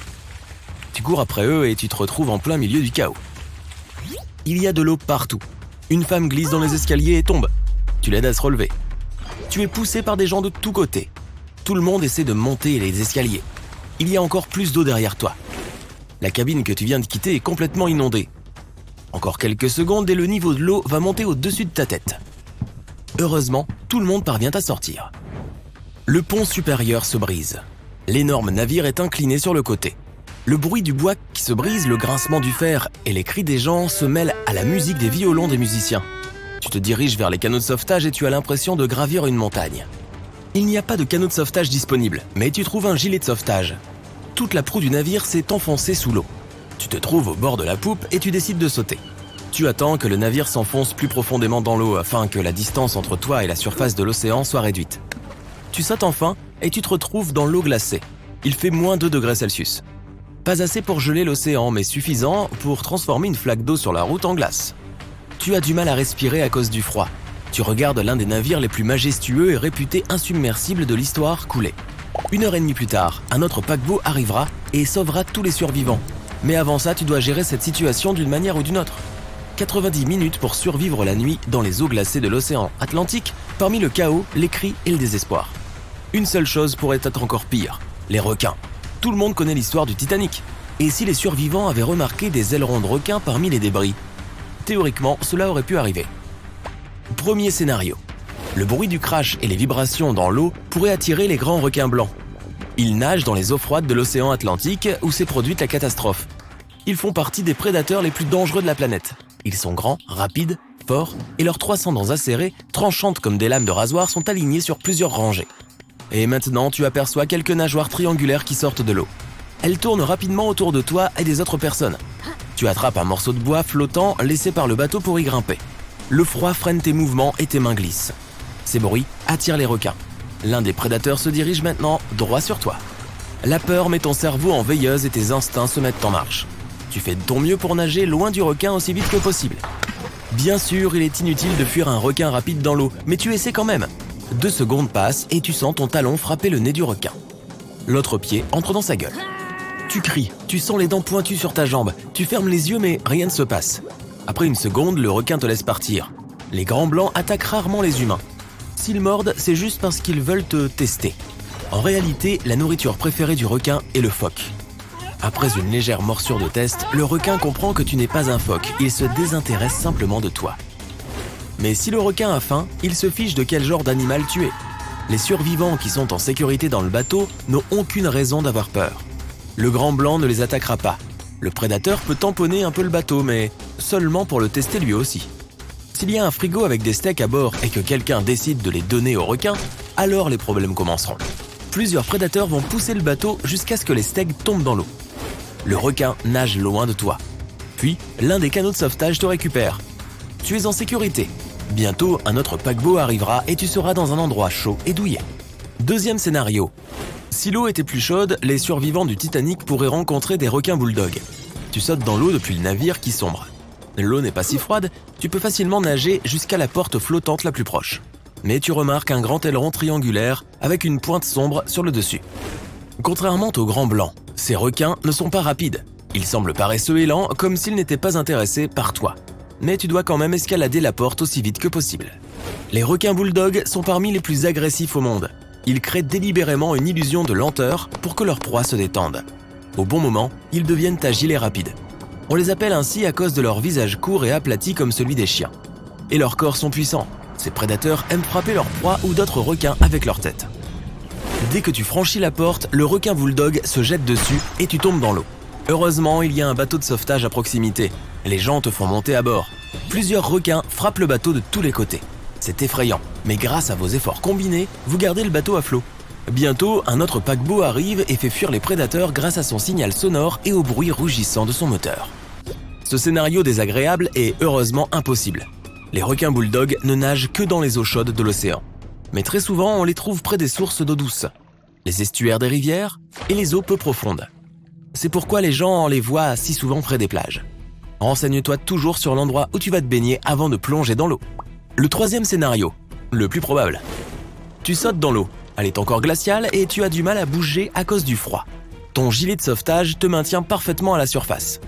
Tu cours après eux et tu te retrouves en plein milieu du chaos. Il y a de l'eau partout. Une femme glisse dans les escaliers et tombe. Tu l'aides à se relever. Tu es poussé par des gens de tous côtés. Tout le monde essaie de monter les escaliers. Il y a encore plus d'eau derrière toi. La cabine que tu viens de quitter est complètement inondée. Encore quelques secondes et le niveau de l'eau va monter au-dessus de ta tête. Heureusement, tout le monde parvient à sortir. Le pont supérieur se brise. L'énorme navire est incliné sur le côté. Le bruit du bois qui se brise, le grincement du fer et les cris des gens se mêlent à la musique des violons des musiciens. Tu te diriges vers les canaux de sauvetage et tu as l'impression de gravir une montagne. Il n'y a pas de canot de sauvetage disponible, mais tu trouves un gilet de sauvetage. Toute la proue du navire s'est enfoncée sous l'eau. Tu te trouves au bord de la poupe et tu décides de sauter. Tu attends que le navire s'enfonce plus profondément dans l'eau afin que la distance entre toi et la surface de l'océan soit réduite. Tu sautes enfin et tu te retrouves dans l'eau glacée. Il fait moins 2 degrés Celsius. Pas assez pour geler l'océan, mais suffisant pour transformer une flaque d'eau sur la route en glace. Tu as du mal à respirer à cause du froid. Tu regardes l'un des navires les plus majestueux et réputés insubmersibles de l'histoire couler. 1h30 plus tard, un autre paquebot arrivera et sauvera tous les survivants. Mais avant ça, tu dois gérer cette situation d'une manière ou d'une autre. 90 minutes pour survivre la nuit dans les eaux glacées de l'océan Atlantique, parmi le chaos, les cris et le désespoir. Une seule chose pourrait être encore pire, les requins. Tout le monde connaît l'histoire du Titanic. Et si les survivants avaient remarqué des ailerons de requins parmi les débris? Théoriquement, cela aurait pu arriver. Premier scénario. Le bruit du crash et les vibrations dans l'eau pourraient attirer les grands requins blancs. Ils nagent dans les eaux froides de l'océan Atlantique où s'est produite la catastrophe. Ils font partie des prédateurs les plus dangereux de la planète. Ils sont grands, rapides, forts et leurs 300 dents acérées, tranchantes comme des lames de rasoir, sont alignées sur plusieurs rangées. Et maintenant, tu aperçois quelques nageoires triangulaires qui sortent de l'eau. Elles tournent rapidement autour de toi et des autres personnes. Tu attrapes un morceau de bois flottant laissé par le bateau pour y grimper. Le froid freine tes mouvements et tes mains glissent. Ces bruits attirent les requins. L'un des prédateurs se dirige maintenant droit sur toi. La peur met ton cerveau en veilleuse et tes instincts se mettent en marche. Tu fais de ton mieux pour nager loin du requin aussi vite que possible. Bien sûr, il est inutile de fuir un requin rapide dans l'eau, mais tu essaies quand même. 2 secondes passent et tu sens ton talon frapper le nez du requin. L'autre pied entre dans sa gueule. Tu cries, tu sens les dents pointues sur ta jambe, tu fermes les yeux mais rien ne se passe. Après une seconde, le requin te laisse partir. Les grands blancs attaquent rarement les humains. S'ils mordent, c'est juste parce qu'ils veulent te tester. En réalité, la nourriture préférée du requin est le phoque. Après une légère morsure de test, le requin comprend que tu n'es pas un phoque, il se désintéresse simplement de toi. Mais si le requin a faim, il se fiche de quel genre d'animal tu es. Les survivants qui sont en sécurité dans le bateau n'ont aucune raison d'avoir peur. Le grand blanc ne les attaquera pas. Le prédateur peut tamponner un peu le bateau, mais seulement pour le tester lui aussi. S'il y a un frigo avec des steaks à bord et que quelqu'un décide de les donner aux requins, alors les problèmes commenceront. Plusieurs prédateurs vont pousser le bateau jusqu'à ce que les steaks tombent dans l'eau. Le requin nage loin de toi. Puis, l'un des canots de sauvetage te récupère. Tu es en sécurité. Bientôt, un autre paquebot arrivera et tu seras dans un endroit chaud et douillet. Deuxième scénario. Si l'eau était plus chaude, les survivants du Titanic pourraient rencontrer des requins bulldogs. Tu sautes dans l'eau depuis le navire qui sombre. L'eau n'est pas si froide, tu peux facilement nager jusqu'à la porte flottante la plus proche. Mais tu remarques un grand aileron triangulaire avec une pointe sombre sur le dessus. Contrairement aux grands blancs, ces requins ne sont pas rapides. Ils semblent paresseux et lents, comme s'ils n'étaient pas intéressés par toi. Mais tu dois quand même escalader la porte aussi vite que possible. Les requins bulldogs sont parmi les plus agressifs au monde. Ils créent délibérément une illusion de lenteur pour que leur proie se détende. Au bon moment, ils deviennent agiles et rapides. On les appelle ainsi à cause de leur visage court et aplati comme celui des chiens. Et leurs corps sont puissants. Ces prédateurs aiment frapper leur proie ou d'autres requins avec leur tête. Dès que tu franchis la porte, le requin bulldog se jette dessus et tu tombes dans l'eau. Heureusement, il y a un bateau de sauvetage à proximité. Les gens te font monter à bord. Plusieurs requins frappent le bateau de tous les côtés. C'est effrayant, mais grâce à vos efforts combinés, vous gardez le bateau à flot. Bientôt, un autre paquebot arrive et fait fuir les prédateurs grâce à son signal sonore et au bruit rugissant de son moteur. Ce scénario désagréable est heureusement impossible. Les requins bulldogs ne nagent que dans les eaux chaudes de l'océan. Mais très souvent, on les trouve près des sources d'eau douce, les estuaires des rivières et les eaux peu profondes. C'est pourquoi les gens les voient si souvent près des plages. Renseigne-toi toujours sur l'endroit où tu vas te baigner avant de plonger dans l'eau. Le troisième scénario, le plus probable. Tu sautes dans l'eau, elle est encore glaciale et tu as du mal à bouger à cause du froid. Ton gilet de sauvetage te maintient parfaitement à la surface.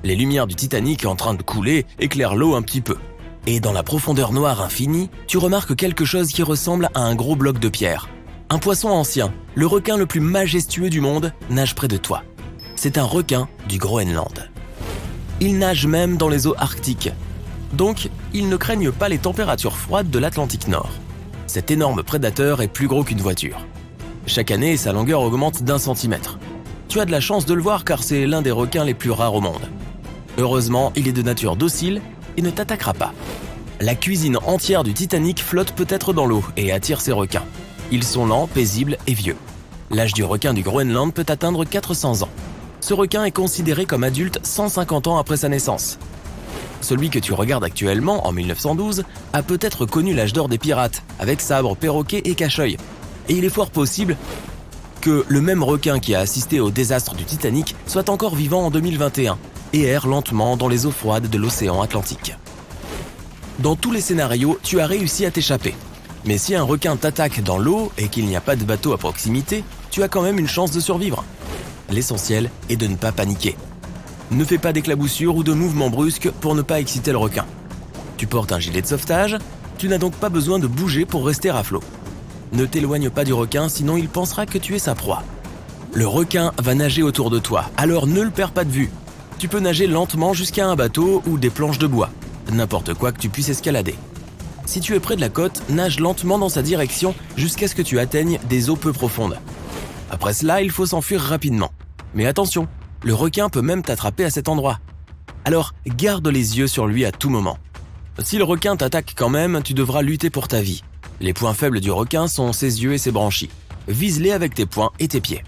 Les lumières du Titanic en train de couler éclairent l'eau un petit peu. Et dans la profondeur noire infinie, tu remarques quelque chose qui ressemble à un gros bloc de pierre. Un poisson ancien, le requin le plus majestueux du monde, nage près de toi. C'est un requin du Groenland. Il nage même dans les eaux arctiques. Donc, ils ne craignent pas les températures froides de l'Atlantique Nord. Cet énorme prédateur est plus gros qu'une voiture. Chaque année, sa longueur augmente d'1 centimètre. Tu as de la chance de le voir car c'est l'un des requins les plus rares au monde. Heureusement, il est de nature docile et ne t'attaquera pas. La cuisine entière du Titanic flotte peut-être dans l'eau et attire ces requins. Ils sont lents, paisibles et vieux. L'âge du requin du Groenland peut atteindre 400 ans. Ce requin est considéré comme adulte 150 ans après sa naissance. Celui que tu regardes actuellement, en 1912, a peut-être connu l'âge d'or des pirates, avec sabres, perroquets et cache-œil. Et il est fort possible que le même requin qui a assisté au désastre du Titanic soit encore vivant en 2021 et erre lentement dans les eaux froides de l'océan Atlantique. Dans tous les scénarios, tu as réussi à t'échapper. Mais si un requin t'attaque dans l'eau et qu'il n'y a pas de bateau à proximité, tu as quand même une chance de survivre. L'essentiel est de ne pas paniquer. Ne fais pas d'éclaboussures ou de mouvements brusques pour ne pas exciter le requin. Tu portes un gilet de sauvetage, tu n'as donc pas besoin de bouger pour rester à flot. Ne t'éloigne pas du requin, sinon il pensera que tu es sa proie. Le requin va nager autour de toi, alors ne le perds pas de vue. Tu peux nager lentement jusqu'à un bateau ou des planches de bois, n'importe quoi que tu puisses escalader. Si tu es près de la côte, nage lentement dans sa direction jusqu'à ce que tu atteignes des eaux peu profondes. Après cela, il faut s'enfuir rapidement. Mais attention, le requin peut même t'attraper à cet endroit. Alors, garde les yeux sur lui à tout moment. Si le requin t'attaque quand même, tu devras lutter pour ta vie. Les points faibles du requin sont ses yeux et ses branchies. Vise-les avec tes poings et tes pieds.